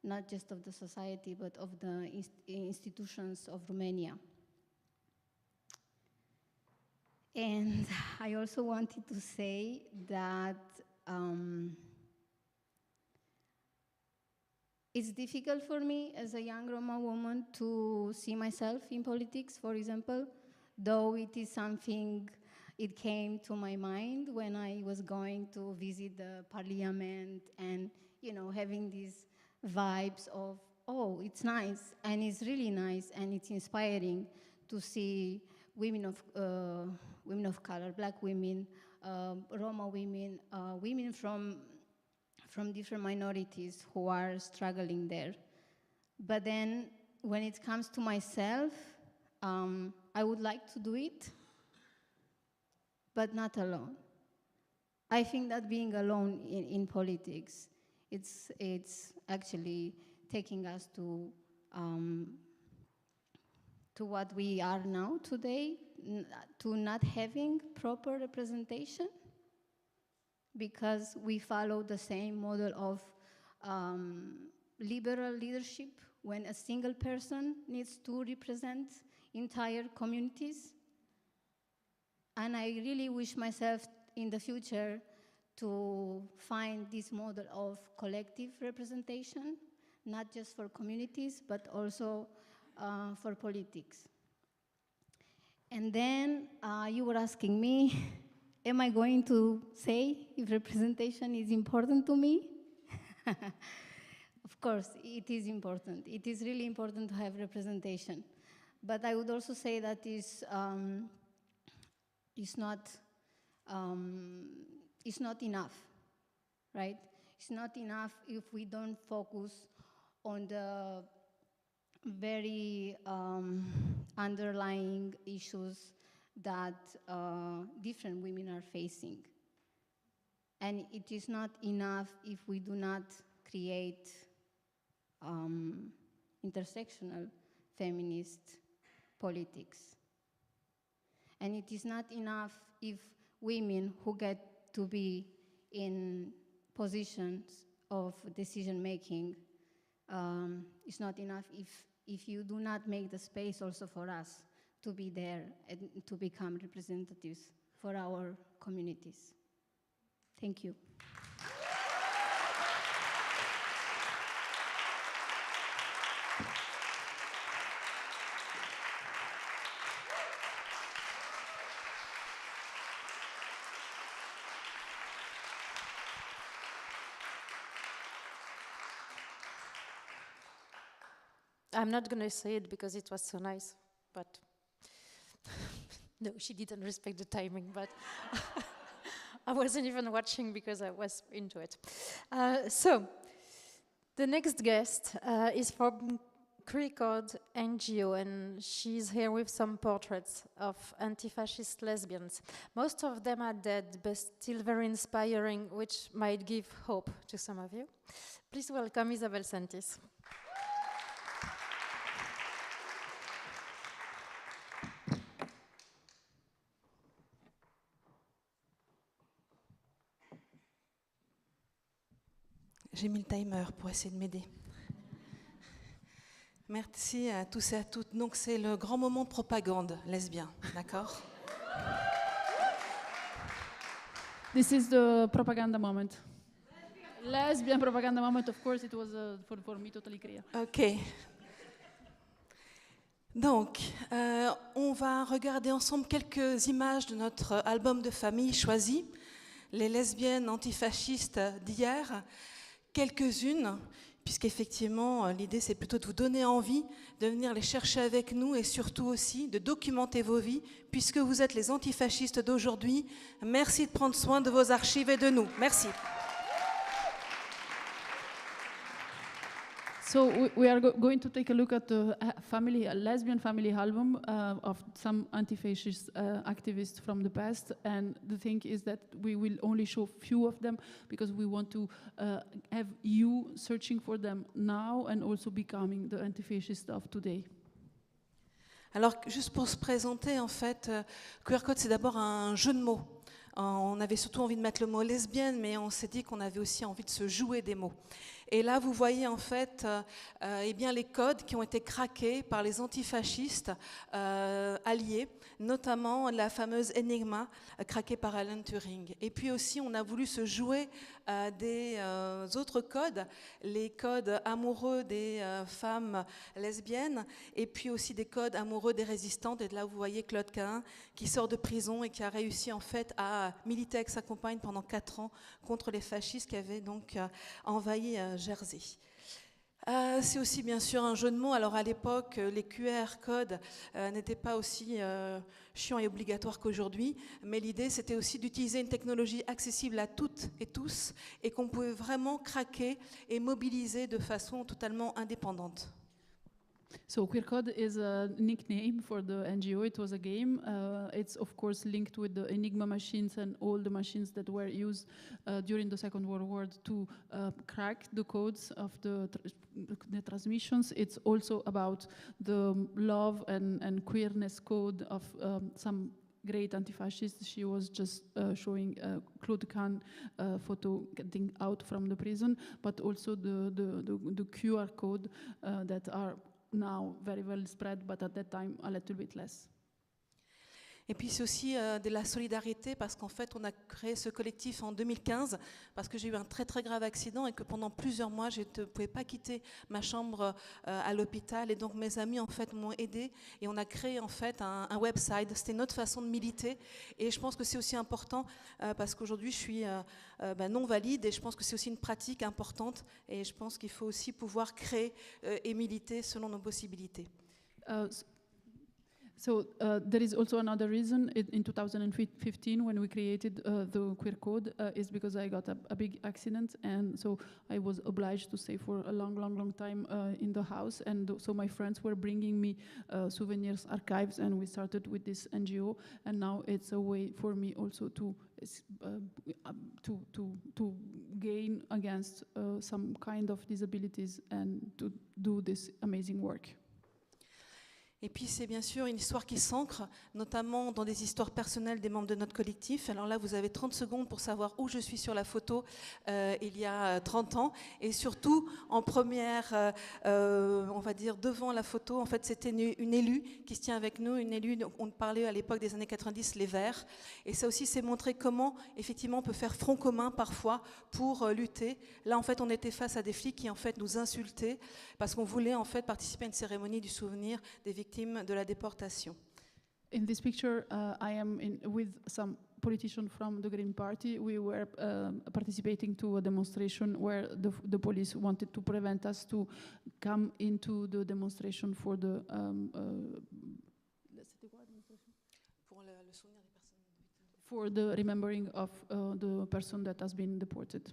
not just of the society, but of the institutions of Romania. And I also wanted to say that it's difficult for me as a young Roma woman to see myself in politics, for example, though it is something, it came to my mind when I was going to visit the parliament and, you know, having these vibes of, oh, it's nice, and it's really nice, and it's inspiring to see women of color, Black women, Roma women, women from different minorities who are struggling there. But then when it comes to myself, I would like to do it, but not alone. I think that being alone in politics, it's actually taking us to what we are now today, to not having proper representation, because we follow the same model of liberal leadership when a single person needs to represent entire communities. And I really wish myself in the future to find this model of collective representation, not just for communities, but also for politics. And then you were asking me, am I going to say if representation is important to me? Of course, it is important. It is really important to have representation. But I would also say that it's not enough, right? It's not enough if we don't focus on the very underlying issues that different women are facing. And it is not enough if we do not create intersectional feminist politics. And it is not enough if women who get to be in positions of decision-making, it's not enough if you do not make the space also for us to be there and to become representatives for our communities. Thank you. I'm not going to say it because it was so nice, but no, she didn't respect the timing, but I wasn't even watching because I was into it. So, the next guest is from Queer Code NGO, and she's here with some portraits of anti-fascist lesbians. Most of them are dead, but still very inspiring, which might give hope to some of you. Please welcome Isabelle Santis. J'ai mis le timer pour essayer de m'aider. Merci à tous et à toutes. Donc c'est le grand moment de propagande lesbien, d'accord? This is the propaganda moment. Lesbian propaganda moment, of course, it was for me totally clear. Ok. Donc, on va regarder ensemble quelques images de notre album de famille choisi, les lesbiennes antifascistes d'hier. Quelques-unes, puisqu'effectivement, l'idée, c'est plutôt de vous donner envie de venir les chercher avec nous et surtout aussi de documenter vos vies, puisque vous êtes les antifascistes d'aujourd'hui. Merci de prendre soin de vos archives et de nous. Merci. So we are going to take a look at the lesbian family album of some anti-fascist activists from the past, and the thing is that we will only show few of them because we want to have you searching for them now and also becoming the anti-fascist of today. Alors, juste pour se présenter, en fait, Queer Code, c'est d'abord un jeu de mots. On avait surtout envie de mettre le mot lesbienne, mais on s'est dit qu'on avait aussi envie de se jouer des mots. Et là, vous voyez en fait eh bien, les codes qui ont été craqués par les antifascistes alliés, notamment la fameuse énigma craquée par Alan Turing. Et puis aussi, on a voulu se jouer des autres codes, les codes amoureux des femmes lesbiennes, et puis aussi des codes amoureux des résistantes. Et là, vous voyez Claude Cahin qui sort de prison et qui a réussi en fait à militer avec sa compagne pendant 4 ans contre les fascistes qui avaient donc envahi Jersey. C'est aussi bien sûr un jeu de mots. Alors à l'époque, les QR codes n'étaient pas aussi chiants et obligatoires qu'aujourd'hui, mais l'idée c'était aussi d'utiliser une technologie accessible à toutes et tous et qu'on pouvait vraiment craquer et mobiliser de façon totalement indépendante. So Queer Code is a nickname for the NGO. It was a game. It's of course linked with the Enigma machines and all the machines that were used during the Second World War to crack the codes of the transmissions. It's also about the love and queerness code of some great anti-fascists. She was just showing Claude Cahin photo getting out from the prison, but also the QR code that are now very well spread, but at that time a little bit less. Et puis c'est aussi de la solidarité parce qu'en fait on a créé ce collectif en 2015 parce que j'ai eu un très très grave accident et que pendant plusieurs mois je ne pouvais pas quitter ma chambre à l'hôpital et donc mes amis en fait m'ont aidé et on a créé en fait un website. C'était notre façon de militer et je pense que c'est aussi important parce qu'aujourd'hui je suis non valide et je pense que c'est aussi une pratique importante et je pense qu'il faut aussi pouvoir créer et militer selon nos possibilités. So there is also another reason in 2015 when we created the Queer Code is because I got a big accident and so I was obliged to stay for a long time in the house and so my friends were bringing me souvenirs archives and we started with this NGO and now it's a way for me also to gain against some kind of disabilities and to do this amazing work. Et puis c'est bien sûr une histoire qui s'ancre, notamment dans des histoires personnelles des membres de notre collectif. Alors là, vous avez 30 secondes pour savoir où je suis sur la photo il y a 30 ans. Et surtout, en première, on va dire devant la photo, en fait, c'était une élue qui se tient avec nous, une élue, on parlait à l'époque des années 90, les Verts. Et ça aussi, c'est montrer comment, effectivement, on peut faire front commun parfois pour lutter. Là, en fait, on était face à des flics qui, en fait, nous insultaient parce qu'on voulait, en fait, participer à une cérémonie du souvenir des victimes de la déportation. In this picture, I am with some politician from the Green Party. We were participating to a demonstration where the police wanted to prevent us to come into the demonstration for the for the remembering of the person that has been deported.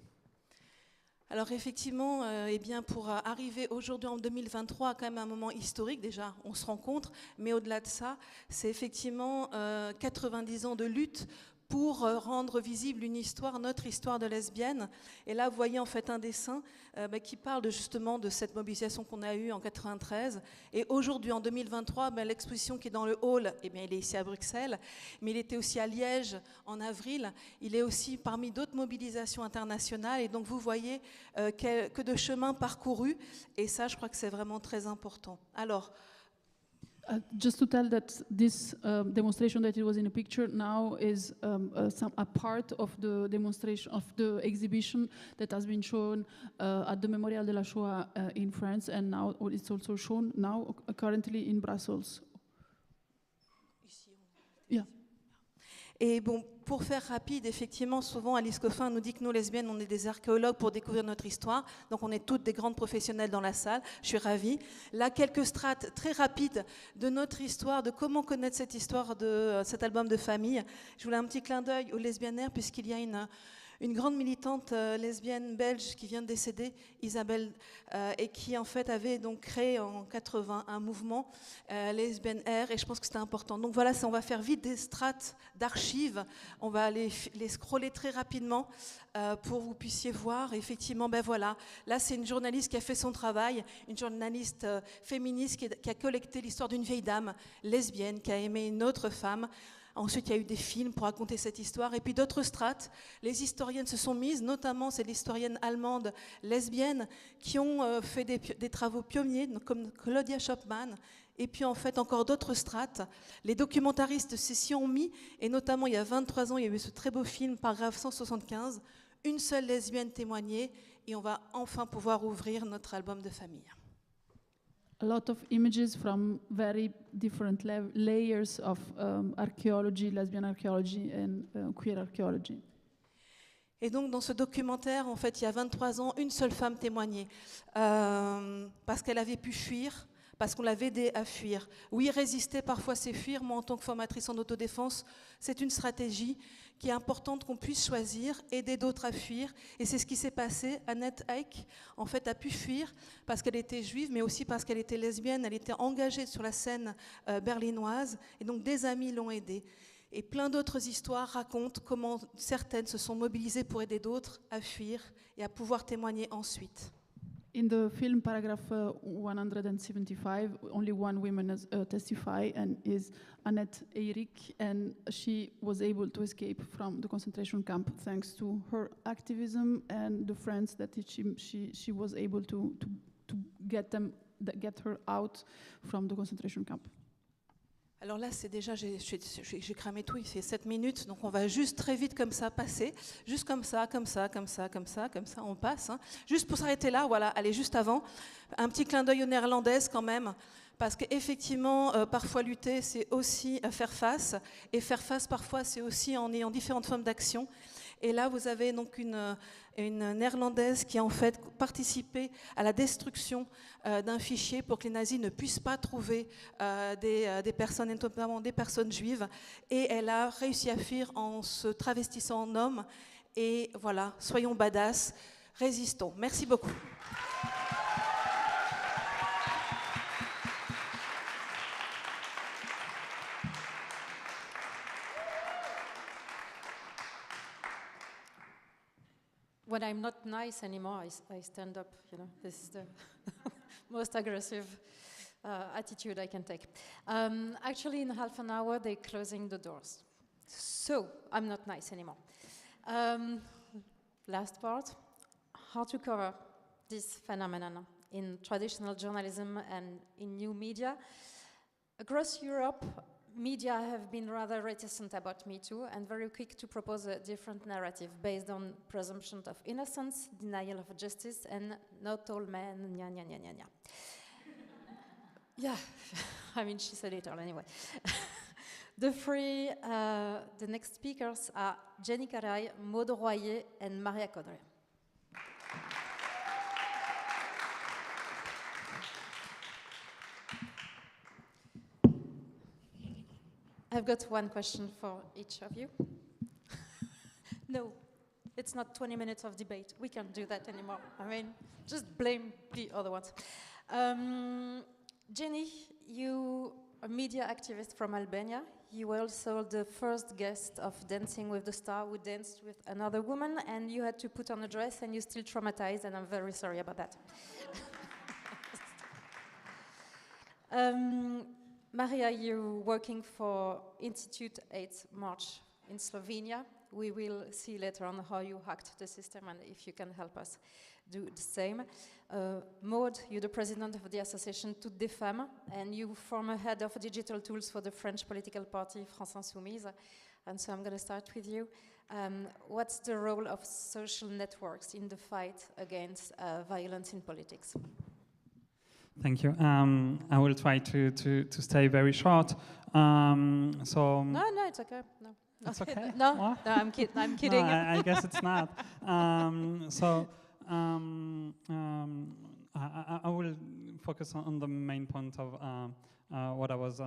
Alors effectivement, eh bien pour arriver aujourd'hui en 2023 à quand même un moment historique, déjà on se rencontre, mais au-delà de ça, c'est effectivement 90 ans de lutte pour rendre visible une histoire, notre histoire de lesbienne. Et là, vous voyez en fait un dessin qui parle justement de cette mobilisation qu'on a eue en 93. Et aujourd'hui, en 2023, l'exposition qui est dans le hall, eh bien, il est ici à Bruxelles, mais il était aussi à Liège en avril. Il est aussi parmi d'autres mobilisations internationales. Et donc, vous voyez que de chemin parcouru. Et ça, je crois que c'est vraiment très important. Alors, just to tell that this demonstration that it was in a picture now is a part of the demonstration of the exhibition that has been shown at the Memorial de la Shoah in France, and now it's also shown now currently in Brussels. Yeah. Et bon, pour faire rapide, effectivement, souvent Alice Coffin nous dit que nous, lesbiennes, on est des archéologues pour découvrir notre histoire. Donc on est toutes des grandes professionnelles dans la salle. Je suis ravie. Là, quelques strates très rapides de notre histoire, de comment connaître cette histoire de cet album de famille. Je voulais un petit clin d'œil aux lesbiennaires, puisqu'il y a une grande militante lesbienne belge qui vient de décéder, Isabelle, et qui en fait avait donc créé en 80 un mouvement Lesbiennale, et je pense que c'était important. Donc voilà, on va faire vite des strates d'archives, on va les scroller très rapidement pour que vous puissiez voir. Et effectivement, ben voilà, là c'est une journaliste qui a fait son travail, une journaliste féministe qui a collecté l'histoire d'une vieille dame lesbienne qui a aimé une autre femme. Ensuite, il y a eu des films pour raconter cette histoire. Et puis d'autres strates, les historiennes se sont mises, notamment c'est l'historienne allemande lesbienne qui ont fait des travaux pionniers, comme Claudia Schopman. Et puis en fait, encore d'autres strates. Les documentaristes s'y ont mis, et notamment il y a 23 ans, il y a eu ce très beau film, Paragraphe 175, Une seule lesbienne témoignée, et on va enfin pouvoir ouvrir notre album de famille. A lot of images from very different layers of archaeology, lesbian archaeology and queer archaeology. Et donc dans ce documentaire, en fait, il y a 23 ans, une seule femme témoignait, parce qu'elle avait pu fuir, parce qu'on l'avait aidée à fuir. Oui, résister, parfois c'est fuir. Moi, en tant que formatrice en autodéfense, c'est une stratégie qui est importante qu'on puisse choisir, aider d'autres à fuir. Et c'est ce qui s'est passé. Annette Eick, en fait, a pu fuir parce qu'elle était juive, mais aussi parce qu'elle était lesbienne. Elle était engagée sur la scène berlinoise, et donc des amis l'ont aidée. Et plein d'autres histoires racontent comment certaines se sont mobilisées pour aider d'autres à fuir et à pouvoir témoigner ensuite. In the film paragraph 175, only one woman testify, and is Annette Eirik, and she was able to escape from the concentration camp thanks to her activism and the friends that she was able to get her out from the concentration camp. Alors là, c'est déjà, j'ai cramé tout, il fait 7 minutes, donc on va juste très vite comme ça passer, juste comme ça, on passe. Hein. Juste pour s'arrêter là, voilà, allez, juste avant, un petit clin d'œil aux néerlandaises quand même, parce qu'effectivement, parfois lutter, c'est aussi faire face, et faire face parfois, c'est aussi en ayant différentes formes d'action. Et là, vous avez donc une néerlandaise qui a en fait participé à la destruction d'un fichier pour que les nazis ne puissent pas trouver des personnes, et notamment des personnes juives. Et elle a réussi à fuir en se travestissant en homme. Et voilà, soyons badass, résistons. Merci beaucoup. When I'm not nice anymore, I stand up, you know. This is the most aggressive attitude I can take. Actually, in half an hour, they're closing the doors. So, I'm not nice anymore. Last part, how to cover this phenomenon in traditional journalism and in new media. Across Europe, media have been rather reticent about Me Too and very quick to propose a different narrative based on presumption of innocence, denial of justice, and not all men, nya, nya, nya, nya, nya. Yeah, I mean, she said it all anyway. The next speakers are Jenny Caray, Maud Royer, and Maria Codre. I've got one question for each of you. No, it's not 20 minutes of debate. We can't do that anymore. I mean, just blame the other ones. Jenny, you are a media activist from Albania. You were also the first guest of Dancing with the Star who danced with another woman, and you had to put on a dress, and you're still traumatized, and I'm very sorry about that. Maria, you're working for Institute 8 March in Slovenia. We will see later on how you hacked the system and if you can help us do the same. Maud, you're the president of the association Toutes des Femmes, and you former head of digital tools for the French political party France Insoumise. And so I'm going to start with you. What's the role of social networks in the fight against violence in politics? Thank you. I will try to stay very short. No, it's okay. No. It's okay? No, I'm kidding. No, I guess it's not. I will focus on the main point of what I was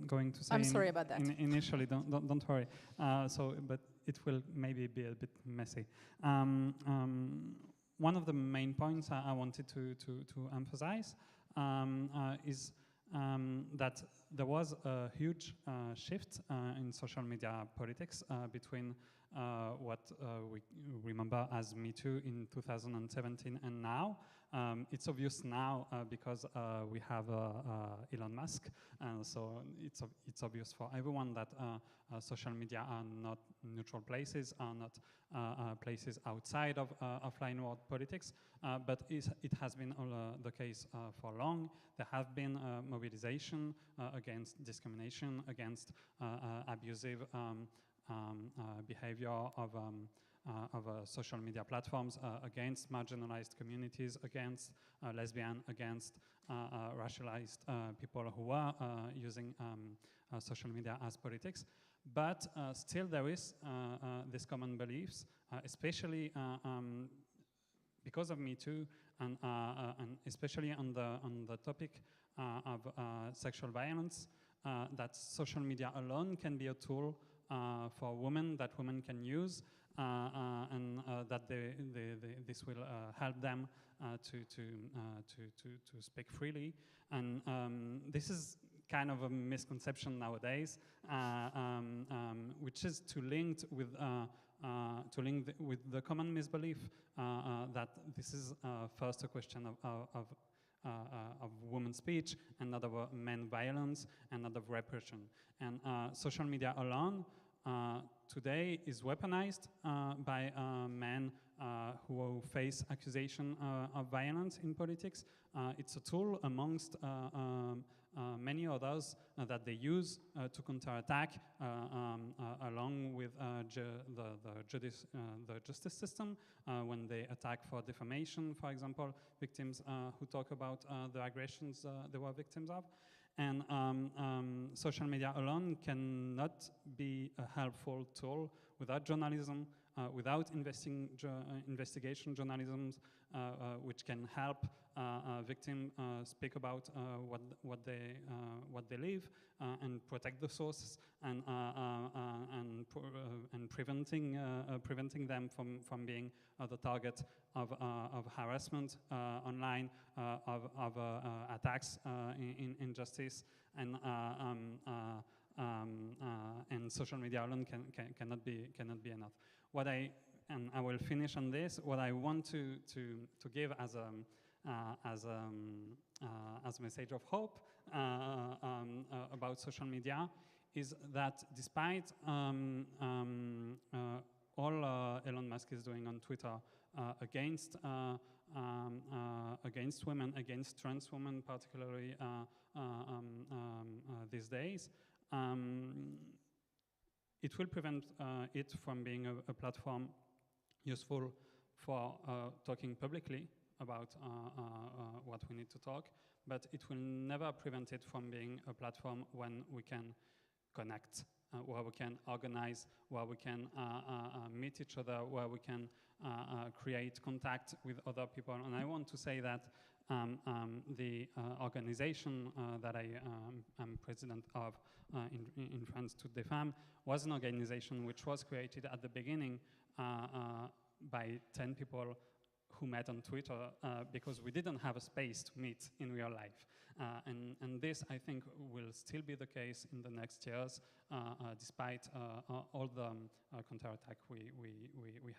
going to say. I'm sorry about that. Initially, don't worry. But it will maybe be a bit messy. One of the main points I wanted to emphasize is that there was a huge shift in social media politics between what we remember as Me Too in 2017 and now. It's obvious now because we have Elon Musk, so it's obvious for everyone that social media are not neutral places, are not places outside of offline world politics, but it has been the case for long. There have been mobilization against discrimination, against abusive behavior of social media platforms, against marginalized communities, against lesbian, against racialized people who are using social media as politics. But still there is this common beliefs, especially because of Me Too, and especially on the topic of sexual violence, that social media alone can be a tool for women that women can use, and that this will help them to speak freely. And this is kind of a misconception nowadays, which is to link with the common misbelief that this is first a question of women's speech and not of men violence and not of repression. And social media alone today is weaponized by men who face accusation of violence in politics. It's a tool amongst many others that they use to counterattack along with the justice system when they attack for defamation, for example, victims who talk about the aggressions they were victims of. And social media alone cannot be a helpful tool without journalism, without investigation journalism, which can help victims speak about what they live and protect the sources and preventing them from being the target of harassment online, of attacks in justice, and social media alone cannot be enough. And I will finish on this. What I want to give as a message of hope about social media is that despite all Elon Musk is doing on Twitter against women, against trans women particularly these days, it will prevent it from being a platform useful for talking publicly about what we need to talk, but it will never prevent it from being a platform when we can connect, where we can organize, where we can meet each other, where we can create contact with other people. And I want to say that the organization that I am president of in France, Toutes des Femmes, was an organization which was created at the beginning by 10 people who met on Twitter because we didn't have a space to meet in real life. And this, I think, will still be the case in the next years, despite all the counterattack we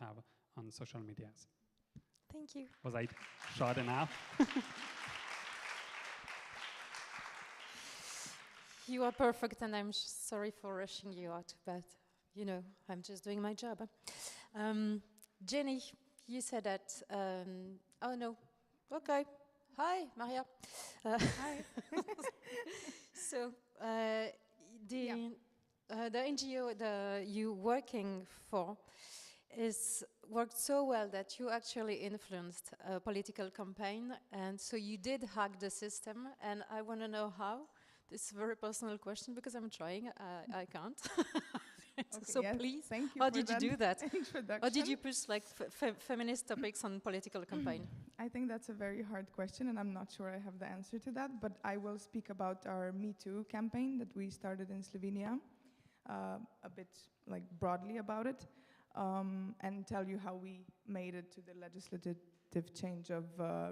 have on social medias. Thank you. Was I short enough? You are perfect, and I'm sorry for rushing you out, but you know, I'm just doing my job. Jenny, you said that. Oh no. Okay. Hi, Maria. Hi. So the NGO you working for worked so well that you actually influenced a political campaign, and so you did hack the system. And I want to know how. This is a very personal question because I'm trying. I can't. Okay, so yes, please, thank you how for did you do that? Introduction. How did you push like feminist topics on political campaign? I think that's a very hard question, and I'm not sure I have the answer to that. But I will speak about our Me Too campaign that we started in Slovenia, a bit like broadly about it, and tell you how we made it to the legislative change of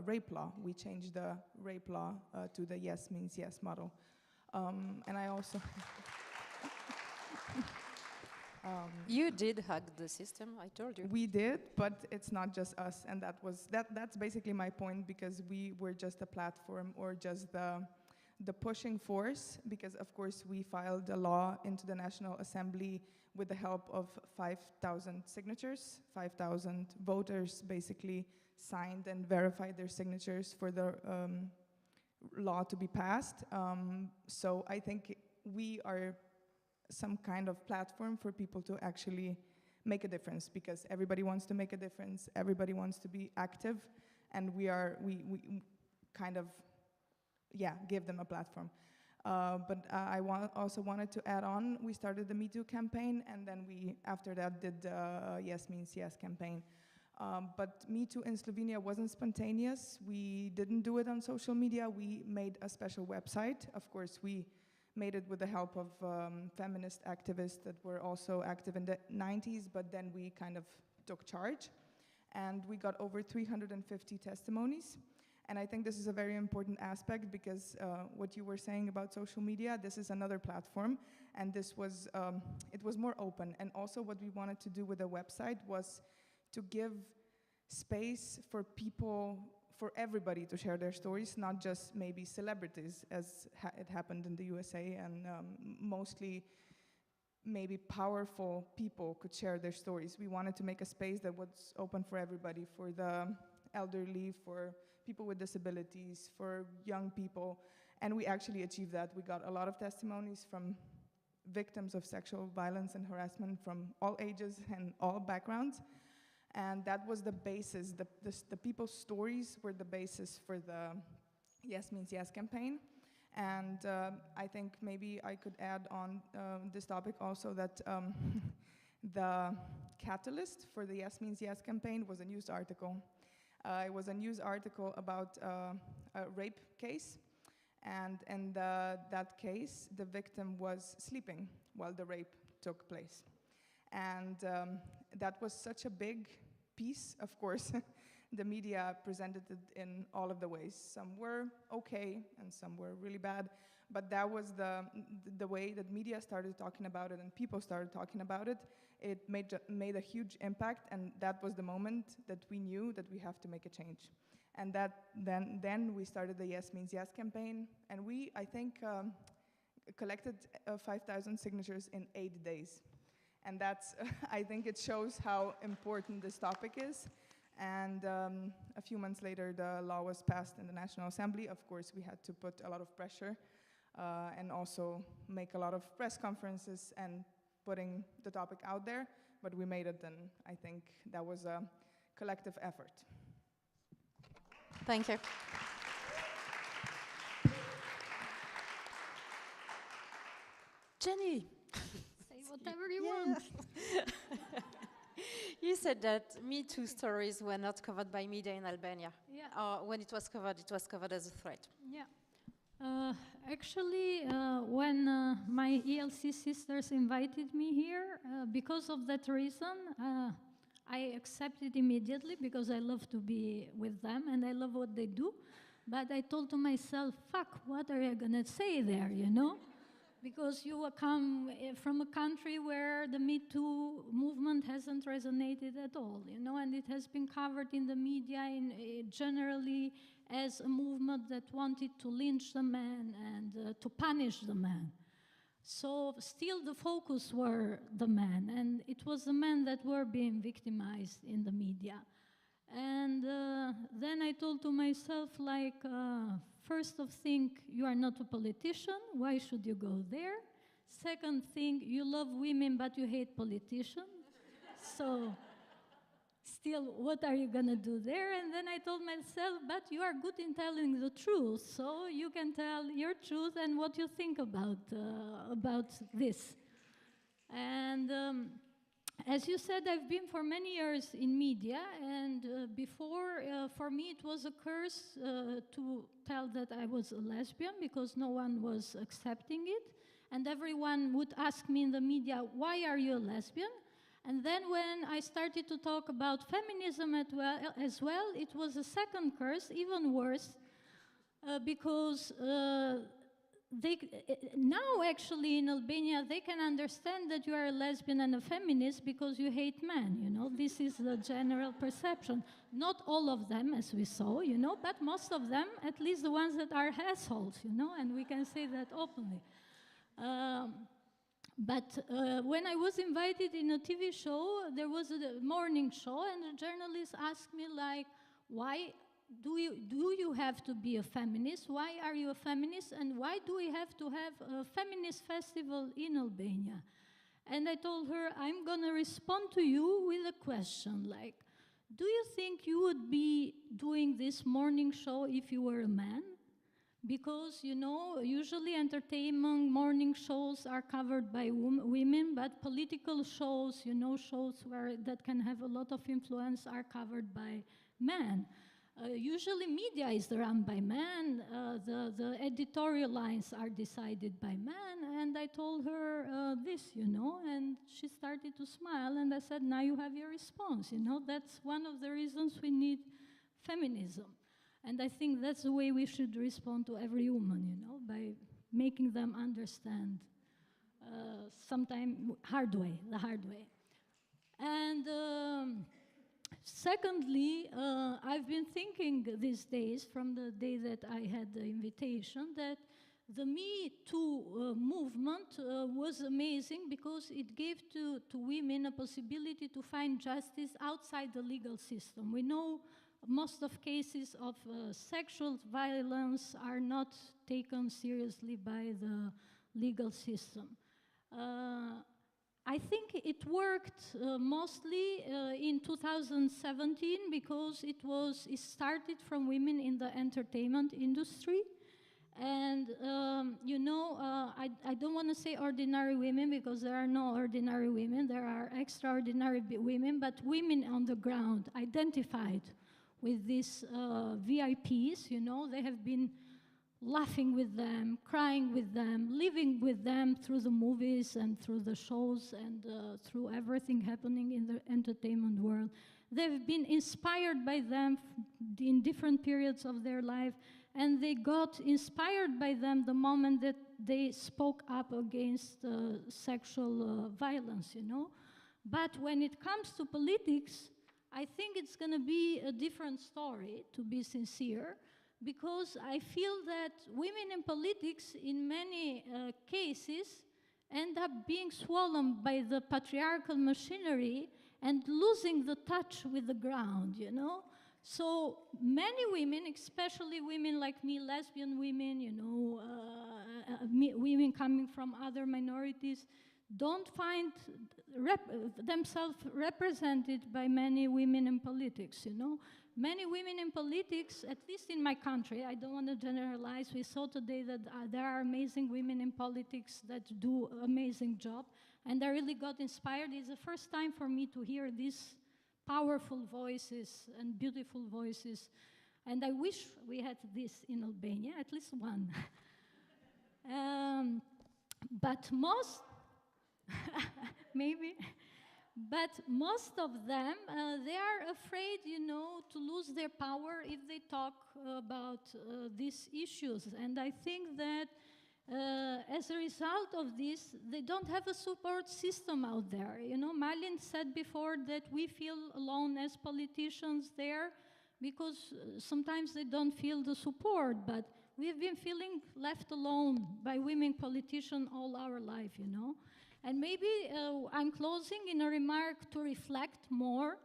rape law. We changed the rape law to the yes means yes model. And I also... You did hack the system, I told you. We did, but it's not just us, and that's basically my point, because we were just a platform or just the pushing force, because of course we filed a law into the National Assembly with the help of 5,000 signatures. 5,000 voters basically signed and verified their signatures for the law to be passed. So I think we are some kind of platform for people to actually make a difference, because everybody wants to make a difference, everybody wants to be active, and we kind of, give them a platform. But I also wanted to add on, we started the Me Too campaign, and then we, after that, did the Yes Means Yes campaign. But Me Too in Slovenia wasn't spontaneous. We didn't do it on social media. We made a special website. Of course, we made it with the help of feminist activists that were also active in the 90s, but then we kind of took charge. And we got over 350 testimonies. And I think this is a very important aspect, because what you were saying about social media, this is another platform, and this was, it was more open. And also what we wanted to do with the website was to give space for people, for everybody to share their stories, not just maybe celebrities, as it happened in the USA, and mostly maybe powerful people could share their stories. We wanted to make a space that was open for everybody, for the elderly, for people with disabilities, for young people, and we actually achieved that. We got a lot of testimonies from victims of sexual violence and harassment from all ages and all backgrounds. And that was the basis, the people's stories were the basis for the Yes Means Yes campaign. And I think maybe I could add on this topic also that the catalyst for the Yes Means Yes campaign was a news article. It was a news article about a rape case. And in that case, the victim was sleeping while the rape took place. And that was such a big piece, of course. The media presented it in all of the ways. Some were okay, and some were really bad. But that was the way that media started talking about it and people started talking about it. It made a huge impact, and that was the moment that we knew that we have to make a change. And then we started the Yes Means Yes campaign, and we, I think, collected 5,000 signatures in 8 days. And that's, I think it shows how important this topic is. And a few months later, the law was passed in the National Assembly. Of course, we had to put a lot of pressure and also make a lot of press conferences and putting the topic out there. But we made it, and I think that was a collective effort. Thank you. Do Jenny, say whatever you want. You said that Me Too stories were not covered by media in Albania. Yeah. Or when it was covered as a threat. Yeah. Actually, when my ELC sisters invited me here, because of that reason, I accepted immediately because I love to be with them and I love what they do. But I told to myself, fuck, what are you gonna say there, you know? Because you come from a country where the Me Too movement hasn't resonated at all, you know, and it has been covered in the media generally as a movement that wanted to lynch the man and to punish the man. So still the focus were the men, and it was the men that were being victimized in the media. And then I told to myself, like, first of thing, you are not a politician, why should you go there? Second thing, you love women but you hate politicians. So still, what are you gonna do there? And then I told myself, but you are good in telling the truth, so you can tell your truth and what you think about this. And as you said, I've been for many years in media, and before, for me, it was a curse to tell that I was a lesbian because no one was accepting it. And everyone would ask me in the media, why are you a lesbian? And then when I started to talk about feminism as well, it was a second curse, even worse, because now actually in Albania they can understand that you are a lesbian and a feminist because you hate men, you know. This is the general perception. Not all of them, as we saw, you know, but most of them, at least the ones that are assholes, you know, and we can say that openly. But when I was invited in a TV show, there was a morning show, and the journalist asked me, like, why do you have to be a feminist? Why are you a feminist? And why do we have to have a feminist festival in Albania? And I told her, I'm going to respond to you with a question, like, do you think you would be doing this morning show if you were a man? Because, you know, usually entertainment morning shows are covered by women, but political shows, you know, shows that can have a lot of influence are covered by men. Usually media is run by men, the editorial lines are decided by men, and I told her this, you know, and she started to smile, and I said, now you have your response, you know, that's one of the reasons we need feminism. And I think that's the way we should respond to every woman, you know, by making them understand, sometimes the hard way. And secondly, I've been thinking these days, from the day that I had the invitation, that the Me Too movement was amazing because it gave to women a possibility to find justice outside the legal system. We know most of cases of sexual violence are not taken seriously by the legal system. I think it worked mostly in 2017 because it started from women in the entertainment industry. And, you know, I don't want to say ordinary women because there are no ordinary women, there are extraordinary women, but women on the ground identified with these VIPs, you know, they have been laughing with them, crying with them, living with them through the movies and through the shows and through everything happening in the entertainment world. They've been inspired by them in different periods of their life, and they got inspired by them the moment that they spoke up against sexual violence, you know. But when it comes to politics, I think it's going to be a different story, to be sincere, because I feel that women in politics, in many cases, end up being swollen by the patriarchal machinery and losing the touch with the ground, you know? So many women, especially women like me, lesbian women, you know, women coming from other minorities, don't find themselves represented by many women in politics, you know, many women in politics, at least in my country, I don't want to generalize, we saw today that there are amazing women in politics that do an amazing job, and I really got inspired. It's the first time for me to hear these powerful voices and beautiful voices, and I wish we had this in Albania, at least one. But most, maybe, but most of them, they are afraid, you know, to lose their power if they talk about these issues. And I think that as a result of this, they don't have a support system out there. You know, Malin said before that we feel alone as politicians there because sometimes they don't feel the support, but we've been feeling left alone by women politicians all our life, you know. And maybe I'm closing in a remark to reflect more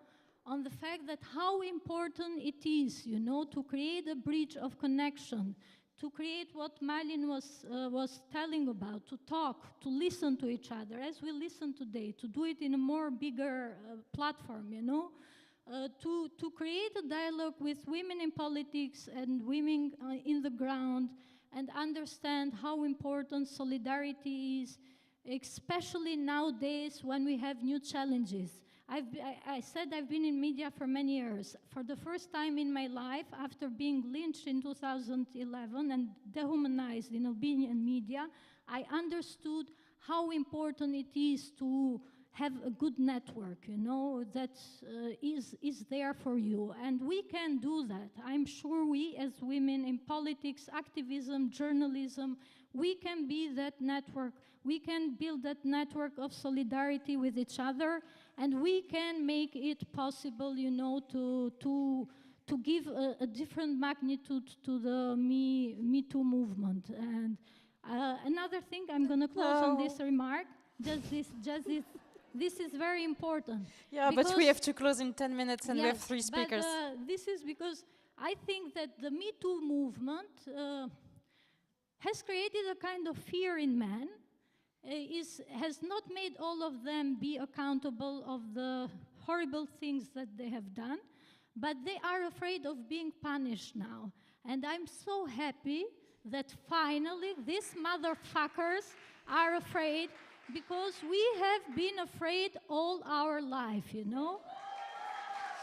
on the fact that how important it is, you know, to create a bridge of connection, to create what Malin was telling about, to talk, to listen to each other, as we listen today, to do it in a more bigger platform, you know, to create a dialogue with women in politics and women in the ground and understand how important solidarity is, especially nowadays when we have new challenges. I said I've been in media for many years. For the first time in my life, after being lynched in 2011 and dehumanized in Albanian media, I understood how important it is to have a good network, you know, that is there for you. And we can do that. I'm sure we as women in politics, activism, journalism, we can be that network. We can build that network of solidarity with each other, and we can make it possible, you know, to give a different magnitude to the Me Too movement. And another thing, I'm going to close on this remark. This is very important. Yeah, but we have to close in 10 minutes, and yes, we have 3 speakers. But, this is because I think that the Me Too movement has created a kind of fear in men, has not made all of them be accountable of the horrible things that they have done, but they are afraid of being punished now. And I'm so happy that finally these motherfuckers are afraid, because we have been afraid all our life, you know?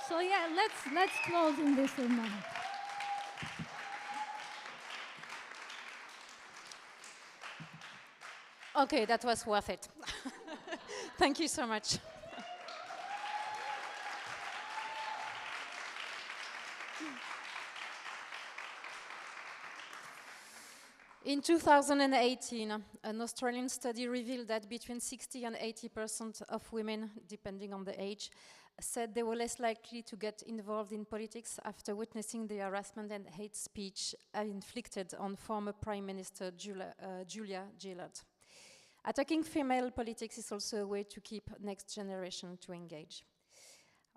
So yeah, let's close in this remark. Okay, that was worth it. Thank you so much. In 2018, an Australian study revealed that between 60 and 80% of women, depending on the age, said they were less likely to get involved in politics after witnessing the harassment and hate speech inflicted on former Prime Minister Julia Gillard. Attacking female politics is also a way to keep next generation to engage.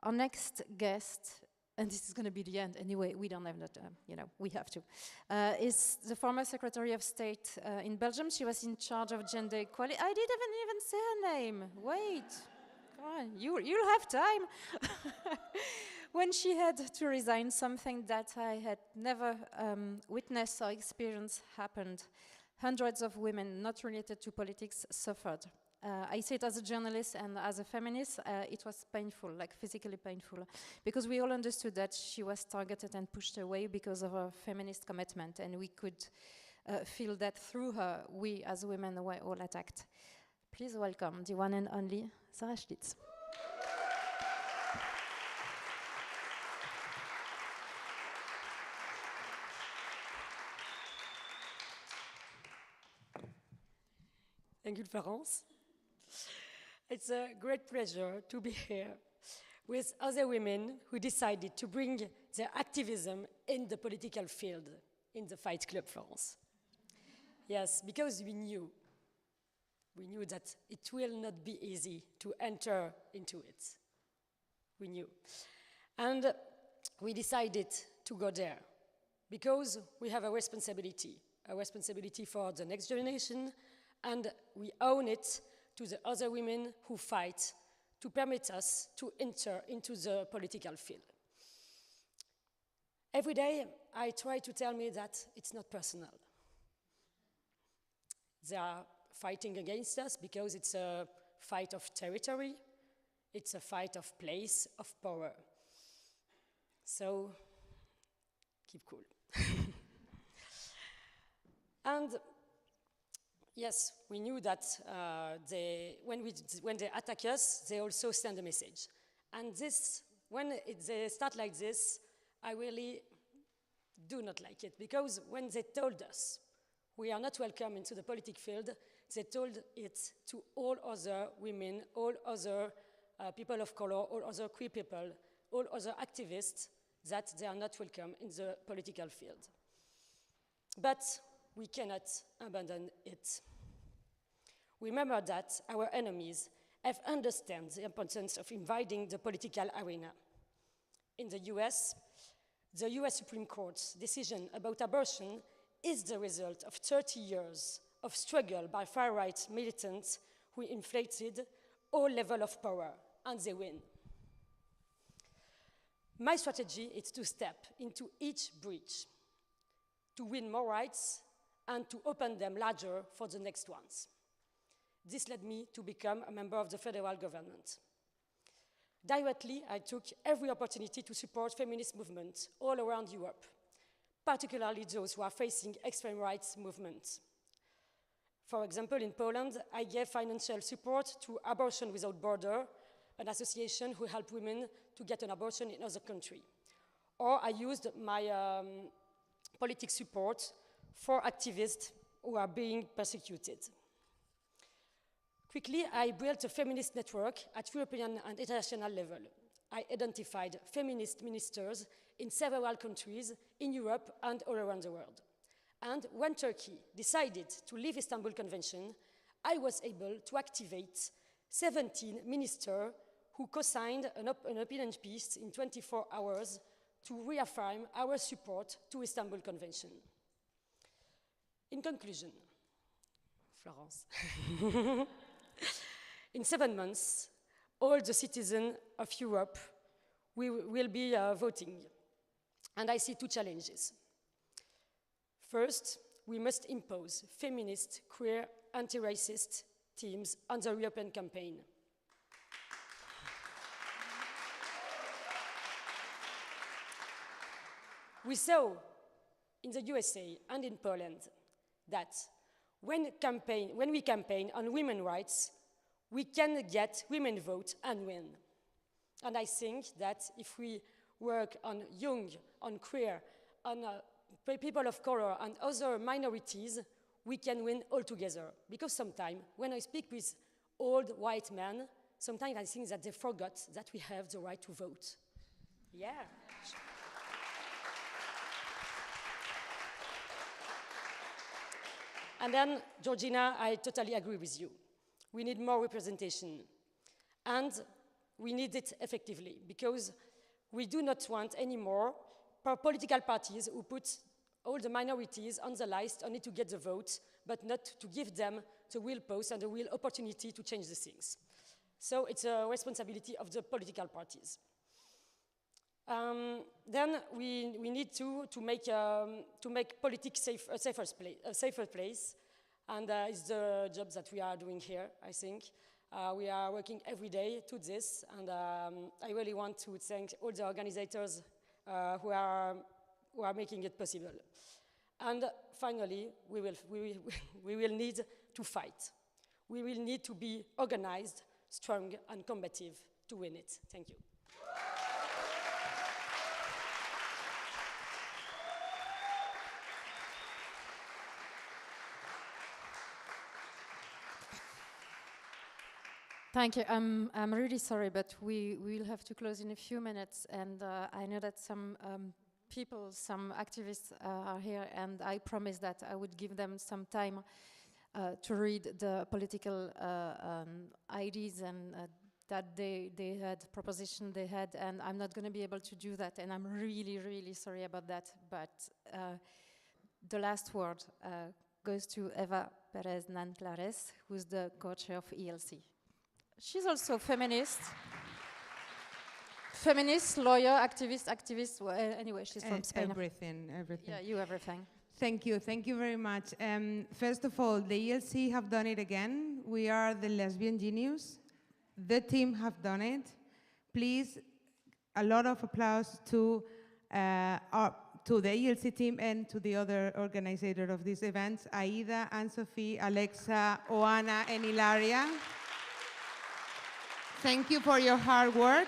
Our next guest, and this is going to be the end anyway, we don't have that, you know, we have to, is the former Secretary of State in Belgium. She was in charge of gender equality. I didn't even say her name. Wait, come on, you'll have time. When she had to resign, something that I had never witnessed or experienced happened. Hundreds of women not related to politics suffered. I say it as a journalist and as a feminist, it was painful, like physically painful, because we all understood that she was targeted and pushed away because of her feminist commitment, and we could feel that through her, we as women were all attacked. Please welcome the one and only Sarah Schlitz. Thank you, Florence. It's a great pleasure to be here with other women who decided to bring their activism in the political field, in the Fight Club France. Yes, because we knew that it will not be easy to enter into it. We knew. And we decided to go there because we have a responsibility for the next generation, and we own it to the other women who fight to permit us to enter into the political field. Every day, I try to tell me that it's not personal. They are fighting against us because it's a fight of territory, it's a fight of place, of power. So, keep cool. And yes, we knew that when they attack us, they also send a message. And this, when they start like this, I really do not like it, because when they told us we are not welcome into the political field, they told it to all other women, all other people of color, all other queer people, all other activists, that they are not welcome in the political field. But we cannot abandon it. Remember that our enemies have understood the importance of invading the political arena. In the US Supreme Court's decision about abortion is the result of 30 years of struggle by far-right militants who inflated all levels of power, and they win. My strategy is to step into each breach, to win more rights, and to open them larger for the next ones. This led me to become a member of the federal government. Directly, I took every opportunity to support feminist movements all around Europe, particularly those who are facing extreme rights movements. For example, in Poland, I gave financial support to Abortion Without Borders, an association who helps women to get an abortion in other countries. Or I used my political support for activists who are being persecuted. Quickly, I built a feminist network at European and international level. I identified feminist ministers in several countries in Europe and all around the world. And when Turkey decided to leave Istanbul Convention, I was able to activate 17 ministers who co-signed an opinion piece in 24 hours to reaffirm our support to Istanbul Convention. In conclusion, Florence, in 7 months, all the citizens of Europe will be voting. And I see two challenges. First, we must impose feminist, queer, anti-racist themes on the European campaign. We saw in the USA and in Poland that when we campaign on women's rights, we can get women vote and win. And I think that if we work on young, on queer, on people of color and other minorities, we can win all together. Because sometimes, when I speak with old white men, sometimes I think that they forgot that we have the right to vote. Yeah. And then, Georgina, I totally agree with you. We need more representation. And we need it effectively, because we do not want anymore political parties who put all the minorities on the list only to get the vote, but not to give them the real post and the real opportunity to change the things. So it's a responsibility of the political parties. Then we need to make politics a safer place, and it's the job that we are doing here, I think. We are working every day to this, and I really want to thank all the organizers who are making it possible. And finally, we will need to fight. We will need to be organized, strong, and combative to win it. Thank you. Thank you. I'm really sorry, but we will have to close in a few minutes. And I know that some people, some activists are here, and I promised that I would give them some time to read the political ideas and that they had, proposition they had, and I'm not going to be able to do that, and I'm really, really sorry about that. But the last word goes to Eva Perez Nanclares, who's the co-chair of ELC. She's also a feminist. feminist, lawyer, activist. Well, anyway, she's from Spain. Everything. Yeah, you everything. Thank you very much. First of all, the ELC have done it again. We are the Lesbian Genius. The team have done it. Please, a lot of applause to the ELC team and to the other organizer of these events, Aida, Anne-Sophie, Alexa, Oana, and Ilaria. Thank you for your hard work.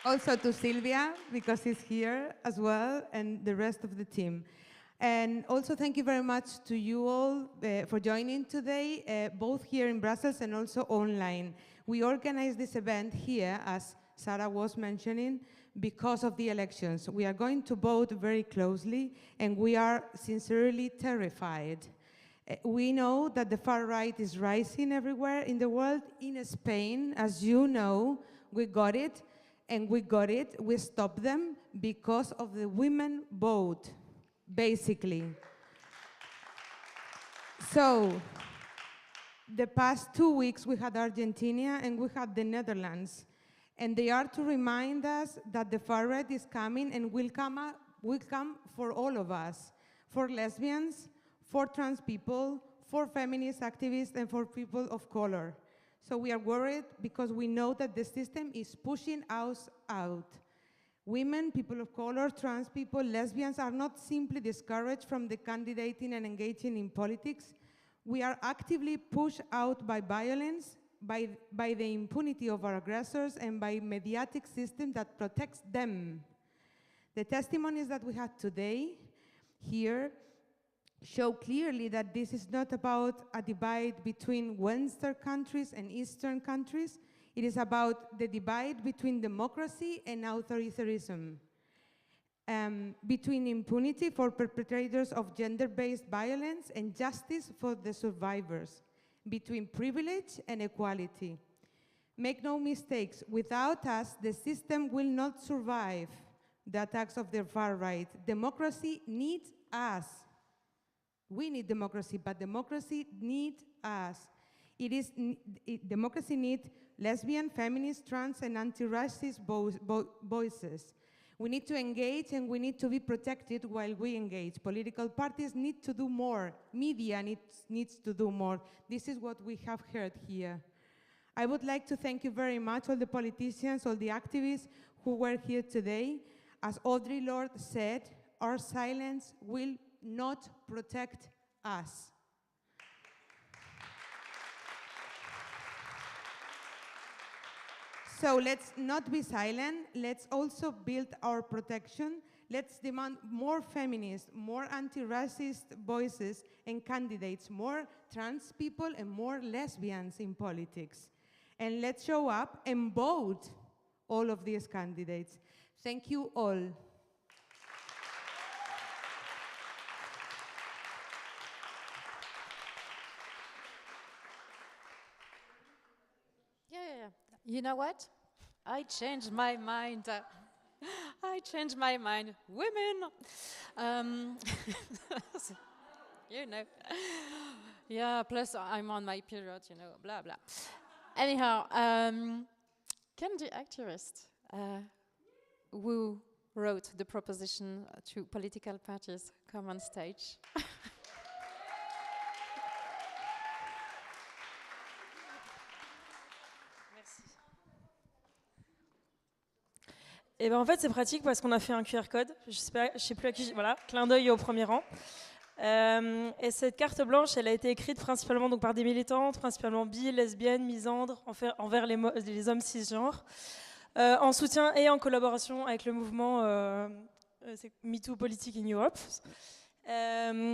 Also to Silvia, because she's here as well, and the rest of the team. And also thank you very much to you all for joining today, both here in Brussels and also online. We organized this event here, as Sarah was mentioning, because of the elections. We are going to vote very closely, and we are sincerely terrified. We know that the far right is rising everywhere in the world. In Spain, as you know, we got it. And we stopped them because of the women vote, basically. So, the past 2 weeks we had Argentina and we had the Netherlands. And they are to remind us that the far right is coming and will come for all of us, for lesbians, for trans people, for feminist activists, and for people of color. So we are worried because we know that the system is pushing us out. Women, people of color, trans people, lesbians are not simply discouraged from the candidating and engaging in politics. We are actively pushed out by violence, by the impunity of our aggressors, and by a mediatic system that protects them. The testimonies that we had today here show clearly that this is not about a divide between Western countries and Eastern countries. It is about the divide between democracy and authoritarianism, between impunity for perpetrators of gender-based violence and justice for the survivors, between privilege and equality. Make no mistakes, without us, the system will not survive the attacks of the far right. Democracy needs us. We need democracy, but democracy needs us. Democracy needs lesbian, feminist, trans, and anti-racist voices. We need to engage and we need to be protected while we engage. Political parties need to do more. Media needs to do more. This is what we have heard here. I would like to thank you very much, all the politicians, all the activists who were here today. As Audre Lorde said, our silence will not protect us. So let's not be silent. Let's also build our protection. Let's demand more feminists, more anti-racist voices and candidates, more trans people and more lesbians in politics. And let's show up and vote all of these candidates. Thank you all. Yeah. You know what? I changed my mind. I changed my mind. Women! You know. Yeah, plus I'm on my period, you know, blah, blah. Anyhow, can the activist who wrote the proposition to political parties come on stage? Et ben en fait c'est pratique parce qu'on a fait un QR code, je sais plus à qui, voilà, clin d'œil au premier rang. Et cette carte blanche, elle a été écrite principalement donc par des militantes, principalement bi, lesbiennes, misandres, envers les hommes cisgenres, en soutien et en collaboration avec le mouvement MeToo Politique in Europe.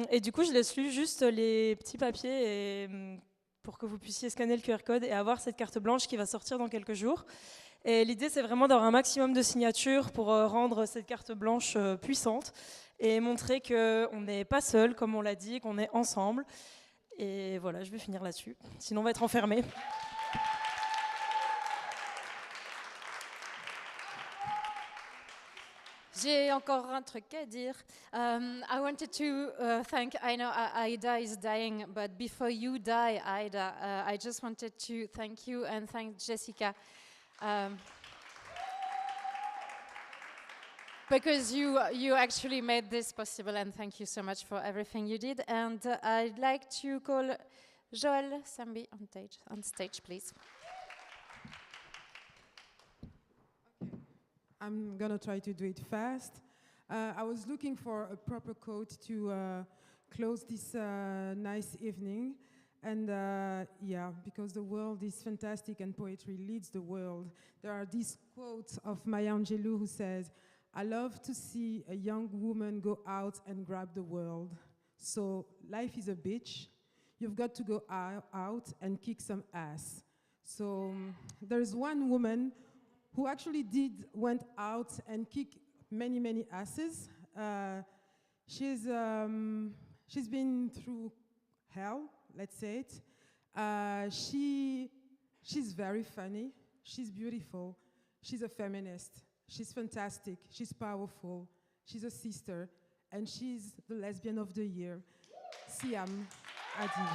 Et du coup, je laisse lu juste les petits papiers pour que vous puissiez scanner le QR code et avoir cette carte blanche qui va sortir dans quelques jours. Et l'idée, c'est vraiment d'avoir un maximum de signatures pour rendre cette carte blanche puissante et montrer qu'on n'est pas seul, comme on l'a dit, qu'on est ensemble. Et voilà, je vais finir là-dessus. Sinon, on va être enfermés. J'ai encore un truc à dire. I wanted to thank, I know Aida is dying, but before you die, Aida, I just wanted to thank you and thank Jessica Because you actually made this possible, and thank you so much for everything you did. And I'd like to call Joël Sambi on stage, please. I'm gonna try to do it fast. I was looking for a proper quote to close this nice evening. And yeah, because the world is fantastic and poetry leads the world. There are these quotes of Maya Angelou who says, "I love to see a young woman go out and grab the world. So life is a bitch. You've got to go out and kick some ass." So there's one woman who actually went out and kicked many, many asses. She's been through hell, let's say it. She's very funny. She's beautiful. She's a feminist. She's fantastic. She's powerful. She's a sister. And she's the Lesbian of the Year, Siam Adi.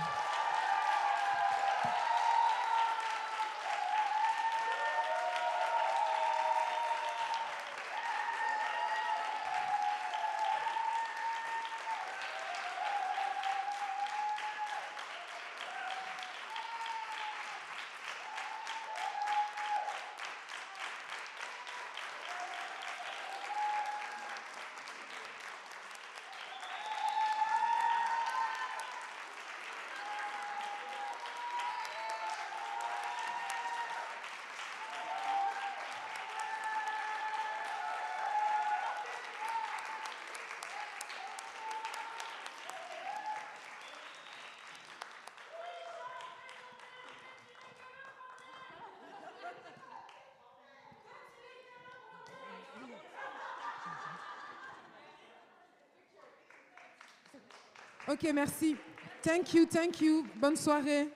Ok, merci. Thank you. Bonne soirée.